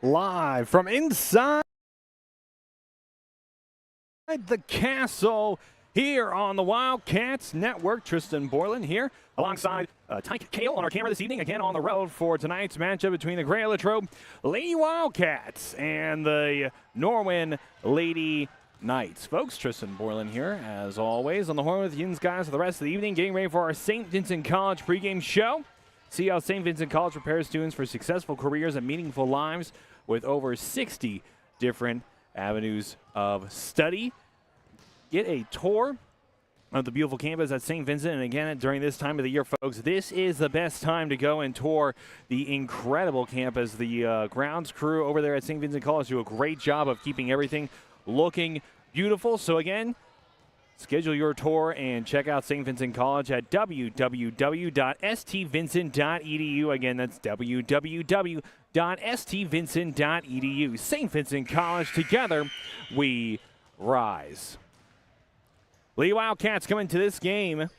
live from inside the castle here on the Wildcats Network. Tristan Borland here alongside Tyke Kale on our camera this evening, again on the road for tonight's matchup between the Gray Latrobe Lady Wildcats and the Norwin Lady Knights. Folks, Tristan Borland here, as always, on the horn with you guys for the rest of the evening, getting ready for our St. Vincent College pregame show. See how St. Vincent College prepares students for successful careers and meaningful lives with over 60 different avenues of study. Get a tour of the beautiful campus at St. Vincent. And again, during this time of the year, folks, this is the best time to go and tour the incredible campus. The grounds crew over there at St. Vincent College do a great job of keeping everything looking beautiful. So again, schedule your tour and check out St. Vincent College at www.stvincent.edu. Again, that's www.stvincent.edu. St. Vincent College, together we rise. Lady Wildcats come into this game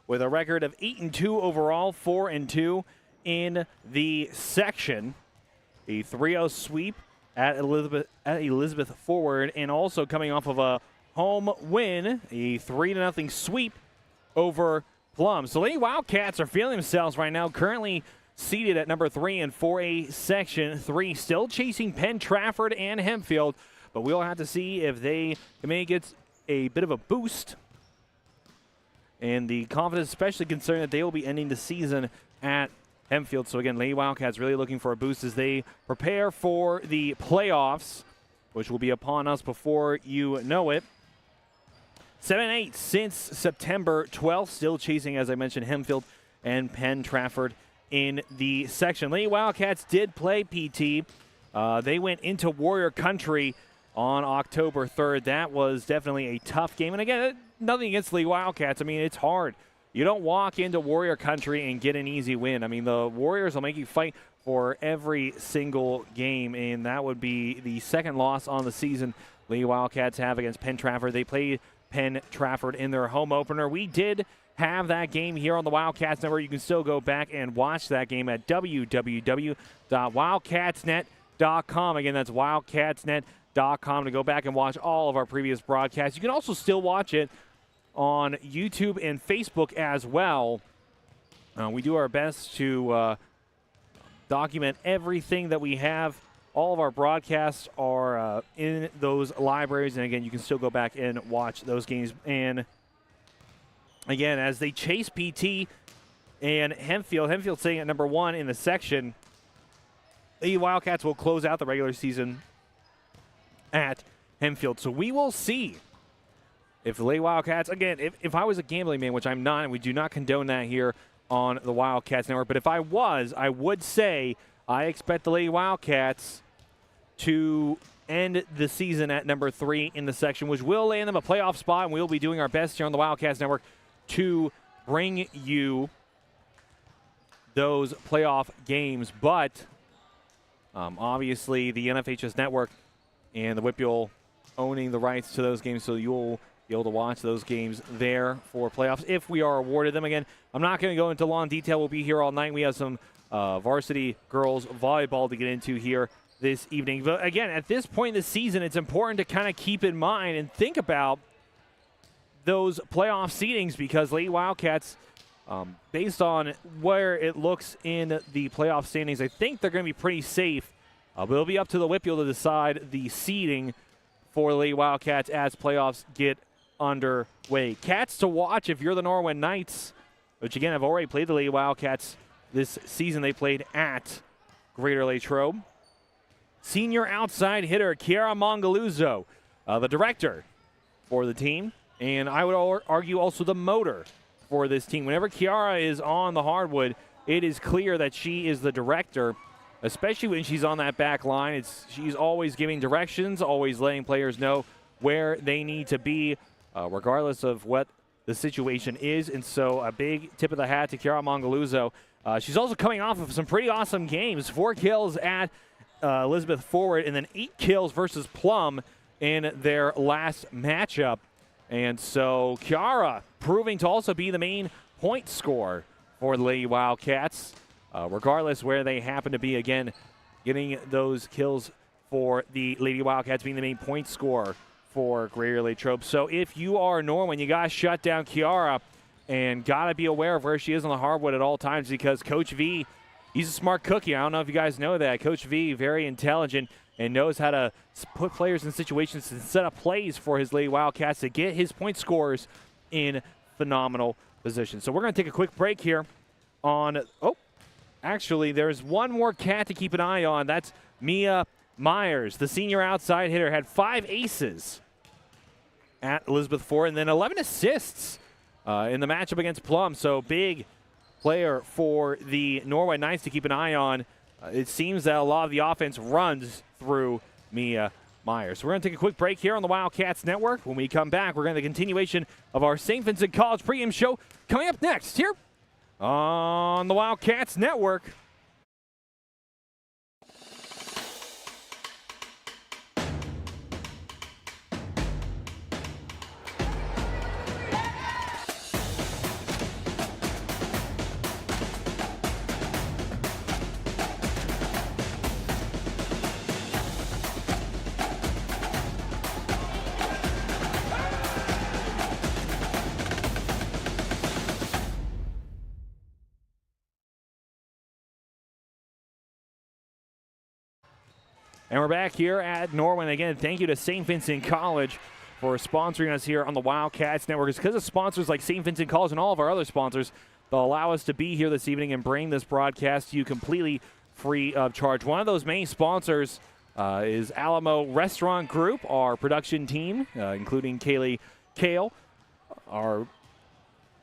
with a record of 8-2 overall, 4-2 in the section. A 3-0 sweep at Elizabeth Forward, and also coming off of a home win, a 3-0 sweep over Plum. So Lady Wildcats are feeling themselves right now, currently seated at number 3 in 4A Section 3, still chasing Penn Trafford and Hempfield, but we'll have to see if they may get a bit of a boost. And the confidence, especially considering that they will be ending the season at Hempfield. So again, Lady Wildcats really looking for a boost as they prepare for the playoffs, which will be upon us before you know it. 7-8 since September 12th, still chasing, as I mentioned, Hempfield and Penn Trafford in the section. Lady Wildcats did play PT. They went into Warrior Country on October 3rd. That was definitely a tough game. And again, nothing against Lady Wildcats. I mean, it's hard. You don't walk into Warrior Country and get an easy win. I mean, the Warriors will make you fight for every single game, and that would be the second loss on the season Lady Wildcats have against Penn Trafford. They played Penn Trafford in their home opener. We did have that game here on the Wildcats Network. You can still go back and watch that game at www.wildcatsnet.com. Again, that's wildcatsnet.com to go back and watch all of our previous broadcasts. You can also still watch it on YouTube and Facebook as well. We do our best to document everything that we have. All of our broadcasts are in those libraries, and again, you can still go back and watch those games. And again, as they chase PT and Hempfield sitting at number 1 in the section, the Wildcats will close out the regular season at Hempfield. So we will see if the Lady Wildcats, again, if I was a gambling man, which I'm not, and we do not condone that here on the Wildcats Network, but if I was, I would say I expect the Lady Wildcats to end the season at number 3 in the section, which will land them a playoff spot, and we'll be doing our best here on the Wildcats Network to bring you those playoff games. But obviously the NFHS Network and the WPIAL owning the rights to those games, so you'll be able to watch those games there for playoffs if we are awarded them. Again, I'm not going to go into long detail. We'll be here all night. We have some varsity girls volleyball to get into here this evening. But again, at this point in the season, it's important to kind of keep in mind and think about those playoff seedings, because Lady Wildcats, based on where it looks in the playoff standings, I think they're going to be pretty safe. But it'll be up to the WPIAL to decide the seeding for Lady Wildcats as playoffs get underway. Cats to watch if you're the Norwin Knights, which again have already played the Lady Wildcats this season. They played at Greater Latrobe. Senior outside hitter Kiara Mongaluzzo, the director for the team, and I would argue also the motor for this team. Whenever Kiara is on the hardwood, it is clear that she is the director, especially when she's on that back line. She's always giving directions, always letting players know where they need to be, regardless of what the situation is. And so a big tip of the hat to Kiara Mongaluzzo. She's also coming off of some pretty awesome games. 4 kills at Elizabeth Forward, and then 8 kills versus Plum in their last matchup. And so Kiara proving to also be the main point scorer for the Lady Wildcats, regardless where they happen to be. Again, getting those kills for the Lady Wildcats, being the main point scorer for Greater Latrobe. So if you are Norwin, you got to shut down Kiara and got to be aware of where she is on the hardwood at all times, because Coach V, he's a smart cookie. I don't know if you guys know that. Coach V, very intelligent and knows how to put players in situations and set up plays for his Lady Wildcats to get his point scorers in phenomenal position. So we're going to take a quick break here on, actually, there's one more cat to keep an eye on. That's Mia Myers, the senior outside hitter, had 5 aces at Elizabeth Ford and then 11 assists in the matchup against Plum. So big player for the Norwin Knights to keep an eye on. It seems that a lot of the offense runs through Mia Myers. So we're going to take a quick break here on the Wildcats Network. When we come back, we're going to the continuation of our St. Vincent College pregame show coming up next here on the Wildcats Network. And we're back here at Norwin. Again, thank you to St. Vincent College for sponsoring us here on the Wildcats Network. It's because of sponsors like St. Vincent College and all of our other sponsors that allow us to be here this evening and bring this broadcast to you completely free of charge. One of those main sponsors is Alamo Restaurant Group, our production team, including Kaylee Kale, one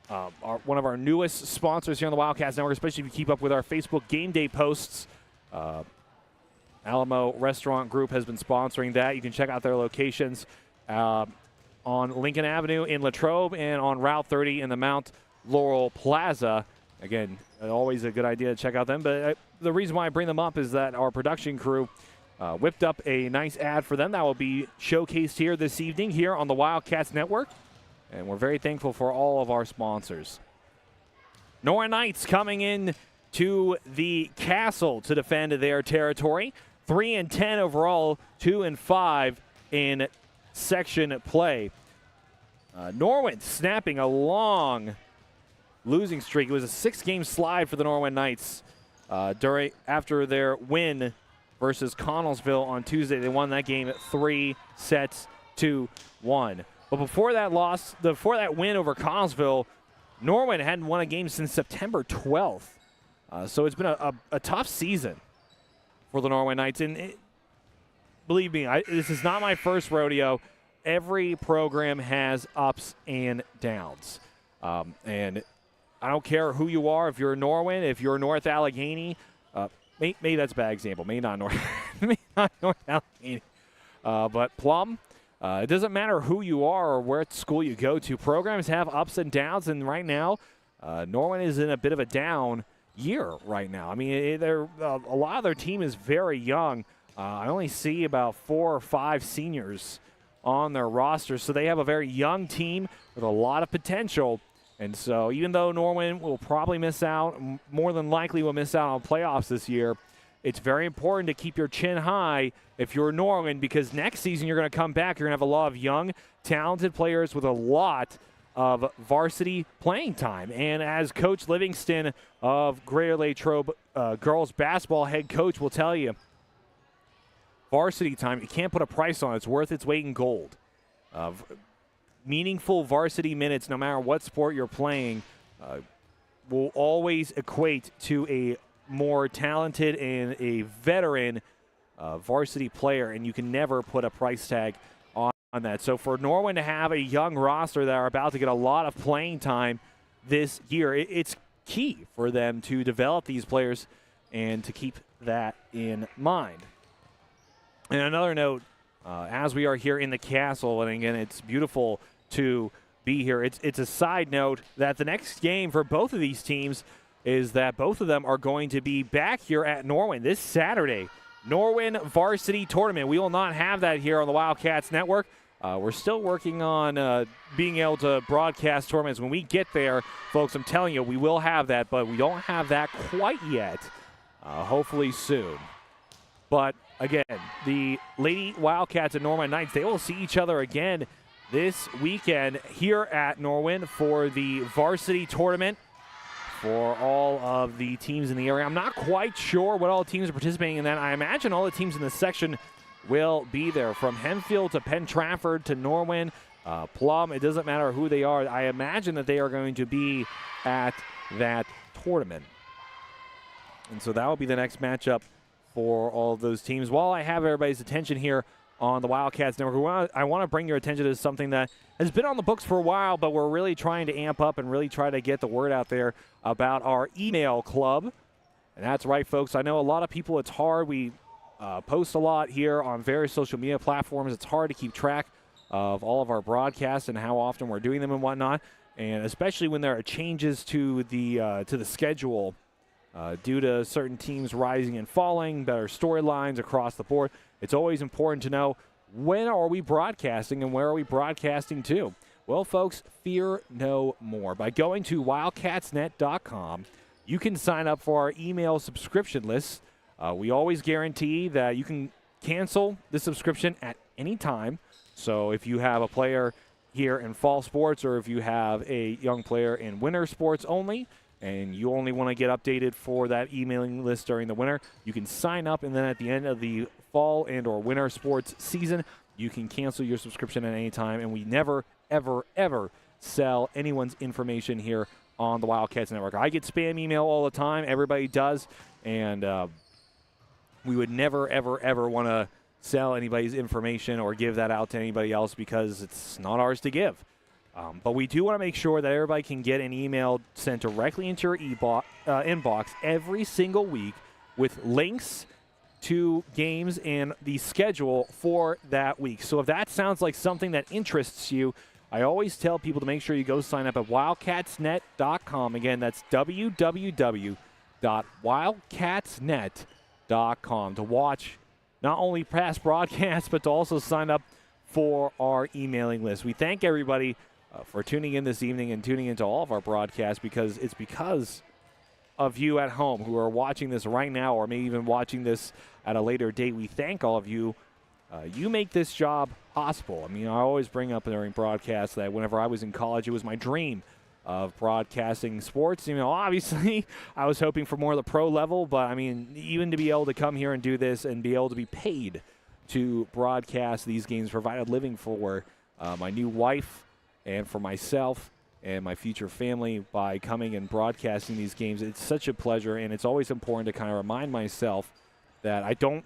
of our newest sponsors here on the Wildcats Network, especially if you keep up with our Facebook game day posts. Alamo Restaurant Group has been sponsoring that. You can check out their locations on Lincoln Avenue in Latrobe and on Route 30 in the Mount Laurel Plaza. Again, always a good idea to check out them. But the reason why I bring them up is that our production crew whipped up a nice ad for them that will be showcased here this evening here on the Wildcats Network. And we're very thankful for all of our sponsors. Norwin Knights coming in to the castle to defend their territory. 3-10 overall, 2-5 in section play. Norwin snapping a long losing streak. It was a 6-game slide for the Norwin Knights after their win versus Connellsville on Tuesday. They won that game 3-1. But before that win over Connellsville, Norwin hadn't won a game since September 12th. So it's been a tough season for the Norwin Knights. And believe me, this is not my first rodeo. Every program has ups and downs. And I don't care who you are, if you're Norwin, if you're North Allegheny. Maybe that's a bad example. Maybe not North Allegheny. But Plum, it doesn't matter who you are or where school you go to. Programs have ups and downs, and right now, Norwin is in a bit of a down year right now. I mean, a lot of their team is very young. I only see about 4 or 5 seniors on their roster, so they have a very young team with a lot of potential. And so even though Norwin will probably miss out, more than likely will miss out on playoffs this year, it's very important to keep your chin high if you're Norwin, because next season you're going to come back. You're going to have a lot of young, talented players with a lot of varsity playing time. And as Coach Livingston of Greater Latrobe girls basketball head coach will tell you, varsity time, you can't put a price on it. It's worth its weight in gold. Meaningful varsity minutes, no matter what sport you're playing, will always equate to a more talented and a veteran varsity player, and you can never put a price tag on that. So for Norwin to have a young roster that are about to get a lot of playing time this year, it's key for them to develop these players and to keep that in mind. And another note, as we are here in the castle, and again, it's beautiful to be here. It's a side note that the next game for both of these teams is that both of them are going to be back here at Norwin this Saturday. Norwin Varsity Tournament. We will not have that here on the Wildcats Network. We're still working on being able to broadcast tournaments. When we get there, folks, I'm telling you, we will have that, but we don't have that quite yet. Hopefully soon. But again, the Lady Wildcats and Norwin Knights, they will see each other again this weekend here at Norwin for the varsity tournament for all of the teams in the area. I'm not quite sure what all the teams are participating in that. I imagine all the teams in this section will be there, from Hempfield to Penn Trafford to Norwin, Plum. It doesn't matter who they are. I imagine that they are going to be at that tournament. And so that will be the next matchup for all of those teams. While I have everybody's attention here on the Wildcats Network, I want to bring your attention to something that has been on the books for a while, but we're really trying to amp up and really try to get the word out there about our email club. And that's right, folks. I know a lot of people, it's hard. We post a lot here on various social media platforms. It's hard to keep track of all of our broadcasts and how often we're doing them and whatnot, and especially when there are changes to the schedule due to certain teams rising and falling, better storylines across the board. It's always important to know, when are we broadcasting and where are we broadcasting to? Well, folks, fear no more. By going to wildcatsnet.com, you can sign up for our email subscription list. We always guarantee that you can cancel the subscription at any time. So if you have a player here in fall sports, or if you have a young player in winter sports only, and you only want to get updated for that emailing list during the winter, you can sign up, and then at the end of the fall and or winter sports season, you can cancel your subscription at any time. And we never, ever, ever sell anyone's information here on the Wildcats Network. I get spam email all the time. Everybody does. And we would never, ever, ever want to sell anybody's information or give that out to anybody else, because it's not ours to give. But we do want to make sure that everybody can get an email sent directly into your inbox every single week with links to games and the schedule for that week. So if that sounds like something that interests you, I always tell people to make sure you go sign up at wildcatsnet.com. Again, that's www.wildcatsnet.com to watch not only past broadcasts, but to also sign up for our emailing list. We thank everybody for tuning in this evening and tuning into all of our broadcasts, because it's because of you at home who are watching this right now, or maybe even watching this at a later date. We thank all of you. You make this job possible. I mean, I always bring up during broadcasts that whenever I was in college, it was my dream of broadcasting sports. You know, obviously, I was hoping for more of the pro level, but I mean, even to be able to come here and do this and be able to be paid to broadcast these games, provide a living for my new wife and for myself and my future family by coming and broadcasting these games, it's such a pleasure. And it's always important to kind of remind myself that I don't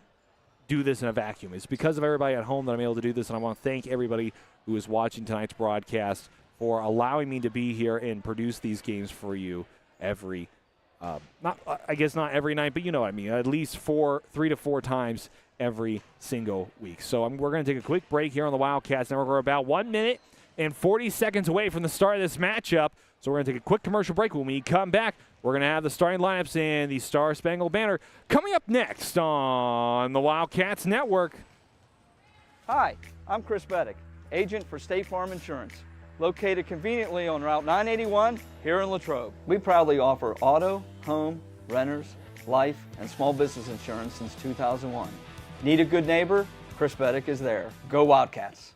do this in a vacuum. It's because of everybody at home that I'm able to do this, and I want to thank everybody who is watching tonight's broadcast for allowing me to be here and produce these games for you every, not every night, but you know what I mean, at least 3 to 4 times every single week. So we're going to take a quick break here on the Wildcats Network. We're about 1 minute and 40 seconds away from the start of this matchup. So we're going to take a quick commercial break. When we come back, we're going to have the starting lineups and the Star Spangled Banner coming up next on the Wildcats Network. Hi, I'm Chris Beddick, agent for State Farm Insurance, located conveniently on Route 981 here in Latrobe. We proudly offer auto, home, renters, life, and small business insurance since 2001. Need a good neighbor? Chris Beddick is there. Go Wildcats!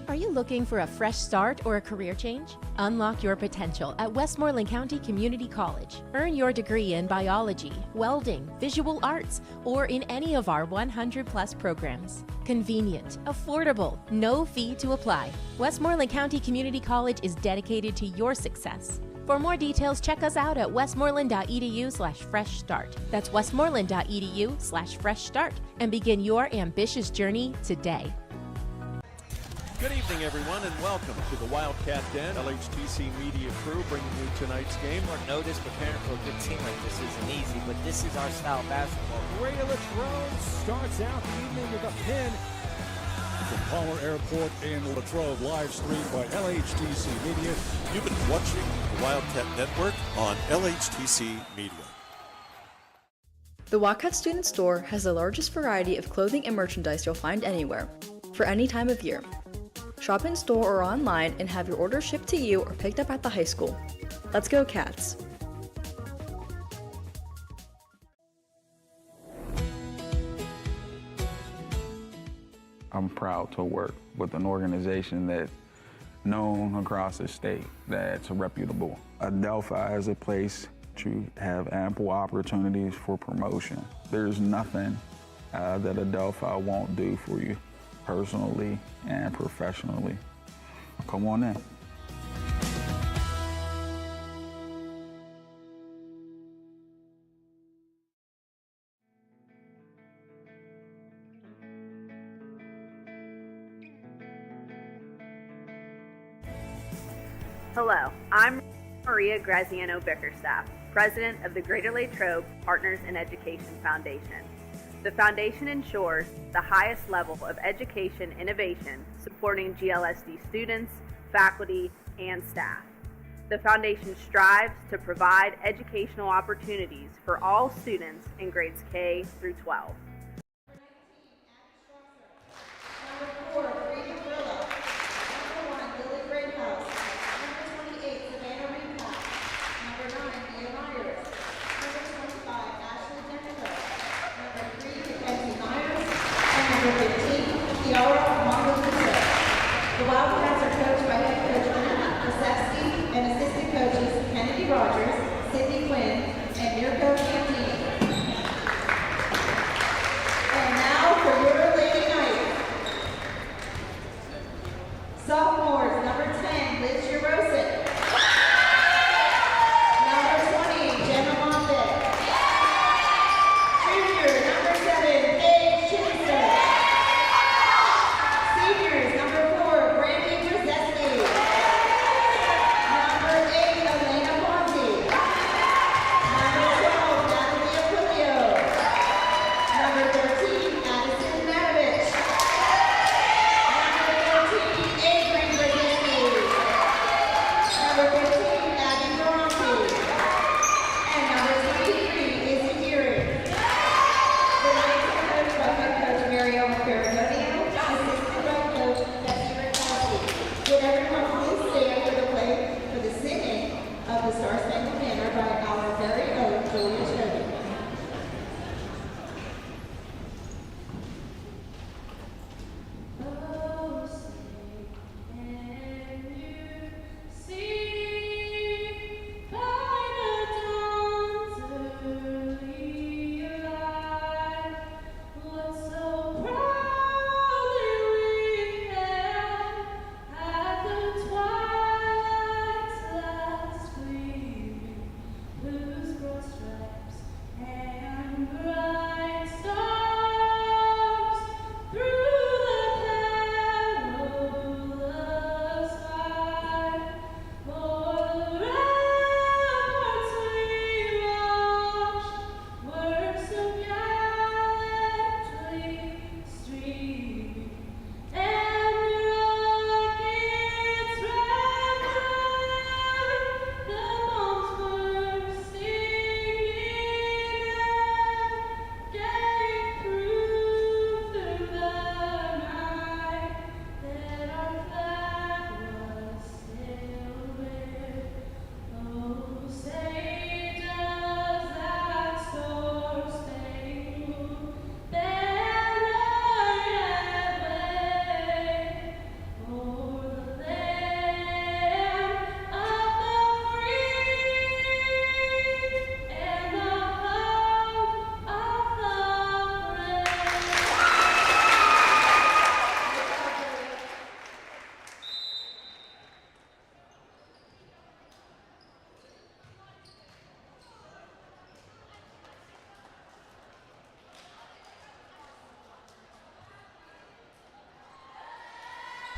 Are you looking for a fresh start or a career change? Unlock your potential at Westmoreland County Community College. Earn your degree in biology, welding, visual arts, or in any of our 100-plus programs. Convenient, affordable, no fee to apply. Westmoreland County Community College is dedicated to your success. For more details, check us out at westmoreland.edu/fresh start. That's westmoreland.edu/fresh start, and begin your ambitious journey today. Good evening, everyone, and welcome to the Wildcat Den. LHTC Media Crew bringing you tonight's game. Short notice, preparing for a good team like this isn't easy, but this is our style of basketball. Radio Latrobe starts out the evening with a pin from Palmer Airport in Latrobe, live streamed by LHTC Media. You've been watching the Wildcat Network on LHTC Media. The Wildcat Student Store has the largest variety of clothing and merchandise you'll find anywhere, for any time of year. Shop in store or online and have your order shipped to you or picked up at the high school. Let's go, Cats! I'm proud to work with an organization that's known across the state, that's reputable. Adelphi is a place to have ample opportunities for promotion. There's nothing that Adelphi won't do for you personally and professionally. Come on in. Hello, I'm Maria Graziano Bickerstaff, President of the Greater Latrobe Partners in Education Foundation. The foundation ensures the highest level of education innovation supporting GLSD students, faculty, and staff. The foundation strives to provide educational opportunities for all students in grades K through 12. The Wildcats are coached by head coach Anna and assistant coaches Kennedy Rogers, Sydney Quinn, and Mirko Cantini. And now for your lady night. Sophomores, number 10, Liz Jarosik. Number 20, Gemma Mondet. Junior, number 7, Paige Chittister. Seniors, number 4, Brandy Brzezinski. Number 8, Elena Ponzi. Number 12, Natalie Aquilio. Number 13, Addison Matovich. Number 14, Adrian Brzezinski. Number 15, Abby Durante. And number 23, Izzy Deering. The Knights are coached by head coach Mario Ferragonio, assistant by coach Betsy Rakowski. Would everyone please stand for the play for the singing of the Star Spangled Banner by our very own Julia Shelby.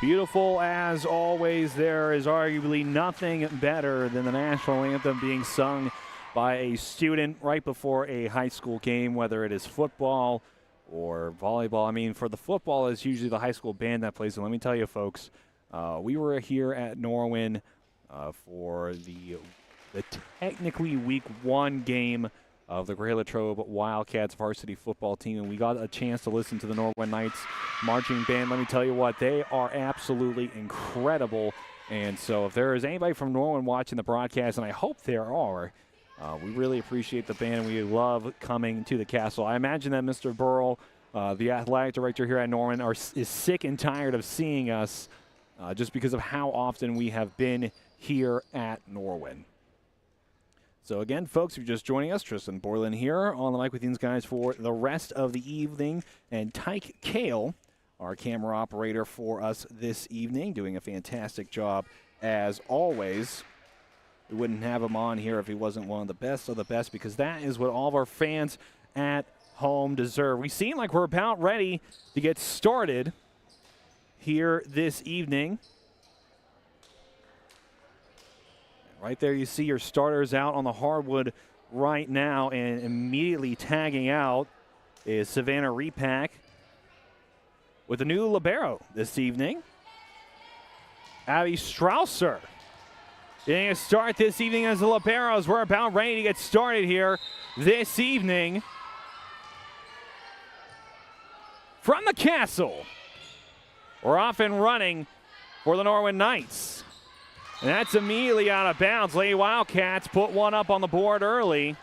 Beautiful as always. There is arguably nothing better than the national anthem being sung by a student right before a high school game, whether it is football or volleyball. I mean, for the football, it's usually the high school band that plays. And let me tell you, folks, we were here at Norwin for the technically week 1 game of the Greater Latrobe Wildcats varsity football team, and we got a chance to listen to the Norwin Knights marching band. Let me tell you what, they are absolutely incredible. And so if there is anybody from Norwin watching the broadcast, and I hope there are, we really appreciate the band. We love coming to the castle. I imagine that Mr. Burrell the athletic director here at Norwin, is sick and tired of seeing us just because of how often we have been here at Norwin. So again, folks, if you're just joining us, Tristan Borland here on the mic with these guys for the rest of the evening. And Tyke Kale, our camera operator for us this evening, doing a fantastic job as always. We wouldn't have him on here if he wasn't one of the best, because that is what all of our fans at home deserve. We seem like we're about ready to get started here this evening. Right there you see your starters out on the hardwood right now, and immediately tagging out is Savannah Repack with a new libero this evening. Abby Strausser getting a start this evening as the liberos. We're about ready to get started here this evening. From the castle, we're off and running for the Norwin Knights. And that's immediately out of bounds. Lady Wildcats put one up on the board early.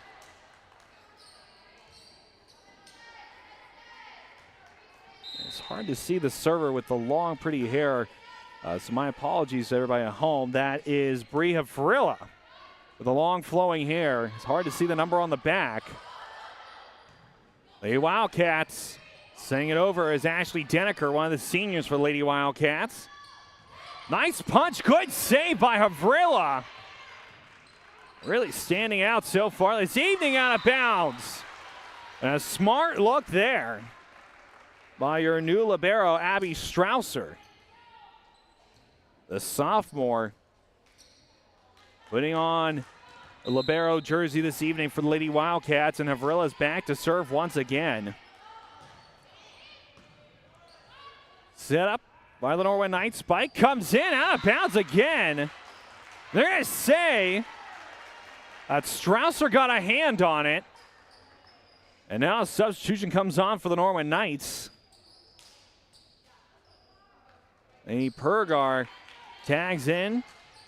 It's hard to see the server with the long, pretty hair. So my apologies to everybody at home. That is Bria Farilla with the long, flowing hair. It's hard to see the number on the back. Lady Wildcats sending it over is Ashley Denneker, one of the seniors for Lady Wildcats. Nice punch, good save by Havrilla. Really standing out so far this evening, out of bounds. And a smart look there by your new libero, Abby Strausser. The sophomore putting on a libero jersey this evening for the Lady Wildcats, and Havrilla's back to serve once again. Set up by the Norwin Knights. Spike comes in, out of bounds again. They're going to say that Strausser got a hand on it. And now a substitution comes on for the Norwin Knights. Amy Pergar tags in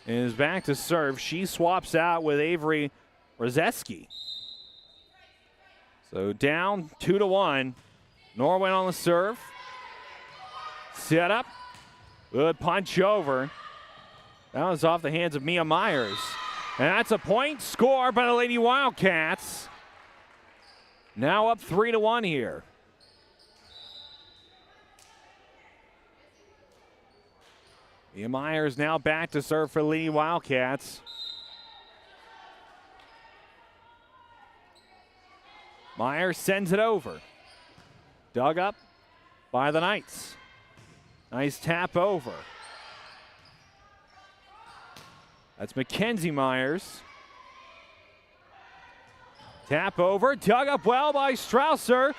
and is back to serve. She swaps out with Avery Rozeski. So down 2-1. Norwin on the serve. Set up. Good punch over. That was off the hands of Mia Myers. And that's a point score by the Lady Wildcats. Now up 3-1 here. Mia Myers now back to serve for Lady Wildcats. Myers sends it over. Dug up by the Knights. Nice tap over. That's Mackenzie Myers. Tap over, dug up well by Strausser.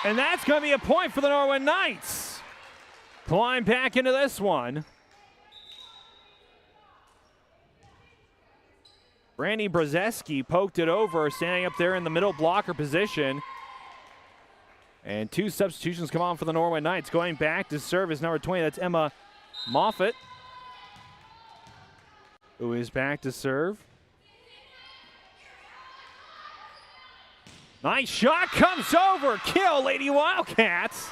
And that's going to be a point for the Norwin Knights. Climb back into this one. Brandy Brzeski poked it over, standing up there in the middle blocker position. And two substitutions come on for the Norwin Knights. Going back to serve is number 20. That's Emma Moffitt, who is back to serve. Nice shot, comes over. Kill, Lady Wildcats.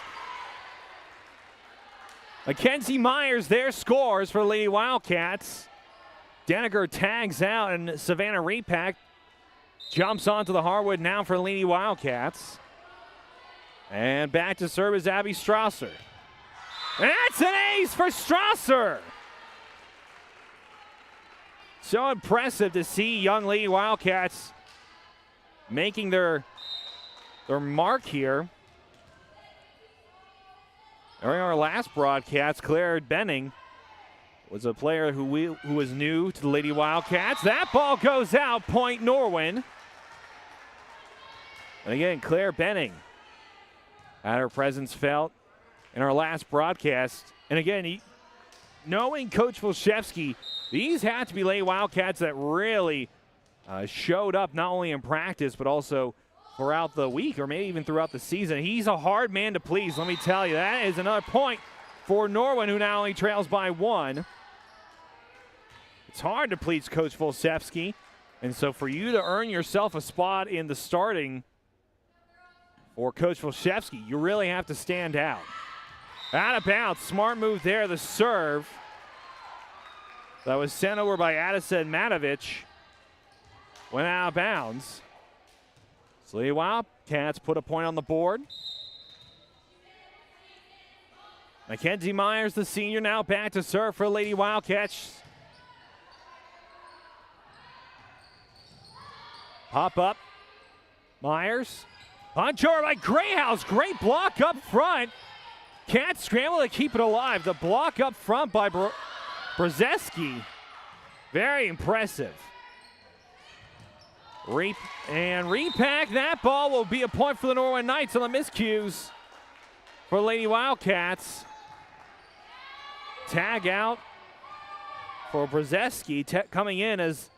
Mackenzie Myers there scores for Lady Wildcats. Daniger tags out, and Savannah Repack jumps onto the hardwood now for Lady Wildcats. And back to serve is Abby Strausser. And that's an ace for Strausser. So impressive to see young Lady Wildcats making their mark here. During our last broadcast, Claire Benning was a player who was new to the Lady Wildcats. That ball goes out, point Norwin. And again, Claire Benning had her presence felt in our last broadcast. And again, knowing Coach Volshevsky, these had to be Lady Wildcats that really showed up not only in practice but also throughout the week or maybe even throughout the season. He's a hard man to please, let me tell you. That is another point for Norwin, who now only trails by 1. It's hard to please Coach Volshevsky. And so for you to earn yourself a spot in the starting for Coach Volshevsky. You really have to stand out. Out of bounds. Smart move there. The serve. That was sent over by Adison Matovich. Went out of bounds. So the Wildcats put a point on the board. Mackenzie Myers, the senior, now back to serve for Lady Wildcats. Pop up. Myers. Punch over by Greyhouse. Great block up front. Cats scramble to keep it alive. The block up front by Brzezinski. Very impressive. Repack. That ball will be a point for the Norwin Knights on the miscues for Lady Wildcats. Tag out for Brzezinski. Coming in as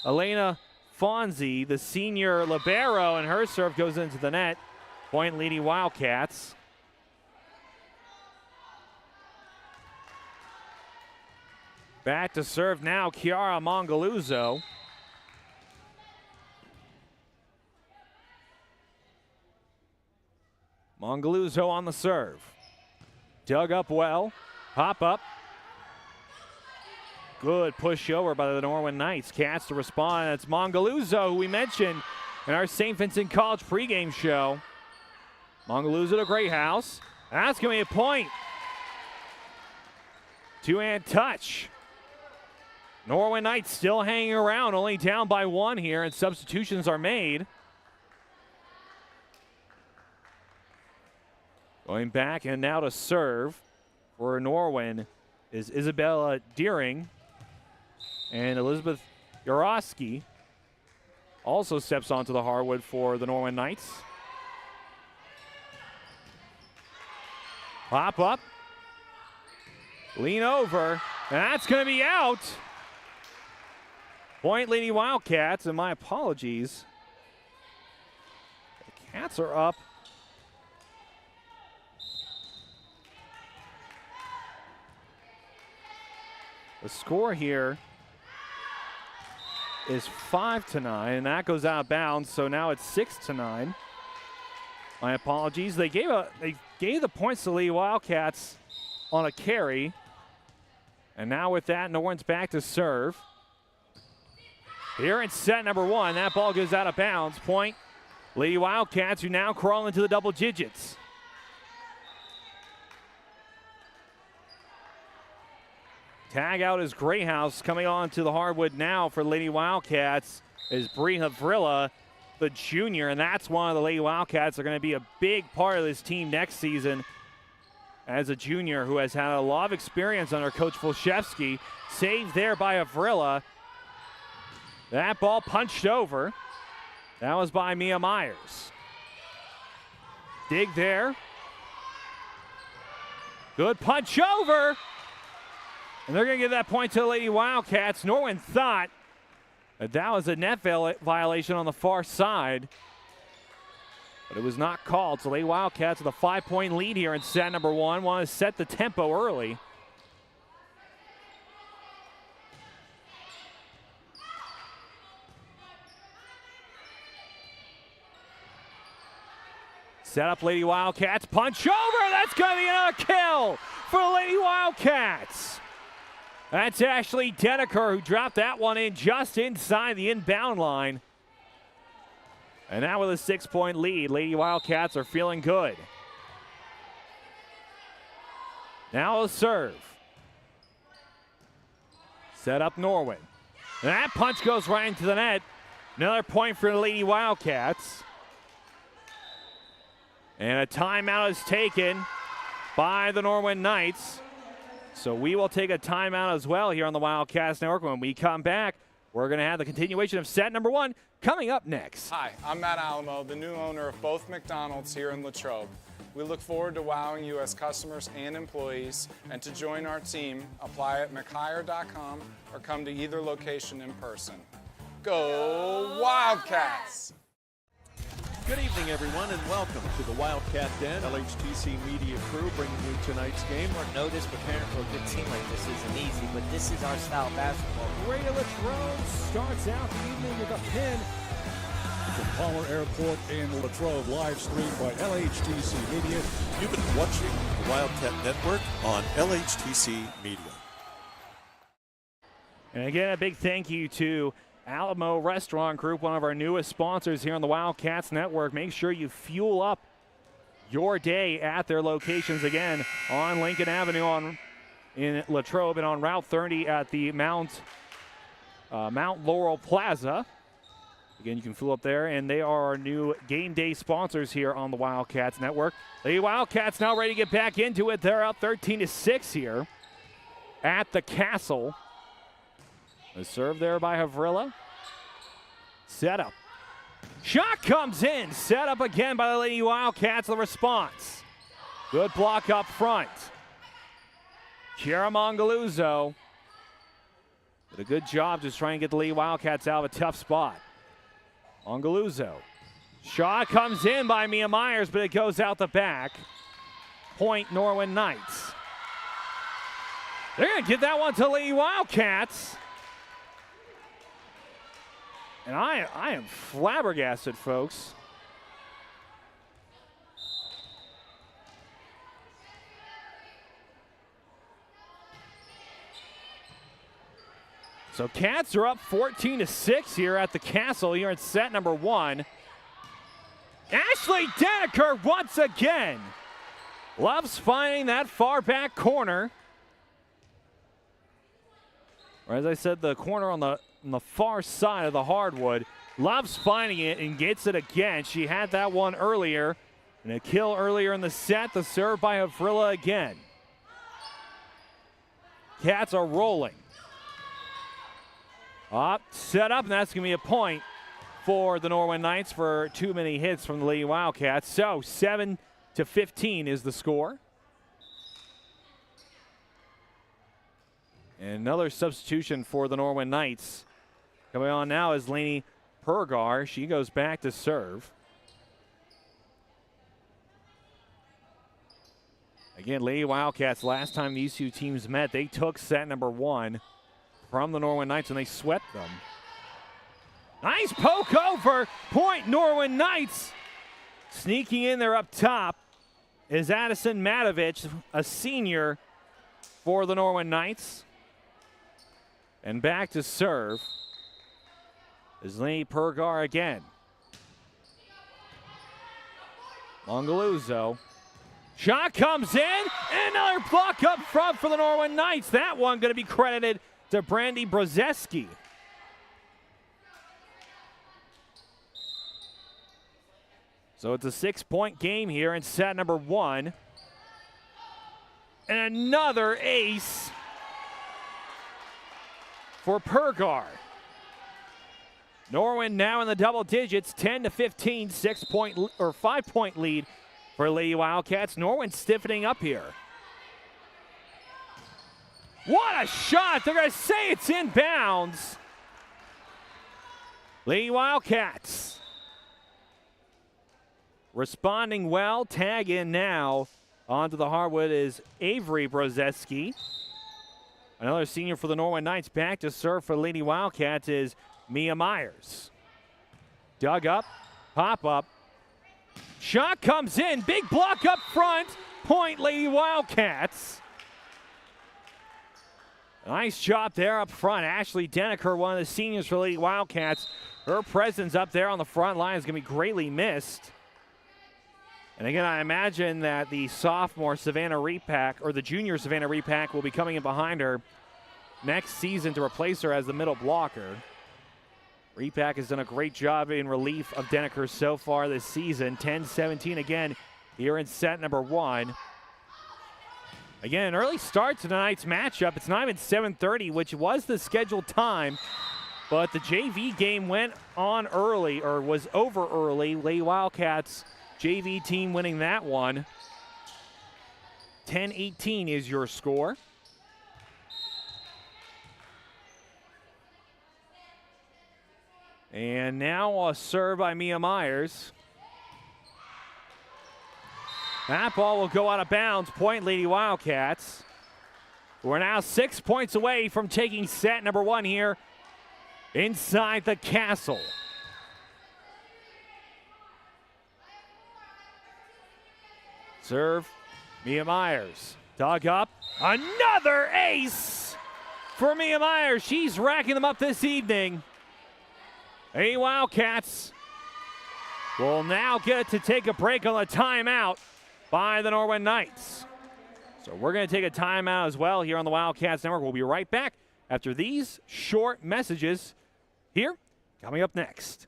Elena Fonzie, the senior libero, and her serve goes into the net. Point Lady Wildcats. Back to serve now, Chiara Mongaluzzo. Mongaluzzo on the serve. Dug up well. Pop up. Good push over by the Norwin Knights. Cats to respond. It's Mongaluzzo, who we mentioned in our St. Vincent College pregame show. Mongaluzzo to Greyhouse. That's going to be a point. Two-hand touch. Norwin Knights still hanging around, only down by one here, and substitutions are made. Going back and now to serve for Norwin is Isabella Deering. And Elizabeth Yaroski also steps onto the hardwood for the Norwin Knights. Pop up. Lean over. And that's going to be out. Point Lady Wildcats, and my apologies. The Cats are up. The score here is 5-9, and that goes out of bounds, so now it's 6-9. My apologies. They gave the points to Lady Wildcats on a carry, and now with that, Norwin's back to serve. Here in set number one, that ball goes out of bounds. Point Lady Wildcats, who now crawl into the double digits. Tag out is Greyhouse. Coming on to the hardwood now for Lady Wildcats is Briha Vrilla, the junior, and that's one of the Lady Wildcats that are going to be a big part of this team next season as a junior who has had a lot of experience under Coach Volshevsky. Saved there by Vrilla. That ball punched over. That was by Mia Myers. Dig there. Good punch over. And they're going to give that point to the Lady Wildcats. Norwin thought that was a net violation on the far side, but it was not called. So Lady Wildcats with a 5-point lead here in set number one. Want to set the tempo early. Set up Lady Wildcats. Punch over. That's going to be another kill for the Lady Wildcats. That's Ashley Dedeker who dropped that one in just inside the inbound line. And now with a 6-point lead, Lady Wildcats are feeling good. Now a serve. Set up Norwin. And that punch goes right into the net. Another point for the Lady Wildcats. And a timeout is taken by the Norwin Knights. So we will take a timeout as well here on the Wildcats Network. When we come back, we're going to have the continuation of set number one coming up next. Hi, I'm Matt Alamo, the new owner of both McDonald's here in Latrobe. We look forward to wowing you as customers and employees. And to join our team, apply at mchire.com or come to either location in person. Go Wildcats! Good evening, everyone, and welcome to the Wildcat Den. LHTC Media Crew bringing you tonight's game. Short notice, preparing for a good team like this isn't easy, but this is our style of basketball. Greater Latrobe starts out the evening with a pin from Palmer Airport in Latrobe, live streamed by LHTC Media. You've been watching the Wildcat Network on LHTC Media. And again, a big thank you to Alamo Restaurant Group, one of our newest sponsors here on the Wildcats Network. Make sure you fuel up your day at their locations again on Lincoln Avenue in Latrobe and on Route 30 at the Mount Laurel Plaza. Again, you can fuel up there, and they are our new game day sponsors here on the Wildcats Network. The Wildcats now ready to get back into it. They're up 13-6 here at the Castle. A serve there by Havrilla. Set up. Shot comes in. Set up again by the Lady Wildcats. The response. Good block up front. Chiara Mongaluzzo did a good job just trying to get the Lady Wildcats out of a tough spot. Mongaluzzo. Shot comes in by Mia Myers, but it goes out the back. Point Norwin Knights. They're going to give that one to Lady Wildcats. And I am flabbergasted, folks. So Cats are up 14-6 here at the Castle here in set number 1. Ashley Deneker once again loves finding that far back corner. Or as I said, the corner on the far side of the hardwood. Loves finding it and gets it again. She had that one earlier. And a kill earlier in the set. The serve by Havrilla again. Cats are rolling. Up, set up, and that's going to be a point for the Norwin Knights for too many hits from the Lady Wildcats. So 7-15 is the score. And another substitution for the Norwin Knights. Coming on now is Lainey Pergar. She goes back to serve. Again, Lady Wildcats, last time these two teams met, they took set number 1 from the Norwin Knights and they swept them. Nice poke over. Point Norwin Knights. Sneaking in there up top is Addison Matovich, a senior for the Norwin Knights. And back to serve is Lainey Pergar again. Mongaluzzo. Shot comes in. And another block up front for the Norwin Knights. That one going to be credited to Brandy Brzeski. So it's a 6-point game here in set number 1. And another ace for Pergar. Norwin now in the double digits, 10-15, 5-point lead for Lady Wildcats. Norwin stiffening up here. What a shot! They're going to say it's inbounds. Lady Wildcats responding well. Tag in now. Onto the hardwood is Avery Brzeski. Another senior for the Norwin Knights. Back to serve for Lady Wildcats is Mia Myers. Dug up, pop up. Shot comes in. Big block up front. Point Lady Wildcats. Nice job there up front. Ashley Deneker, one of the seniors for Lady Wildcats. Her presence up there on the front line is going to be greatly missed. And again, I imagine that the sophomore Savannah Repack, or the junior Savannah Repack, will be coming in behind her next season to replace her as the middle blocker. Repack has done a great job in relief of Deneker so far this season. 10-17 again here in set number 1. Again, an early start to tonight's matchup. It's not even 7:30, which was the scheduled time, but the JV game went on early, or was over early. Lady Wildcats JV team winning that one. 10-18 is your score. And now a serve by Mia Myers. That ball will go out of bounds. Point Lady Wildcats. We're now 6 points away from taking set number 1 here inside the Castle. Serve, Mia Myers. Dug up. Another ace for Mia Myers. She's racking them up this evening. Hey, Wildcats will now get to take a break on the timeout by the Norwin Knights. So we're going to take a timeout as well here on the Wildcats Network. We'll be right back after these short messages here coming up next.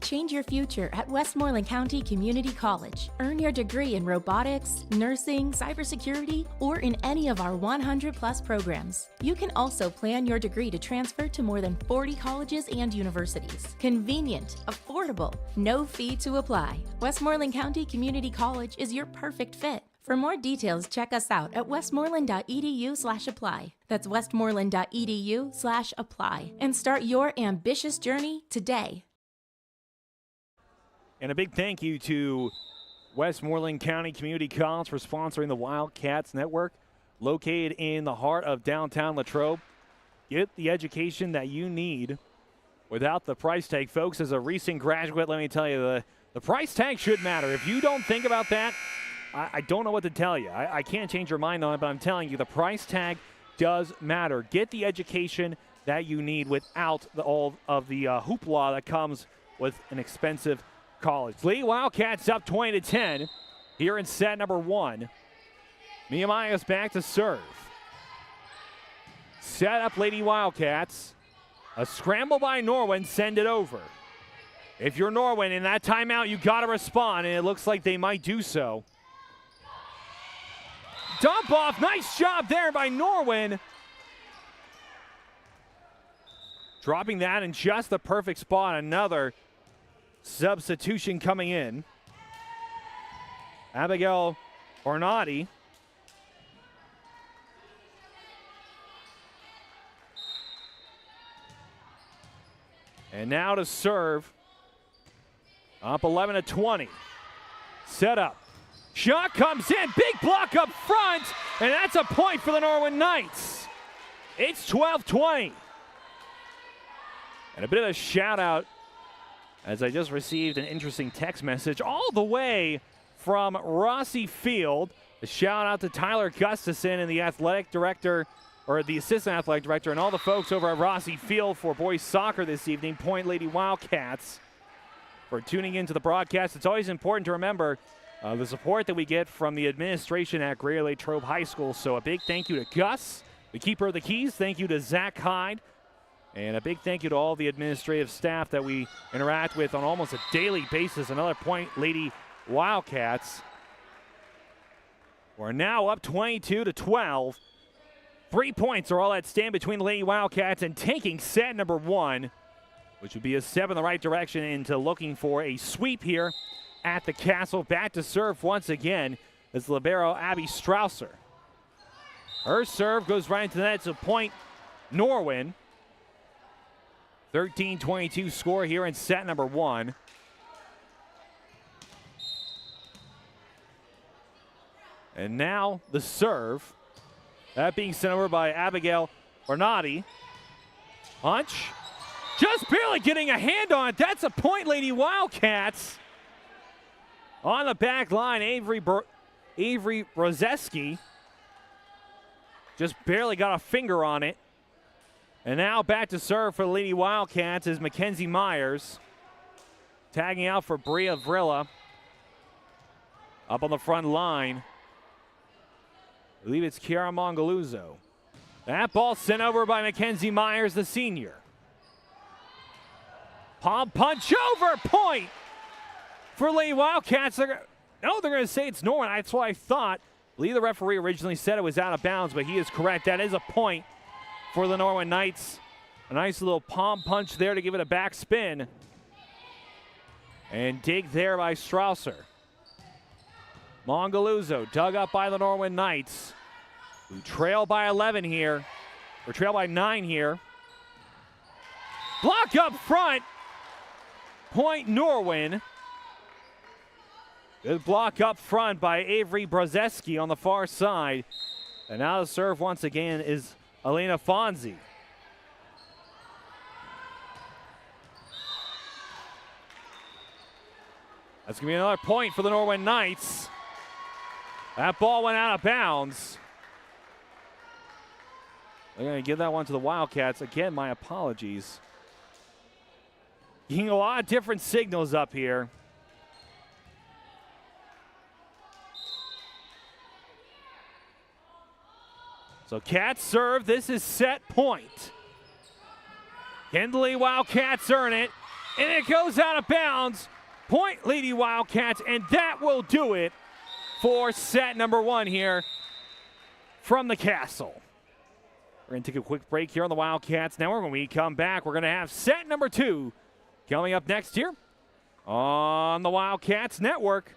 Change your future at Westmoreland County Community College. Earn your degree in robotics, nursing, cybersecurity, or in any of our 100-plus programs. You can also plan your degree to transfer to more than 40 colleges and universities. Convenient, affordable, no fee to apply. Westmoreland County Community College is your perfect fit. For more details, check us out at westmoreland.edu/apply. That's westmoreland.edu/apply. And start your ambitious journey today. And a big thank you to Westmoreland County Community College for sponsoring the Wildcats Network, located in the heart of downtown Latrobe. Get the education that you need without the price tag. Folks, as a recent graduate, let me tell you, the price tag should matter. If you don't think about that, I don't know what to tell you. I can't change your mind on it, but I'm telling you, the price tag does matter. Get the education that you need without all of the hoopla that comes with an expensive college. Lee Wildcats up 20-10 here in set number 1. Mia Myers back to serve. Set up Lady Wildcats. A scramble by Norwin, send it over. If you're Norwin in that timeout, you got to respond, and it looks like they might do so. Dump off, nice job there by Norwin. Dropping that in just the perfect spot. Another substitution coming in. Abigail Ornati. And now to serve. Up 11-20. Set up. Shot comes in. Big block up front. And that's a point for the Norwin Knights. It's 12-20. And a bit of a shout out as I just received an interesting text message all the way from Rossi Field. A shout out to Tyler Gustafson and the athletic director, or the assistant athletic director, and all the folks over at Rossi Field for boys soccer this evening, Point Lady Wildcats, for tuning into the broadcast. It's always important to remember the support that we get from the administration at Greater Latrobe High School. So a big thank you to Gus, the keeper of the keys. Thank you to Zach Hyde. And a big thank you to all the administrative staff that we interact with on almost a daily basis. Another Point Lady Wildcats. We're now up 22-12. 3 points are all that stand between the Lady Wildcats and taking set number 1, which would be a step in the right direction into looking for a sweep here at the Castle. Back to serve once again is libero Abby Strausser. Her serve goes right into the net. It's a point Norwin. 13-22 score here in set number 1. And now the serve. That being sent over by Abigail Ornati. Punch. Just barely getting a hand on it. That's a point, Lady Wildcats. On the back line, Avery Brozeski just barely got a finger on it. And now back to serve for the Lady Wildcats is Mackenzie Myers. Tagging out for Bria Vrilla. Up on the front line. I believe it's Kiara Mongaluzzo. That ball sent over by Mackenzie Myers, the senior. Palm punch over, point for Lady Wildcats. They're going to say it's Norwin. That's what I thought. I believe the referee originally said it was out of bounds, but he is correct. That is a point for the Norwin Knights. A nice little palm punch there to give it a back spin. And dig there by Strausser. Mongaluzzo dug up by the Norwin Knights, who trail by 11 here, or trail by 9 here. Block up front. Point Norwin. Good block up front by Avery Brozeski on the far side. And now the serve once again is Elena Fonzie. That's going to be another point for the Norwin Knights. That ball went out of bounds. They're going to give that one to the Wildcats. Again, my apologies. Getting a lot of different signals up here. So Cats serve. This is set point. Kindley Wildcats earn it. And it goes out of bounds. Point Lady Wildcats. And that will do it for set number 1 here from the Castle. We're going to take a quick break here on the Wildcats Network. When we come back, we're going to have set number 2 coming up next here on the Wildcats Network.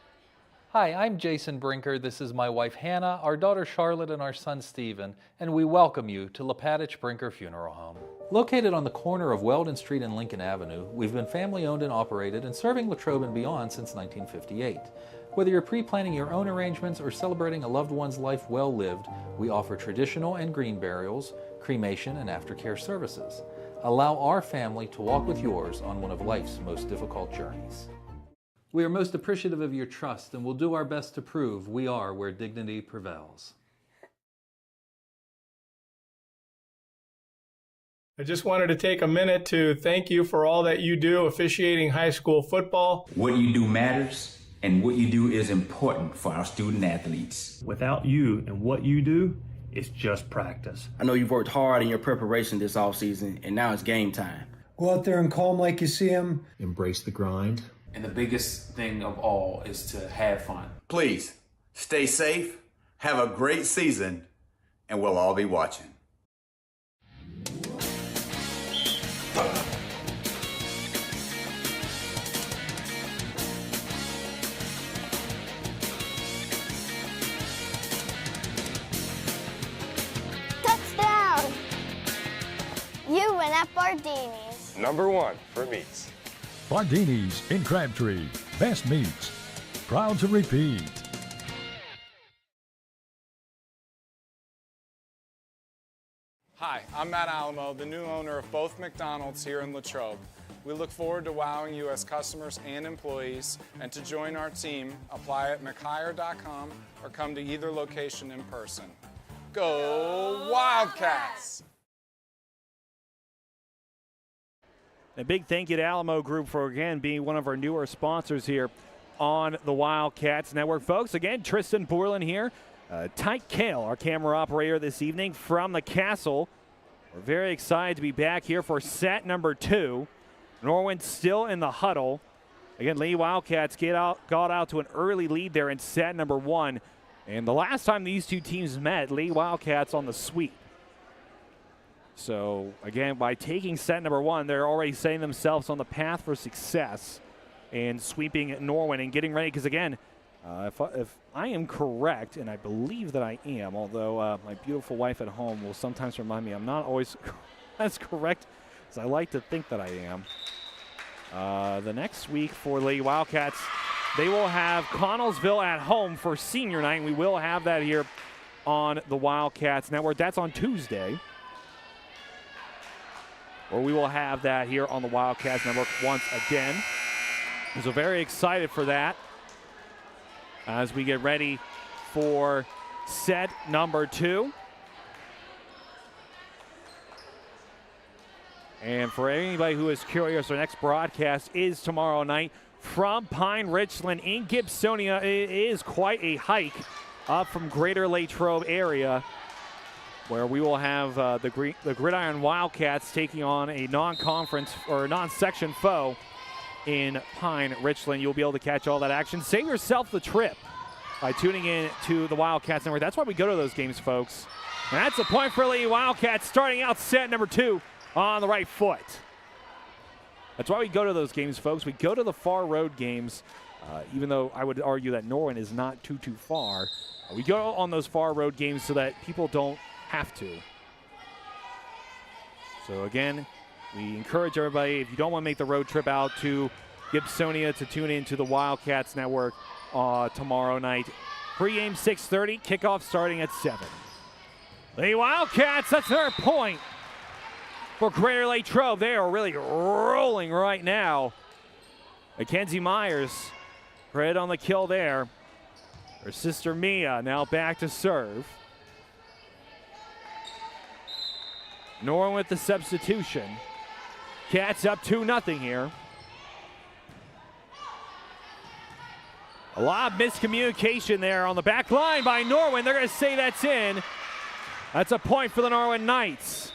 Hi, I'm Jason Brinker. This is my wife Hannah, our daughter Charlotte, and our son Stephen, and we welcome you to Lepatich Brinker Funeral Home. Located on the corner of Weldon Street and Lincoln Avenue, we've been family owned and operated and serving Latrobe and beyond since 1958. Whether you're pre-planning your own arrangements or celebrating a loved one's life well lived, we offer traditional and green burials, cremation, and aftercare services. Allow our family to walk with yours on one of life's most difficult journeys. We are most appreciative of your trust and will do our best to prove we are where dignity prevails. I just wanted to take a minute to thank you for all that you do officiating high school football. What you do matters, and what you do is important for our student athletes. Without you and what you do, it's just practice. I know you've worked hard in your preparation this offseason, and now it's game time. Go out there and call them like you see them. Embrace the grind. And the biggest thing of all is to have fun. Please, stay safe, have a great season, and we'll all be watching. Touchdown! You win at Bardini's. #1 for meats. Bardini's in Crabtree. Best meats. Proud to repeat. Hi, I'm Matt Alamo, the new owner of both McDonald's here in Latrobe. We look forward to wowing you as customers and employees, and to join our team, apply at mchire.com or come to either location in person. Go Wildcats! A big thank you to Alamo Group for, again, being one of our newer sponsors here on the Wildcats Network. Folks, again, Tristan Borland here. Tyke Kale, our camera operator this evening from the Castle. We're very excited to be back here for set number 2. Norwin still in the huddle. Again, Lee Wildcats got out to an early lead there in set number 1. And the last time these two teams met, Lee Wildcats on the sweep. So, again, by taking set number 1, they're already setting themselves on the path for success and sweeping Norwin and getting ready. Because, again, if I am correct, and I believe that I am, although my beautiful wife at home will sometimes remind me I'm not always as correct as I like to think that I am. The next week for Lady Wildcats, they will have Connellsville at home for senior night. And we will have that here on the Wildcats Network. That's on Tuesday. Or we will have that here on the Wildcats Network once again. So very excited for that as we get ready for set number 2. And for anybody who is curious, our next broadcast is tomorrow night from Pine Richland in Gibsonia. It is quite a hike up from Greater Latrobe area, where we will have the Gridiron Wildcats taking on a non-conference or non-section foe in Pine Richland. You'll be able to catch all that action. Save yourself the trip by tuning in to the Wildcats Network. That's why we go to those games, folks. And that's a point for Lady Wildcats starting out set number 2 on the right foot. That's why we go to those games, folks. We go to the far road games, even though I would argue that Norwin is not too far. We go on those far road games so that people don't have to. So again, we encourage everybody, if you don't want to make the road trip out to Gibsonia, to tune in to the Wildcats Network tomorrow night. Pre-game 6:30, kickoff starting at 7. The Wildcats, that's their point for Greater Latrobe. They are really rolling right now. Mackenzie Myers, credit on the kill there. Her sister Mia now back to serve. Norwin with the substitution. Cats up 2-0 here. A lot of miscommunication there on the back line by Norwin. They're going to say that's in. That's a point for the Norwin Knights.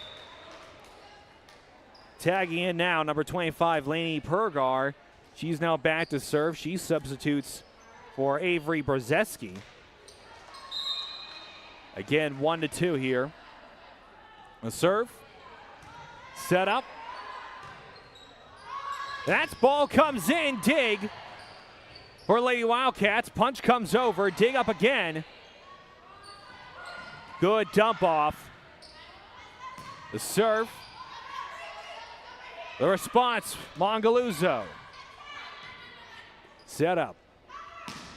Tagging in now, number 25, Lainey Pergar. She's now back to serve. She substitutes for Avery Brzeski. Again, 1-2 here. A serve. Set up. That ball comes in. Dig for Lady Wildcats. Punch comes over. Dig up again. Good dump off. The serve. The response, Mongaluzzo. Set up.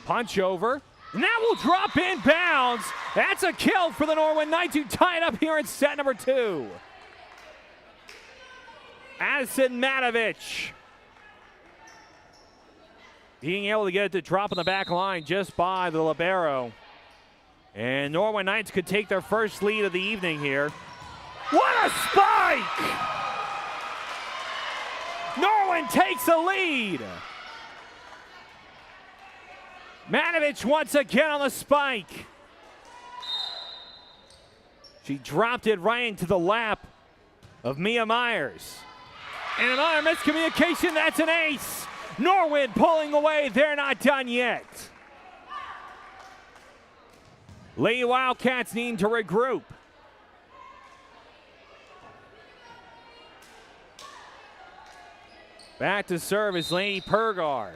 Punch over. And that will drop inbounds. That's a kill for the Norwin Knights, who tie it up here in set number 2. Addison Matovich being able to get it to drop on the back line just by the libero. And Norwin Knights could take their first lead of the evening here. What a spike! Norwin takes a lead. Matovich once again on the spike. She dropped it right into the lap of Mia Myers. And another miscommunication, that's an ace. Norwin pulling away, they're not done yet. Lady Wildcats need to regroup. Back to serve is Lainey Pergar.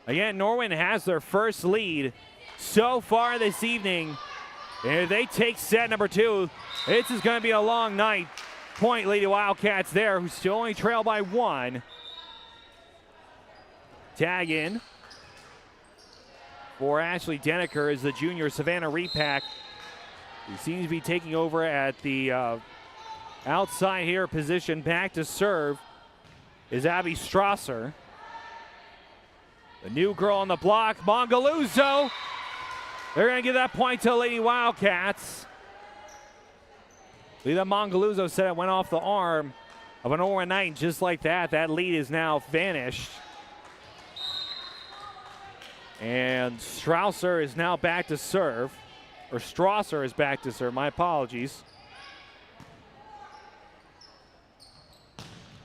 Again, Norwin has their first lead so far this evening. And if they take set number 2, this is going to be a long night. Point Lady Wildcats there, who still only trail by 1. Tag in for Ashley Denneker is the junior Savannah Repack, who seems to be taking over at the outside here position. Back to serve is Abby Strasser. The new girl on the block, Mongaluzzo. They're going to give that point to Lady Wildcats. Lita Mongaluzzo said it went off the arm of an Norwin Knight. Just like that, that lead is now vanished. And Strasser is now back to serve. Or Strasser is back to serve, my apologies.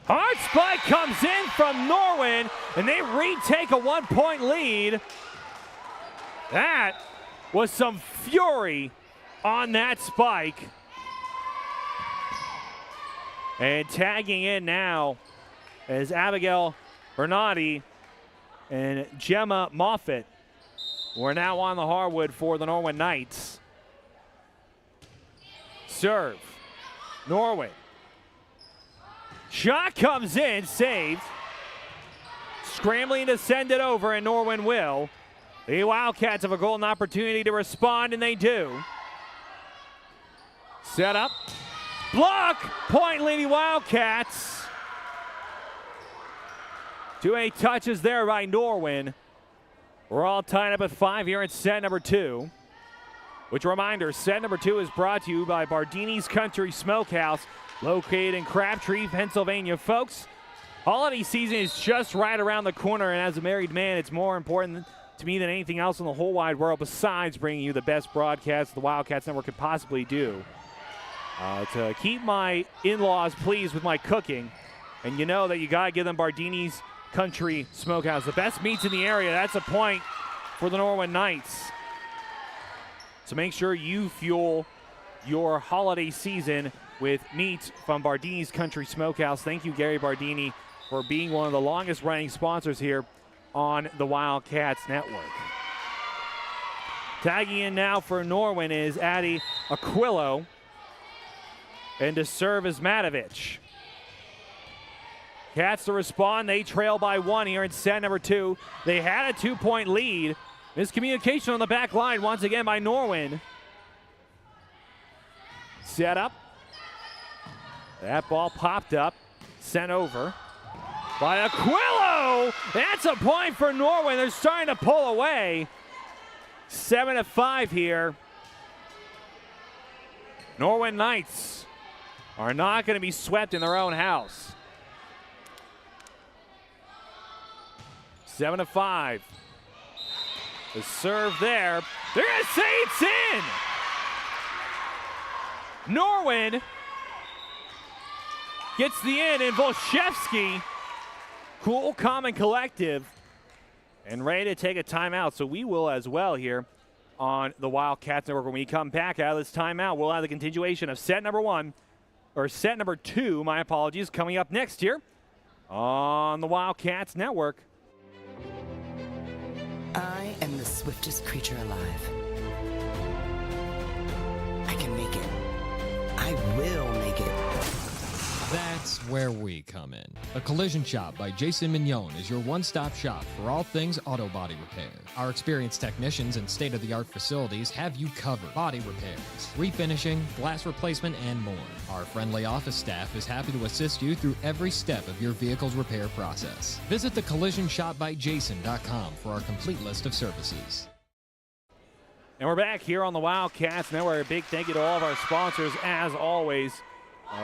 Hard spike comes in from Norwin, and they retake a 1-point lead. That was some fury on that spike. And tagging in now is Abigail Bernardi and Gemma Moffitt. We're now on the hardwood for the Norwin Knights. Serve. Norwin. Shot comes in, saved. Scrambling to send it over, and Norwin will. The Wildcats have a golden opportunity to respond, and they do. Set up. Block. Point Lady Wildcats. 2-8 touches there by Norwin. We're all tied up at 5 here in set number 2. Which, reminder, set number 2 is brought to you by Bardini's Country Smokehouse, located in Crabtree, Pennsylvania. Folks, holiday season is just right around the corner, and as a married man, it's more important to me than anything else in the whole wide world, besides bringing you the best broadcast the Wildcats Network could possibly do. To keep my in-laws pleased with my cooking, and you know that you got to give them Bardini's Country Smokehouse. The best meats in the area. That's a point for the Norwin Knights. So make sure you fuel your holiday season with meats from Bardini's Country Smokehouse. Thank you, Gary Bardini, for being one of the longest running sponsors here on the Wildcats Network. Tagging in now for Norwin is Addie Aquilo. And to serve is Matovich. Cats to respond. They trail by 1 here in set number 2. They had a 2-point lead. Miscommunication on the back line once again by Norwin. Set up. That ball popped up. Sent over by Aquilo. That's a point for Norwin. They're starting to pull away. 7-5 here. Norwin Knights are not going to be swept in their own house. 7-5. The serve there. They're going to say it's in. Norwin gets the in, and Volshevsky, cool, calm, and collective, and ready to take a timeout. So we will as well here on the Wildcats Network. When we come back out of this timeout, we'll have the continuation of set number two, my apologies, coming up next year on the Wildcats Network. I am the swiftest creature alive. I can make it. I will make it. That's where we come in. The Collision Shop by Jason Mignon is your one-stop shop for all things auto body repair. Our experienced technicians and state-of-the-art facilities have you covered. Body repairs, refinishing, glass replacement, and more. Our friendly office staff is happy to assist you through every step of your vehicle's repair process. Visit thecollisionshopbyjason.com for our complete list of services. And we're back here on the Wildcats Network. A big thank you to all of our sponsors, as always.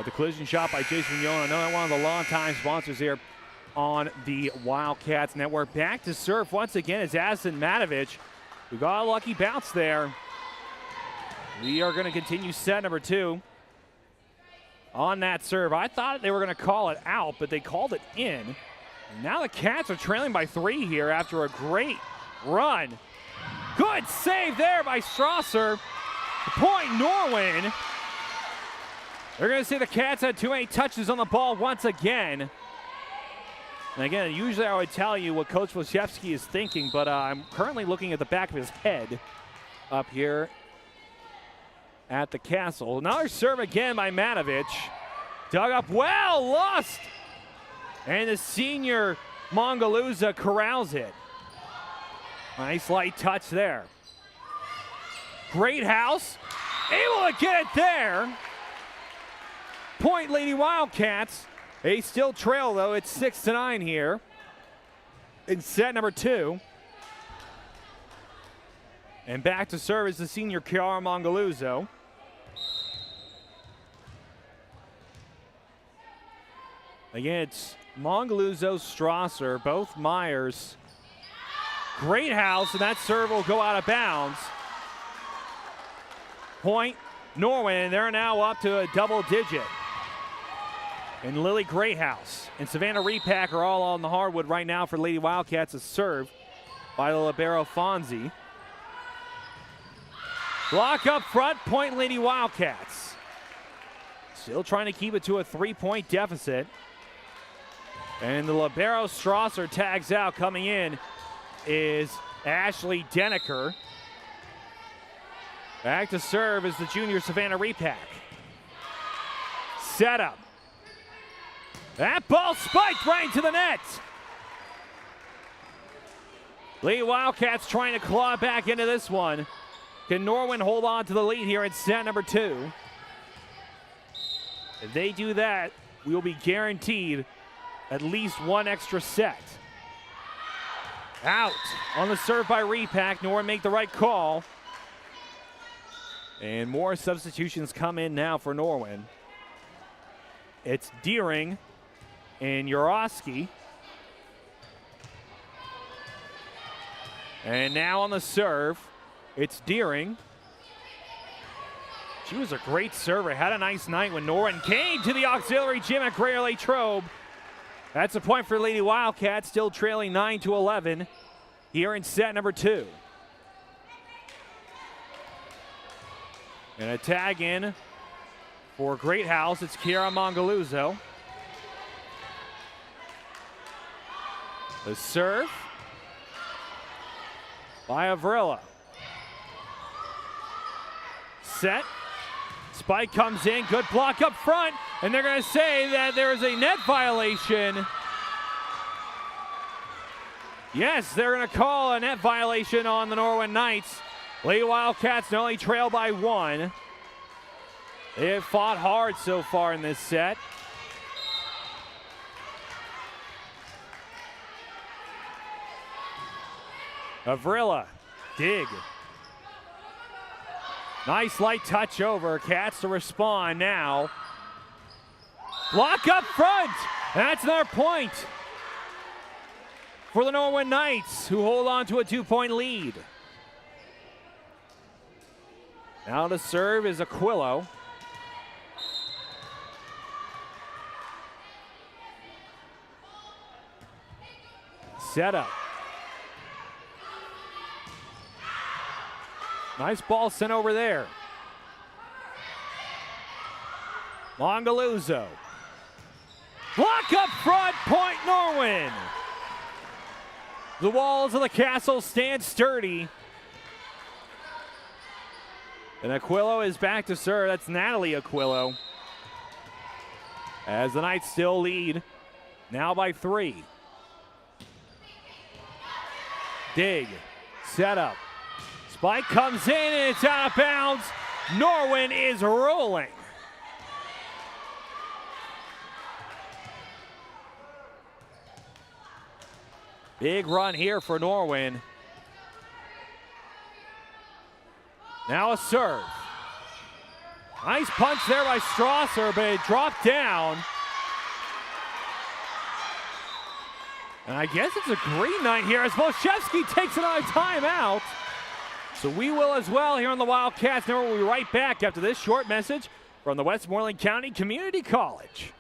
The Collision Shop by Jason Mignon, another one of the longtime sponsors here on the Wildcats Network. Back to serve once again is Addison Matovich, who got a lucky bounce there. We are going to continue set number two on that serve. I thought they were going to call it out, but they called it in. And now the Cats are trailing by 3 here after a great run. Good save there by Strasser. Point Norwin. They're going to say the Cats had too many touches on the ball once again. And again, usually I would tell you what Coach Wojciechowski is thinking, but I'm currently looking at the back of his head up here at the castle. Another serve again by Matovich. Dug up well, lost. And the senior Mongaluza corrals it. Nice light touch there. Great house. Able to get it there. Point Lady Wildcats. They still trail, though. It's 6-9 here in set number two. And back to serve is the senior Chiara Mongaluzzo. Again, it's Mongaluzzo, Strasser, both Myers. Great house, and that serve will go out of bounds. Point Norwin, they're now up to a double digit. And Lily Greathouse and Savannah Repack are all on the hardwood right now for Lady Wildcats. A serve by the libero Fonzie. Block up front, point Lady Wildcats. Still trying to keep it to a 3-point deficit. And the libero Strasser tags out. Coming in is Ashley Denneker. Back to serve is the junior Savannah Repack. Set up. That ball spiked right into the net. Lady Wildcats trying to claw back into this one. Can Norwin hold on to the lead here in set number two? If they do that, we will be guaranteed at least one extra set. Out on the serve by Repack. Norwin make the right call. And more substitutions come in now for Norwin. It's Deering and Urowski. And now on the serve, it's Deering. She was a great server. Had a nice night when Norwin came to the auxiliary gym at Greater Latrobe. That's a point for Lady Wildcats, still trailing 9-11 here in set number two. And a tag in for Great House. It's Chiara Mongaluzzo. The serve by Avrilla. Set. Spike comes in. Good block up front. And they're going to say that there is a net violation. Yes, they're going to call a net violation on the Norwin Knights. Lady Wildcats only trail by 1. They have fought hard so far in this set. Avrilla, dig. Nice light touch over. Cats to respond now. Block up front. That's another point for the Norwin Knights, who hold on to a 2-point lead. Now to serve is Aquilo. Set up. Nice ball sent over there. Mongaluzzo. Block up front, point Norwin. The walls of the castle stand sturdy. And Aquilo is back to serve. That's Natalie Aquilo. As the Knights still lead, now by 3. Dig, set up. Spike comes in and it's out of bounds. Norwin is rolling. Big run here for Norwin. Now a serve. Nice punch there by Strasser, but it dropped down. And I guess it's a green night here as Bolshevsky takes another timeout. So we will as well here on the Wildcats. Now we'll be right back after this short message from the Westmoreland County Community College.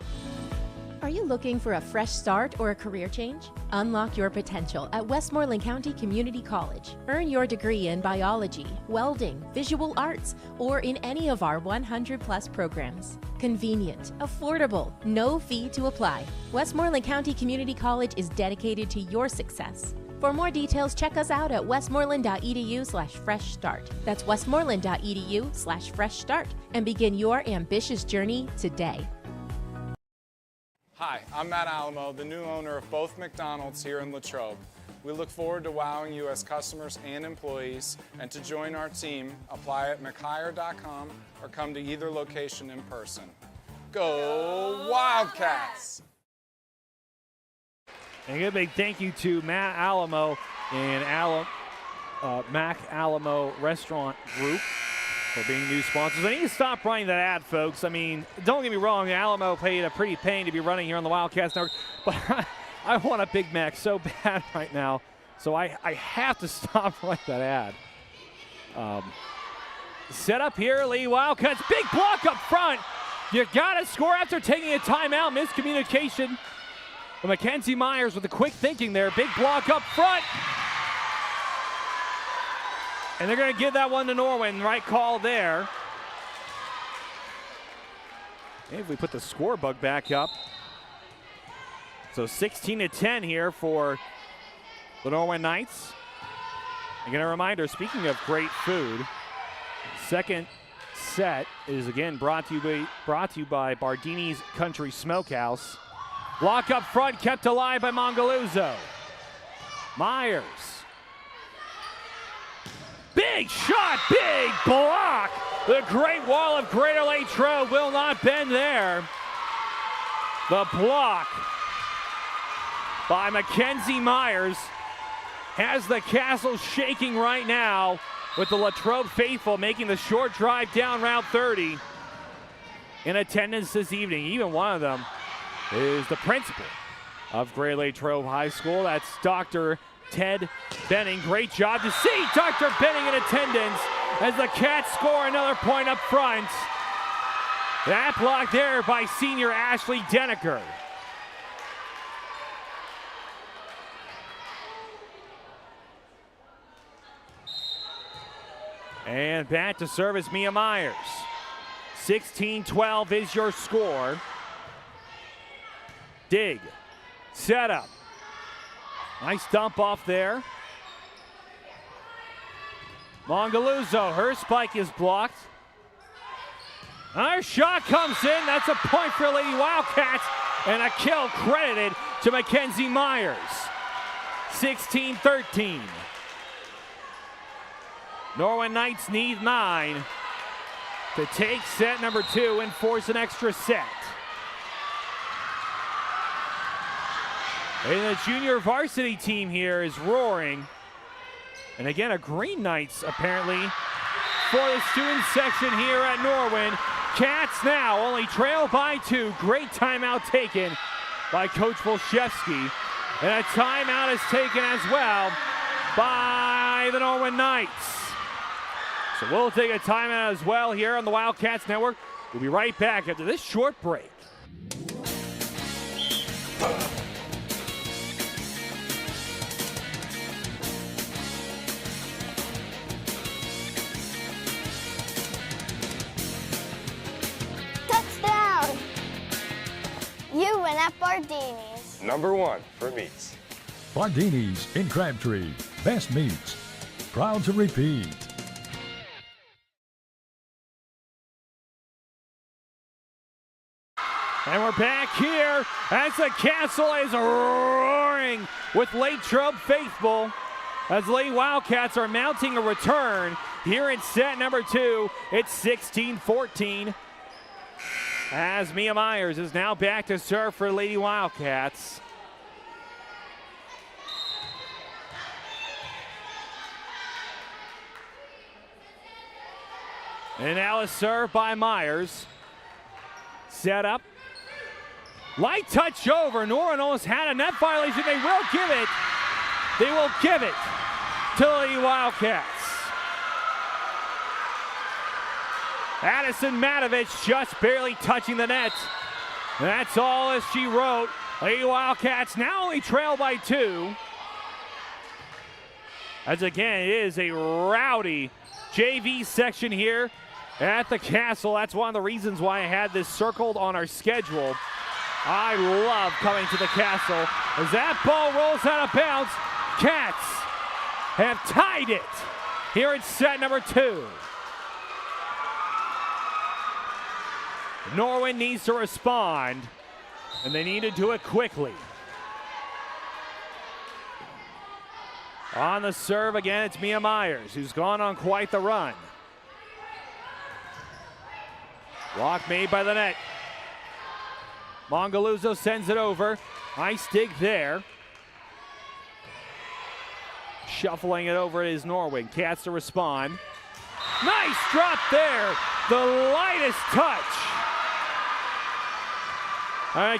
Are you looking for a fresh start or a career change? Unlock your potential at Westmoreland County Community College. Earn your degree in biology, welding, visual arts, or in any of our 100+ programs. Convenient, affordable, no fee to apply. Westmoreland County Community College is dedicated to your success. For more details, check us out at westmoreland.edu/fresh start. That's westmoreland.edu/fresh start and begin your ambitious journey today. Hi, I'm Matt Alamo, the new owner of both McDonald's here in Latrobe. We look forward to wowing you as customers and employees, and to join our team, apply at mchire.com or come to either location in person. Go Wildcats! And a big thank you to Matt Alamo and Mac Alamo Restaurant Group for being new sponsors. I need to stop running that ad, folks. I mean, don't get me wrong, Alamo paid a pretty penny to be running here on the Wildcats Network, but I want a Big Mac so bad right now, so I have to stop running that ad. Set up here, Lee Wildcats. Big block up front. You got to score after taking a timeout. Miscommunication. Mackenzie Myers with the quick thinking there. Big block up front. And they're going to give that one to Norwin. Right call there. Maybe if we put the score bug back up. So 16-10 here for the Norwin Knights. Again, a reminder, speaking of great food, second set is again brought to you by Bardini's Country Smokehouse. Block up front, kept alive by Mongaluzzo. Myers. Big shot, big block. The Great Wall of Greater Latrobe will not bend there. The block by Mackenzie Myers has the castle shaking right now, with the Latrobe faithful making the short drive down Route 30 in attendance this evening. Even one of them is the principal of Greater Latrobe High School. That's Dr. Ted Benning. Great job to see Dr. Benning in attendance as the Cats score another point up front. That block there by senior Ashley Denneker. And back to service, Mia Myers. 16-12 is your score. Dig, set up. Nice dump off there. Mongaluzzo, her spike is blocked. Our shot comes in. That's a point for Lady Wildcats, and a kill credited to Mackenzie Myers. 16-13. Norwin Knights need 9 to take set number 2 and force an extra set. And the junior varsity team here is roaring. And again, a Green Knights apparently for the student section here at Norwin. Cats now only trail by 2. Great timeout taken by Coach Volshevsky. And a timeout is taken as well by the Norwin Knights. So we'll take a timeout as well here on the Wildcats Network. We'll be right back after this short break. Touchdown! You win at Bardini's. Number 1 for meats. Bardini's in Crabtree. Best meats. Proud to repeat. And we're back here as the Castle is roaring with Latrobe faithful as the Lady Wildcats are mounting a return here in set number 2. It's 16-14 as Mia Myers is now back to serve for Lady Wildcats. And now is served by Myers. Set up. Light touch over. Norwin almost had a net violation. They will give it. They will give it to the Lady Wildcats. Addison Matovich just barely touching the net. That's all as she wrote. Lady Wildcats now only trail by 2. As again, it is a rowdy JV section here at the Castle. That's one of the reasons why I had this circled on our schedule. I love coming to the Castle. As that ball rolls out of bounds, Cats have tied it here in set number 2. Norwin needs to respond, and they need to do it quickly. On the serve again, it's Mia Myers, who's gone on quite the run. Block made by the net. Mongaluzzo sends it over. Nice dig there. Shuffling it over is Norwin. Cats to respond. Nice drop there. The lightest touch.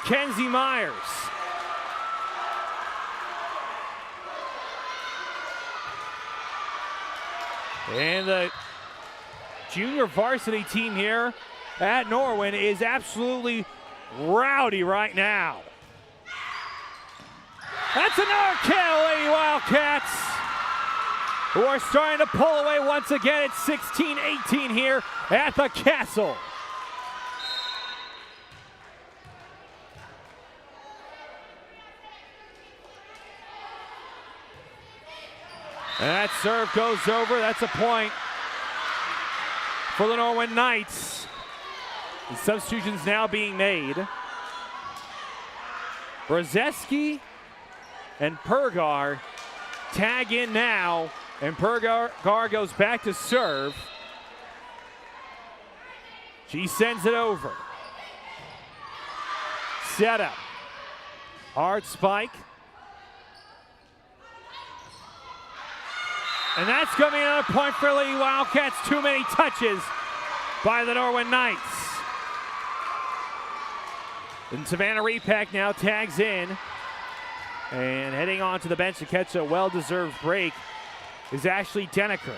Kenzie Myers. And the junior varsity team here at Norwin is absolutely rowdy right now. That's another kill, Lady Wildcats, who are starting to pull away once again. It's 16-18 here at the Castle. And that serve goes over. That's a point for the Norwin Knights. The substitutions now being made. Brzezinski and Pergar tag in now, and Pergar goes back to serve. She sends it over. Set up. Hard spike. And that's going to be another point for Lady Wildcats. Too many touches by the Norwin Knights. And Savannah Repack now tags in. And heading on to the bench to catch a well-deserved break is Ashley Denneker.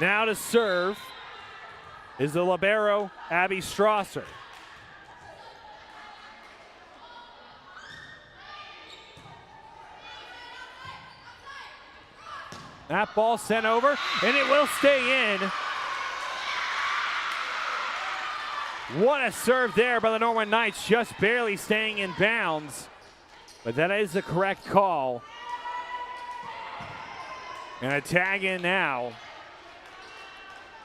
Now to serve is the libero, Abby Strasser. That ball sent over, and it will stay in. What a serve there by the Norwin Knights, just barely staying in bounds. But that is the correct call. And a tag in now.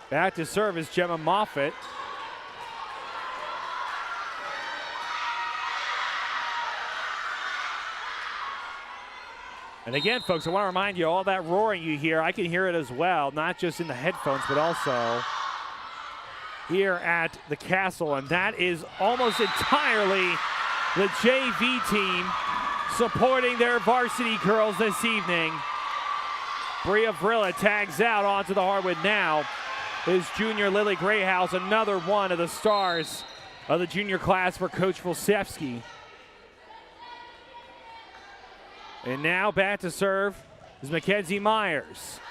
Back to serve is Gemma Moffitt. And again, folks, I want to remind you, all that roaring you hear, I can hear it as well, not just in the headphones, but also here at the Castle. And that is almost entirely the JV team supporting their varsity girls this evening. Bria Vrilla tags out onto the hardwood now is junior Lily Grayhouse, another one of the stars of the junior class for Coach Volsevsky. And now back to serve is Mackenzie Myers.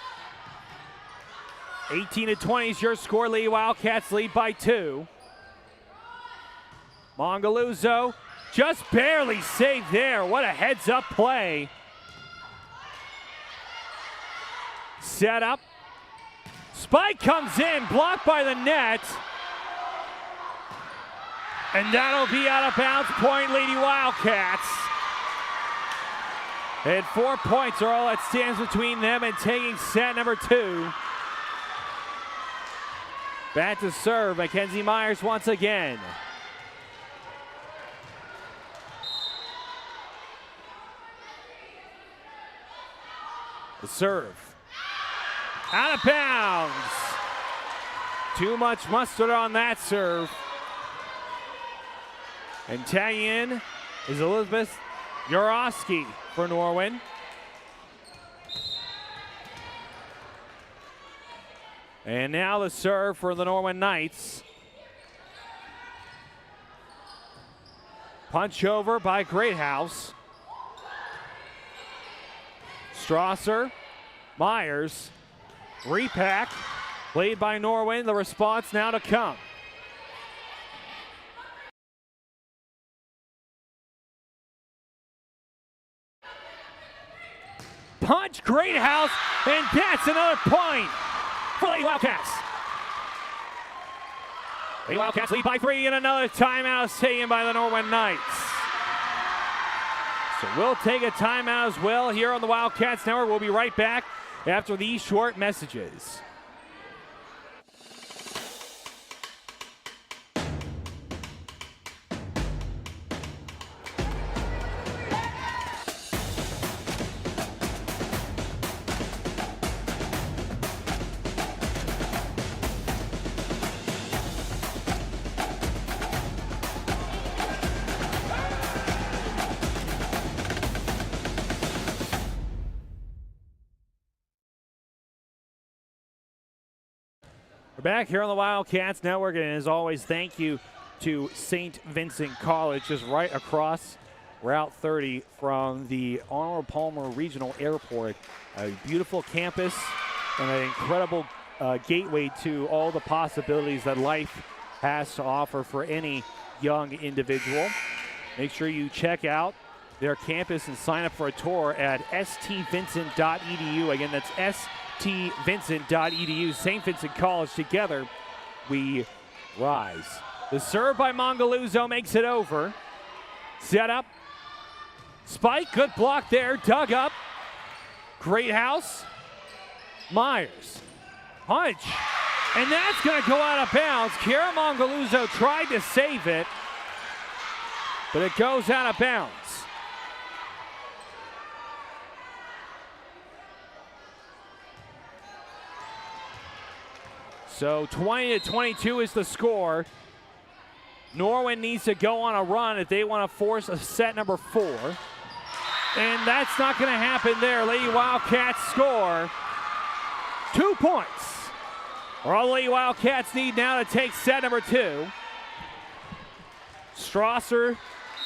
18-20 is your score. Lady Wildcats lead by 2. Mongaluzzo just barely saved there. What a heads-up play. Set up. Spike comes in, blocked by the net. And that'll be out of bounds. Point, Lady Wildcats. And 4 points are all that stands between them and taking set number 2. Back to serve, Mackenzie Myers once again. The serve. Out of bounds. Too much mustard on that serve. And tagging in is Elizabeth Urowski for Norwin. And now the serve for the Norwin Knights. Punch over by Greathouse. Strasser, Myers, repack, played by Norwin. The response now to come. Punch, Greathouse, and that's another point for Lady Wildcats. Lady Wildcats lead by 3, and another timeout is taken by the Norwin Knights. So we'll take a timeout as well here on the Wildcats Network. We'll be right back after these short messages. We're back here on the Wildcats Network, and as always, thank you to St. Vincent College, just right across Route 30 from the Arnold Palmer Regional Airport. A beautiful campus and an incredible gateway to all the possibilities that life has to offer for any young individual. Make sure you check out their campus and sign up for a tour at stvincent.edu. Again, that's stvincent.edu. St. Vincent College, together we rise. The serve by Mongaluzzo makes it over. Set up. Spike, good block there, dug up. Greathouse. Myers. Punch. And that's going to go out of bounds. Kara Mongaluzzo tried to save it, but it goes out of bounds. So 20-22 is the score. Norwin needs to go on a run if they want to force a set number 4. And that's not going to happen there. Lady Wildcats score 2 points. All the Lady Wildcats need now to take set number 2. Strasser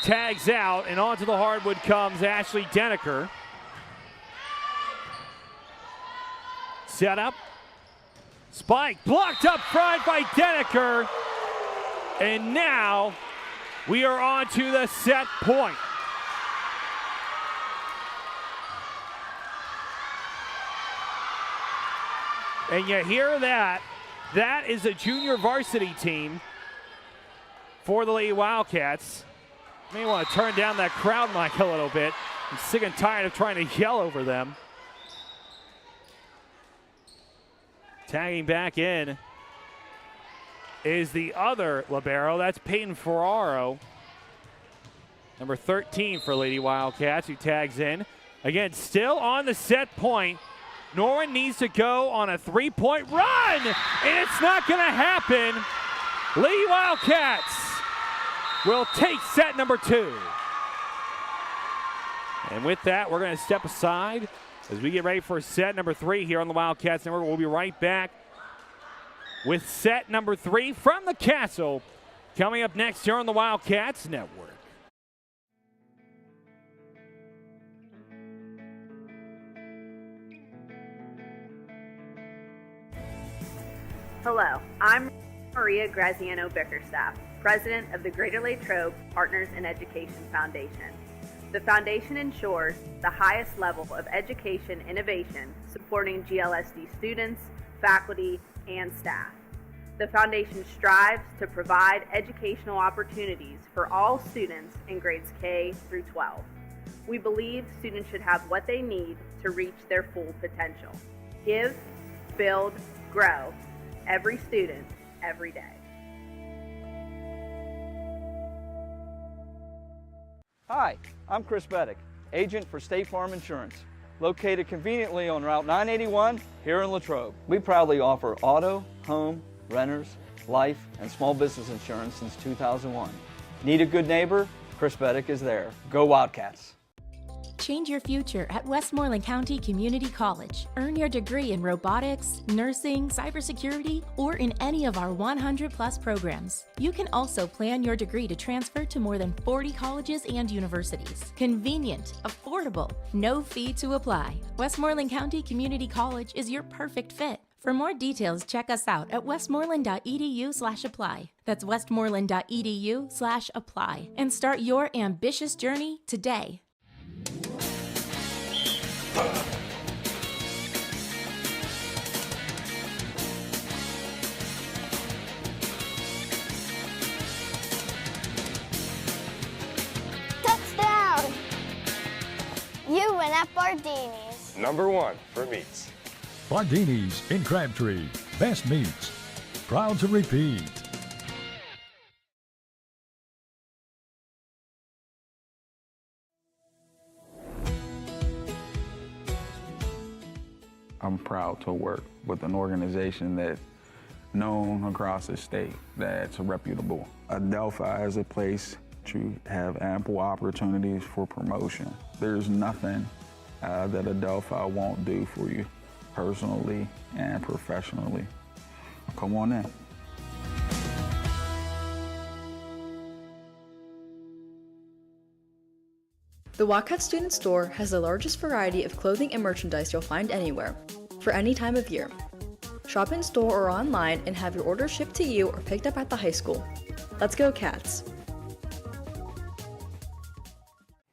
tags out, and onto the hardwood comes Ashley Denneker. Set up. Spike blocked up front by Denneker. And now we are on to the set point. And you hear that. That is a junior varsity team for the Lady Wildcats. You may want to turn down that crowd mic a little bit. I'm sick and tired of trying to yell over them. Tagging back in is the other libero. That's Peyton Ferraro, number 13 for Lady Wildcats, who tags in. Again, still on the set point. Norwin needs to go on a 3-point run, and it's not going to happen. Lady Wildcats will take set number 2. And with that, we're going to step aside as we get ready for set number 3 here on the Wildcats Network. We'll be right back with set number 3 from the Castle coming up next here on the Wildcats Network. Hello, I'm Maria Graziano Bickerstaff, President of the Greater Latrobe Partners in Education Foundation. The foundation ensures the highest level of education innovation supporting GLSD students, faculty, and staff. The foundation strives to provide educational opportunities for all students in grades K through 12. We believe students should have what they need to reach their full potential. Give, build, grow. Every student, every day. Hi, I'm Chris Beddick, agent for State Farm Insurance, located conveniently on Route 981 here in Latrobe. We proudly offer auto, home, renters, life, and small business insurance since 2001. Need a good neighbor? Chris Beddick is there. Go Wildcats! Change your future at Westmoreland County Community College. Earn your degree in robotics, nursing, cybersecurity, or in any of our 100-plus programs. You can also plan your degree to transfer to more than 40 colleges and universities. Convenient, affordable, no fee to apply. Westmoreland County Community College is your perfect fit. For more details, check us out at westmoreland.edu/apply. That's westmoreland.edu/apply. And start your ambitious journey today. Touchdown! You win at Bardini's. #1 for meats. Bardini's in Crabtree. Best meats. Proud to repeat. I'm proud to work with an organization that's known across the state, that's reputable. Adelphi is a place to have ample opportunities for promotion. There's nothing that Adelphi won't do for you personally and professionally. Come on in. The Wildcat Student Store has the largest variety of clothing and merchandise you'll find anywhere, for any time of year. Shop in store or online and have your order shipped to you or picked up at the high school. Let's go Cats!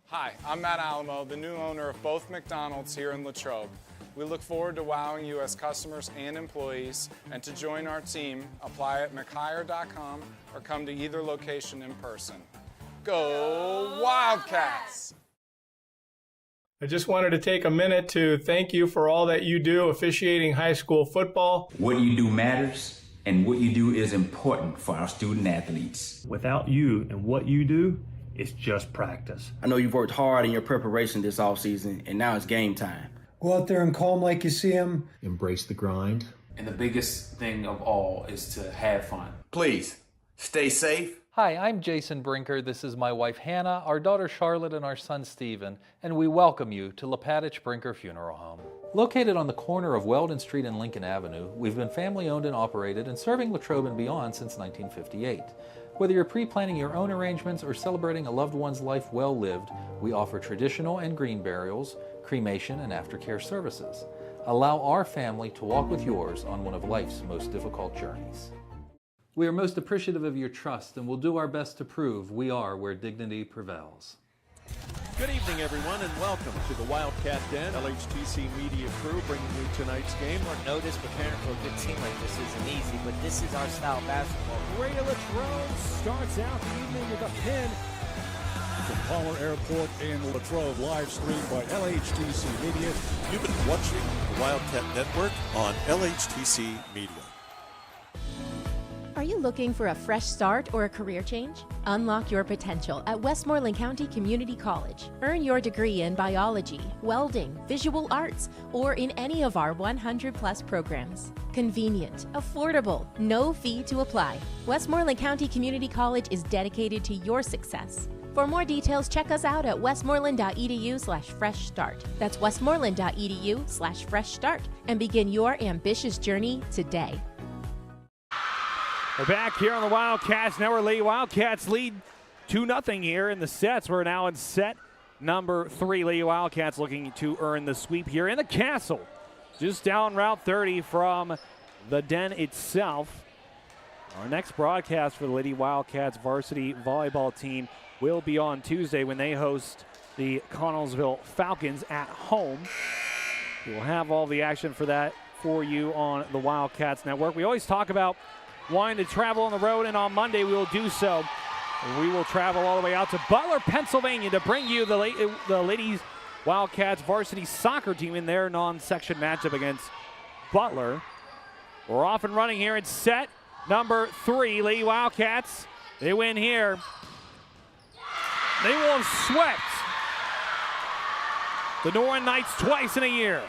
Hi, I'm Matt Alamo, the new owner of both McDonald's here in Latrobe. We look forward to wowing you as customers and employees, and to join our team, apply at mchire.com or come to either location in person. Go Wildcats! I just wanted to take a minute to thank you for all that you do officiating high school football. What you do matters, and what you do is important for our student athletes. Without you and what you do, it's just practice. I know you've worked hard in your preparation this offseason, and now it's game time. Go out there and call them like you see them. Embrace the grind. And the biggest thing of all is to have fun. Please, stay safe. Hi, I'm Jason Brinker. This is my wife Hannah, our daughter Charlotte, and our son Stephen, and we welcome you to Latrobe Brinker Funeral Home. Located on the corner of Weldon Street and Lincoln Avenue, we've been family owned and operated and serving Latrobe and beyond since 1958. Whether you're pre-planning your own arrangements or celebrating a loved one's life well lived, we offer traditional and green burials, cremation, and aftercare services. Allow our family to walk with yours on one of life's most difficult journeys. We are most appreciative of your trust and will do our best to prove we are where dignity prevails. Good evening, everyone, and welcome to the Wildcat Den. LHTC Media Crew bringing you tonight's game. Short notice, preparing for a good team like this isn't easy, but this is our style of basketball. Greater Latrobe starts out the evening with a pin. From Palmer Airport in Latrobe, live streamed by LHTC Media. You've been watching the Wildcat Network on LHTC Media. Are you looking for a fresh start or a career change? Unlock your potential at Westmoreland County Community College. Earn your degree in biology, welding, visual arts, or in any of our 100-plus programs. Convenient, affordable, no fee to apply. Westmoreland County Community College is dedicated to your success. For more details, check us out at westmoreland.edu/fresh start. That's westmoreland.edu/fresh start, and begin your ambitious journey today. We're back here on the Wildcats Network. Lady Wildcats lead 2-0 here in the sets. We're now in set number 3. Lady Wildcats looking to earn the sweep here in the castle, just down Route 30 from the den itself. Our next broadcast for the Lady Wildcats varsity volleyball team will be on Tuesday when they host the Connellsville Falcons at home. We'll have all the action for that for you on the Wildcats Network. We always talk about wanting to travel on the road, and on Monday we will do so. We will travel all the way out to Butler, Pennsylvania to bring you the Ladies Wildcats varsity soccer team in their non-section matchup against Butler. We're off and running here in set number 3. Lady Wildcats, they win here. They will have swept the Norwin Knights twice in a year.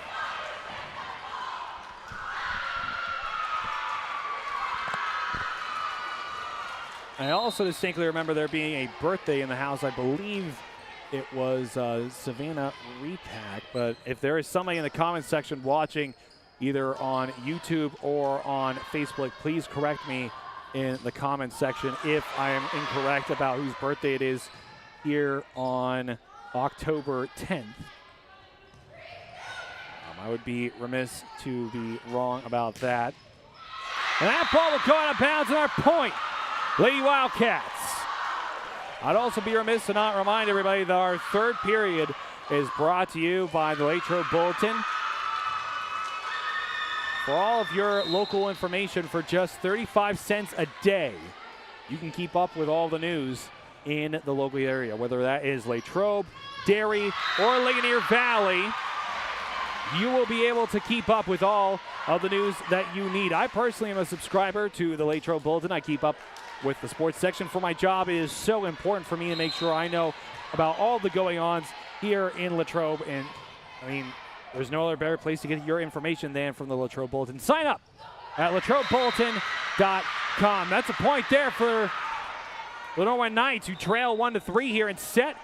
I also distinctly remember there being a birthday in the house. I believe it was Savannah Repack, but if there is somebody in the comments section watching either on YouTube or on Facebook, please correct me in the comments section if I am incorrect about whose birthday it is here on October 10th. I would be remiss to be wrong about that. And that ball will go out of bounds, and our point, Lady Wildcats. I'd also be remiss to not remind everybody that our third period is brought to you by the Latrobe Bulletin. For all of your local information for just 35 cents a day, you can keep up with all the news in the local area, whether that is Latrobe, Derry, or Ligonier Valley. You will be able to keep up with all of the news that you need. I personally am a subscriber to the Latrobe Bulletin. I keep up with the sports section for my job. It is so important for me to make sure I know about all the going-ons here in Latrobe. And, I mean, there's no other better place to get your information than from the Latrobe Bulletin. Sign up at latrobebulletin.com. That's a point there for the Norwin Knights, who trail 1-3 here in set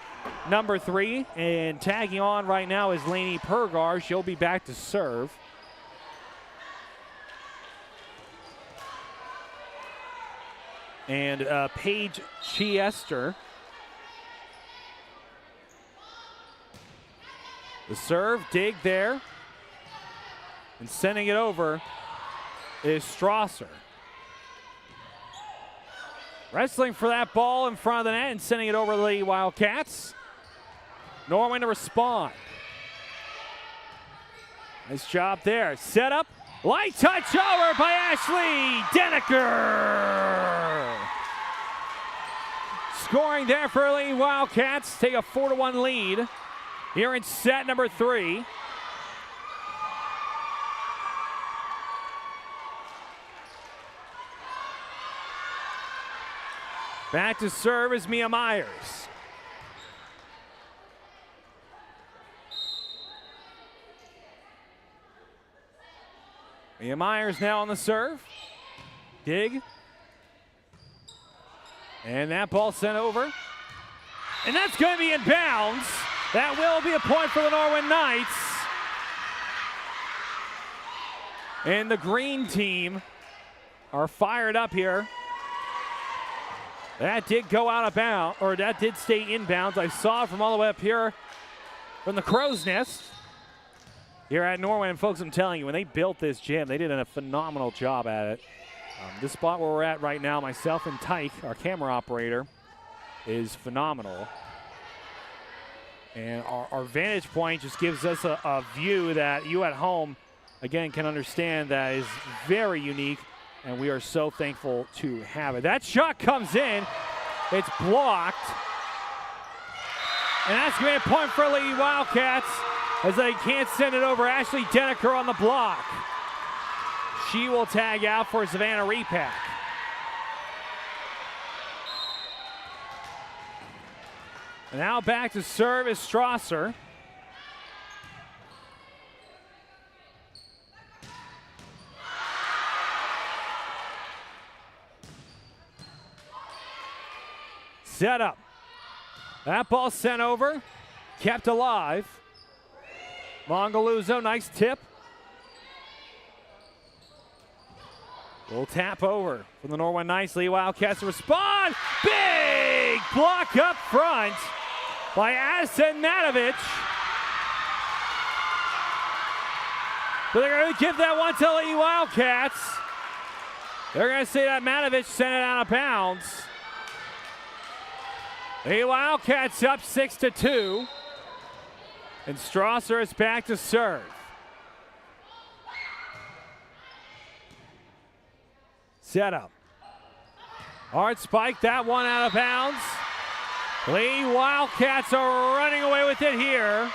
number 3. And tagging on right now is Lainey Pergar. She'll be back to serve. And Paige Chiester. The serve, dig there. And sending it over is Strasser. Wrestling for that ball in front of the net and sending it over to the Lady Wildcats. Norwin to respond. Nice job there. Set up. Light touch over by Ashley Denneker. Scoring there for Lady Wildcats. Take a 4-1 lead here in set number 3. Back to serve is Mia Myers. Mia Myers now on the serve. Dig. And that ball sent over. And that's going to be in bounds. That will be a point for the Norwin Knights. And the green team are fired up here. That did go out of bounds, or that did stay in bounds. I saw it from all the way up here from the Crow's Nest here at Norwin. And folks, I'm telling you, when they built this gym, they did a phenomenal job at it. This spot where we're at right now, myself and Tyke, our camera operator, is phenomenal. And our vantage point just gives us a view that you at home, again, can understand that is very unique, and we are so thankful to have it. That shot comes in. It's blocked. And that's going to be a point for Lady Wildcats as they can't send it over. Ashley Denneker on the block. She will tag out for Savannah Repack. And now back to serve is Strasser. Set up. That ball sent over, kept alive. Mongaluzzo, nice tip. Little tap over from the Norwin Knights. Lee Wildcats respond. Big block up front by Asanatovich. But they're going to give that one to Lee Wildcats. They're going to say that Matovich sent it out of bounds. The Wildcats up 6-2. And Strasser is back to serve. Set up. Hard spike, that one out of bounds. Lee Wildcats are running away with it here.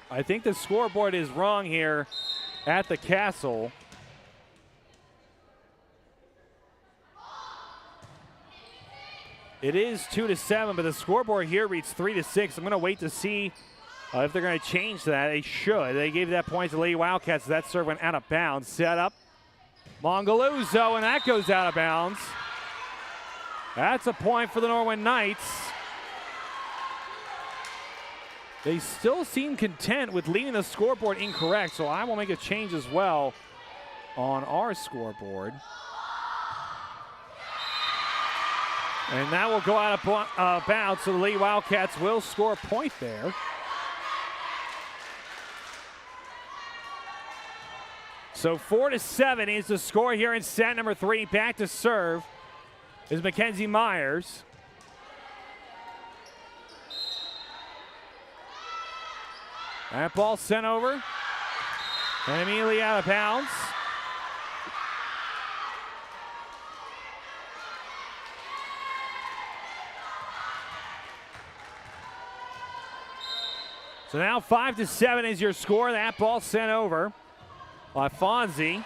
I think the scoreboard is wrong here at the Castle. It is 2-7, but the scoreboard here reads 3-6. I'm going to wait to see if they're going to change that. They should. They gave that point to Lady Wildcats. That serve went out of bounds. Set up. Mongaluzzo, and that goes out of bounds. That's a point for the Norwin Knights. They still seem content with leaving the scoreboard incorrect, so I will make a change as well on our scoreboard. And that will go out of bounds, so the Lee Wildcats will score a point there. So 4-7 is the score here in set number 3. Back to serve is Mackenzie Myers. That ball sent over and immediately out of bounds. So now 5-7 is your score. That ball sent over by Fonzie.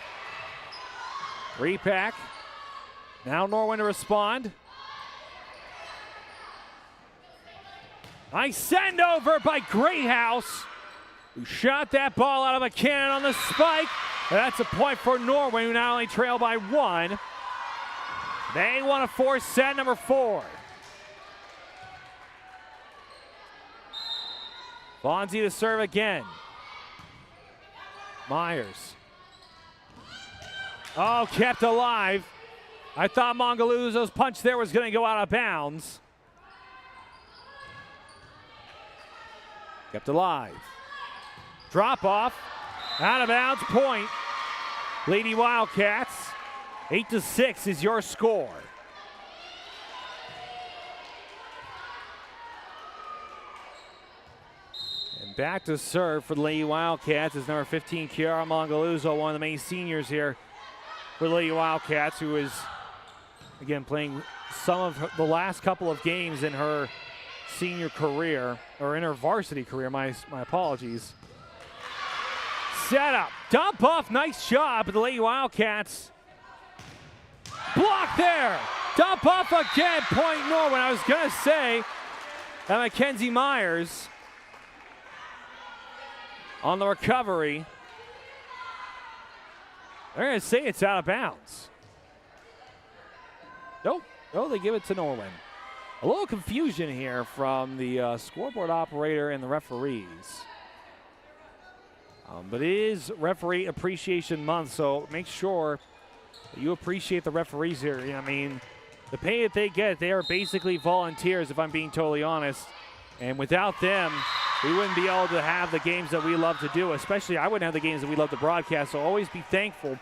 Repack. Now Norwin to respond. Nice send over by Greathouse, who shot that ball out of a cannon on the spike. And that's a point for Norwin, who not only trail by 1, they want to force set number 4. Fonzie to serve again. Myers. Oh, kept alive. I thought Mongaluzzo's punch there was going to go out of bounds. Kept alive. Drop off. Out of bounds, point. Lady Wildcats. 8-6 is your score. And back to serve for the Lady Wildcats is number 15, Kiara Mongaluzzo, one of the main seniors here for the Lady Wildcats, who is, again, playing some of the last couple of games in her senior career, or in her varsity career, my apologies. Set up, dump off, nice job, but the Lady Wildcats. Block there, dump off again, point Norwin. I was gonna say that Mackenzie Myers on the recovery. They're gonna say it's out of bounds. Nope, no, they give it to Norwin. A little confusion here from the scoreboard operator and the referees. But it is Referee Appreciation Month, so make sure that you appreciate the referees here. I mean, the pay that they get, they are basically volunteers, if I'm being totally honest. And without them, we wouldn't be able to have the games that we love to do. Especially, I wouldn't have the games that we love to broadcast. So always be thankful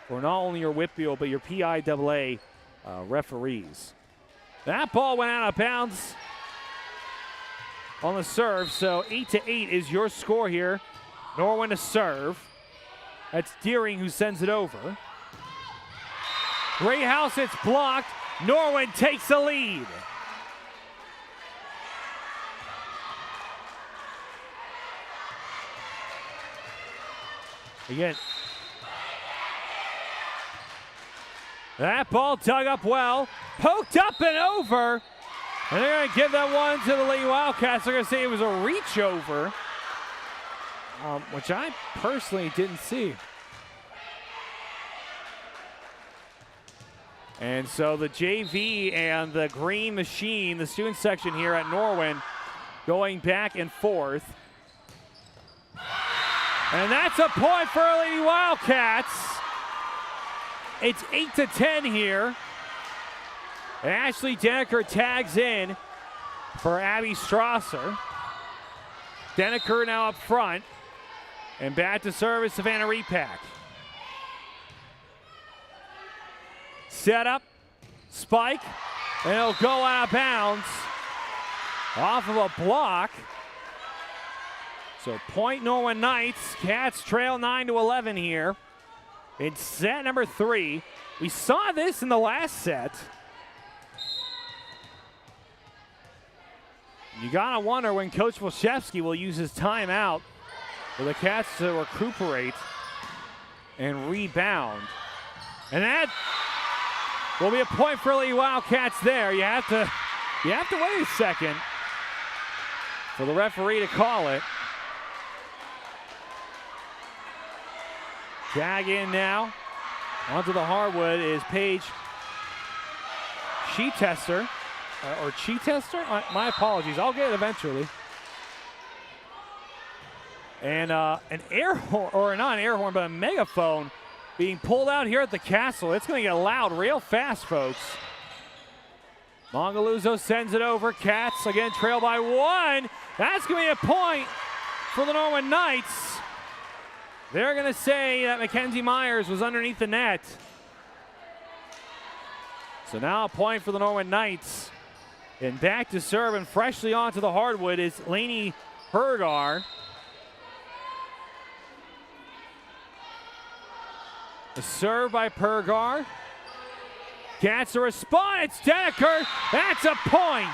for not only your WPIAL, but your PIAA referees. That ball went out of bounds on the serve, so 8-8 is your score here. Norwin to serve. That's Deering who sends it over. Greathouse, it's blocked. Norwin takes the lead. Again. That ball dug up well, poked up and over, and they're going to give that one to the Lady Wildcats. They're going to say it was a reach over. which I personally didn't see. And so the JV and the green machine, the student section here at Norwin, going back and forth. And that's a point for Lady Wildcats. It's 8-10 here. Ashley Denneker tags in for Abby Strasser. Denneker now up front. And back to service, Savannah Repack. Set up, spike, and it'll go out of bounds off of a block. So point Norwin Knights. Cats trail 9-11 here. It's set number 3. We saw this in the last set. You gotta wonder when Coach Wilszewski will use his timeout for the Cats to recuperate and rebound. And that will be a point for the Wildcats there. You have to wait a second for the referee to call it. Tag in now. Onto the hardwood is Paige Sheetester. Or Cheetester? My apologies. I'll get it eventually. And an air horn, or not an air horn, but a megaphone being pulled out here at the castle. It's going to get loud real fast, folks. Mongaluzzo sends it over. Cats again trail by 1. That's going to be a point for the Norwin Knights. They're going to say that Mackenzie Myers was underneath the net. So now a point for the Norwin Knights. And back to serve and freshly onto the hardwood is Lainey Hergar. The serve by Pergar. Cats to respond. It's Denneker. That's a point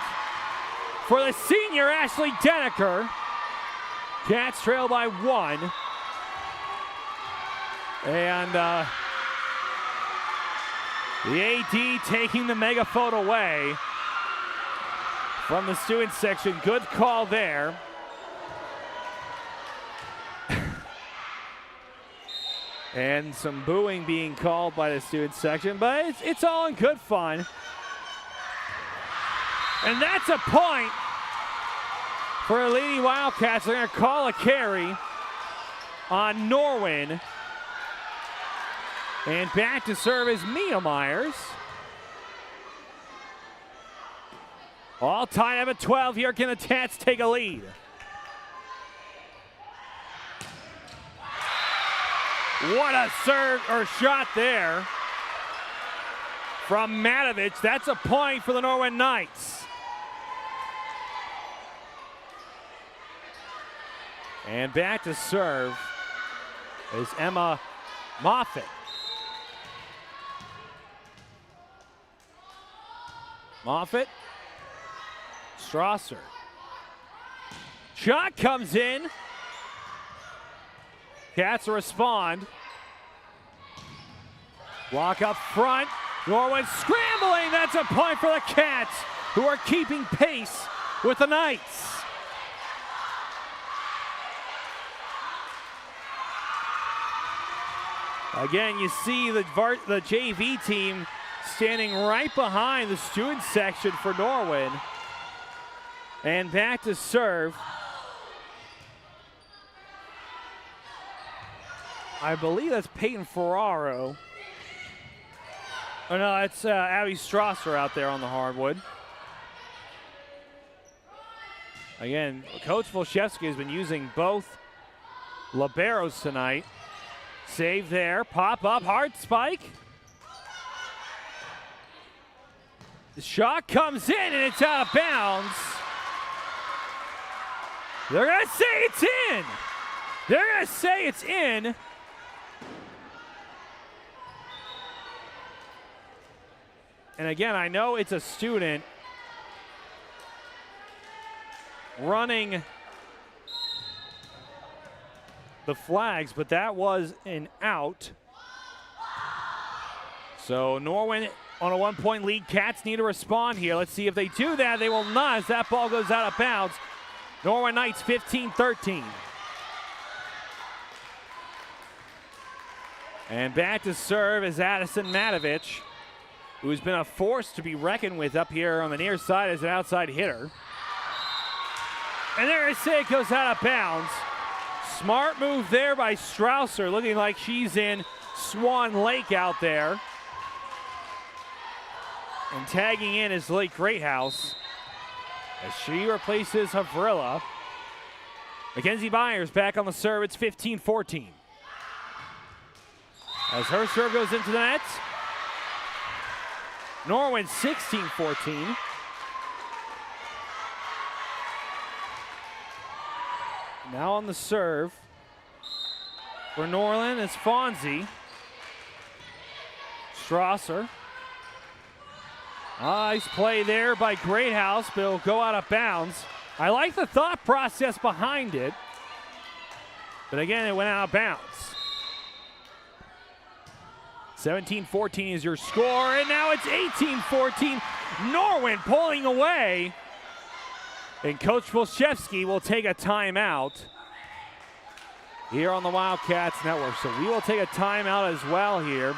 for the senior Ashley Denneker. Cats trail by 1. And the AD taking the megaphone away from the student section. Good call there. And some booing being called by the student section, but it's all in good fun. And that's a point for Lady Wildcats. They're going to call a carry on Norwin. And back to serve is Mia Myers. All tied up at 12 here. Can the Tats take a lead? What a serve or shot there from Matovich. That's a point for the Norwin Knights. And back to serve is Emma Moffitt. Moffitt, Strasser. Shot comes in. Cats respond. Block up front. Norwin scrambling. That's a point for the Cats, who are keeping pace with the Knights. Again, you see the JV team standing right behind the student section for Norwin. And back to serve. I believe that's Peyton Ferraro. Oh no, it's Abby Strasser out there on the hardwood. Again, Coach Volszewski has been using both liberos tonight. Save there, pop up, hard spike. The shot comes in and it's out of bounds. They're gonna say it's in. They're gonna say it's in. And again, I know it's a student running the flags, but that was an out. So Norwin on a 1-point lead. Cats need to respond here. Let's see if they do that. They will not, as that ball goes out of bounds. Norwin Knights 15-13. And back to serve is Addison Matovich, who's been a force to be reckoned with up here on the near side as an outside hitter. And there is it, goes out of bounds. Smart move there by Strausser, looking like she's in Swan Lake out there. And tagging in is Lake Greathouse as she replaces Havrilla. Mackenzie Byers back on the serve. It's 15-14. As her serve goes into the net. Norwin 16-14. Now on the serve for Norland is Fonzie. Strasser. Nice play there by Greathouse, but it'll go out of bounds. I like the thought process behind it, but again, it went out of bounds. 17-14 is your score, and now it's 18-14. Norwin pulling away, and Coach Wolszewski will take a timeout here on the Wildcats Network. So we will take a timeout as well here.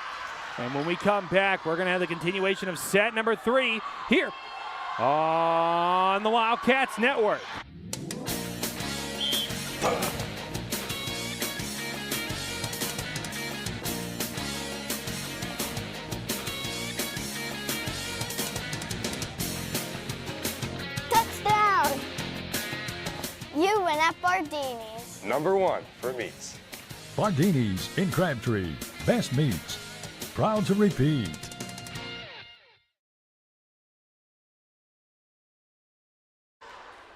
And when we come back, we're going to have the continuation of set number 3 here on the Wildcats Network. Touchdown! You win at Bardini's. Number 1 for meats. Bardini's in Crabtree. Best meats. Proud to repeat.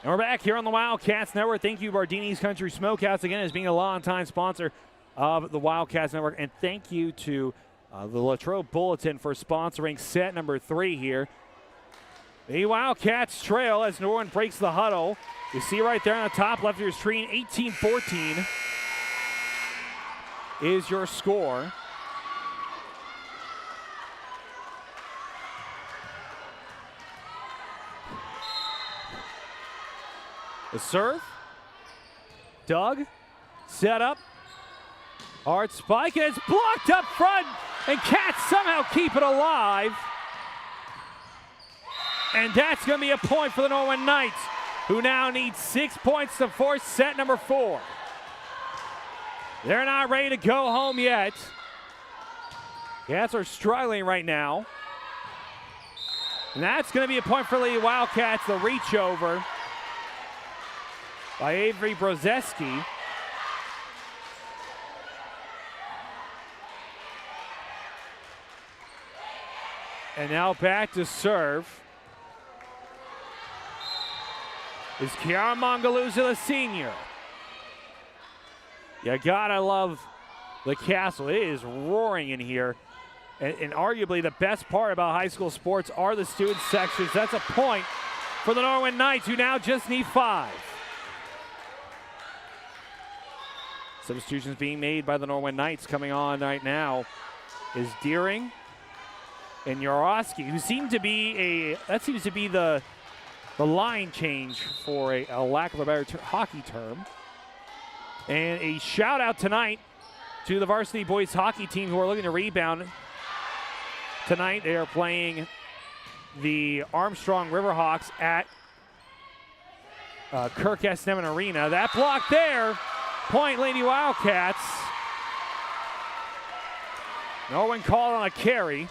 And we're back here on the Wildcats Network. Thank you, Bardini's Country Smokehouse, again, as being a longtime sponsor of the Wildcats Network. And thank you to the Latrobe Bulletin for sponsoring set number 3 here. The Wildcats trail as Norwin breaks the huddle. You see right there on the top left of your screen, 18-14 is your score. The serve. Doug. Set up. Hard spike, and it's blocked up front. And Cats somehow keep it alive. And that's going to be a point for the Norwin Knights, who now need 6 points to force set number 4. They're not ready to go home yet. Cats are struggling right now. And that's going to be a point for the Wildcats. The reach over by Avery Brozeski. And now back to serve is Kiara Mongaluzzi, the senior. You gotta love the castle. It is roaring in here. And arguably the best part about high school sports are the student sections. That's a point for the Norwin Knights, who now just need 5. Substitutions being made by the Norwin Knights. Coming on right now is Deering and Yaroski, who seem to be that seems to be the line change for a lack of a better hockey term. And a shout out tonight to the varsity boys hockey team, who are looking to rebound. Tonight they are playing the Armstrong Riverhawks at Kirk S. Nemeth Arena. That block there. Point Lady Wildcats. Norwin called on a carry.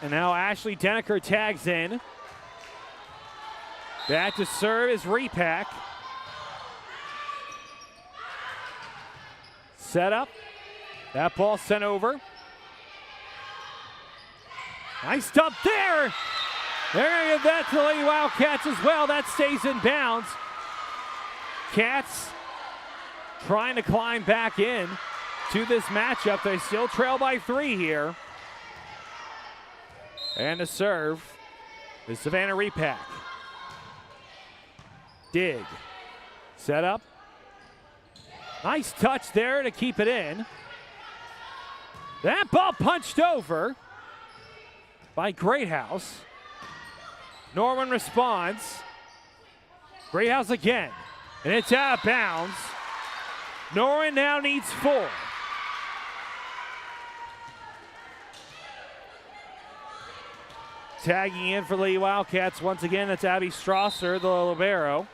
And now Ashley Denneker tags in. Back to serve is Repack. Set up. That ball sent over. Nice stop there. They're going to give that to the Lady Wildcats as well. That stays in bounds. Cats trying to climb back in to this matchup. They still trail by 3 here. And to serve is Savannah Repack. Dig. Set up. Nice touch there to keep it in. That ball punched over by Greathouse. Norwin responds. Greathouse again. And it's out of bounds. Norwin now needs 4. Tagging in for the Lady Wildcats once again, that's Abby Strasser, the libero.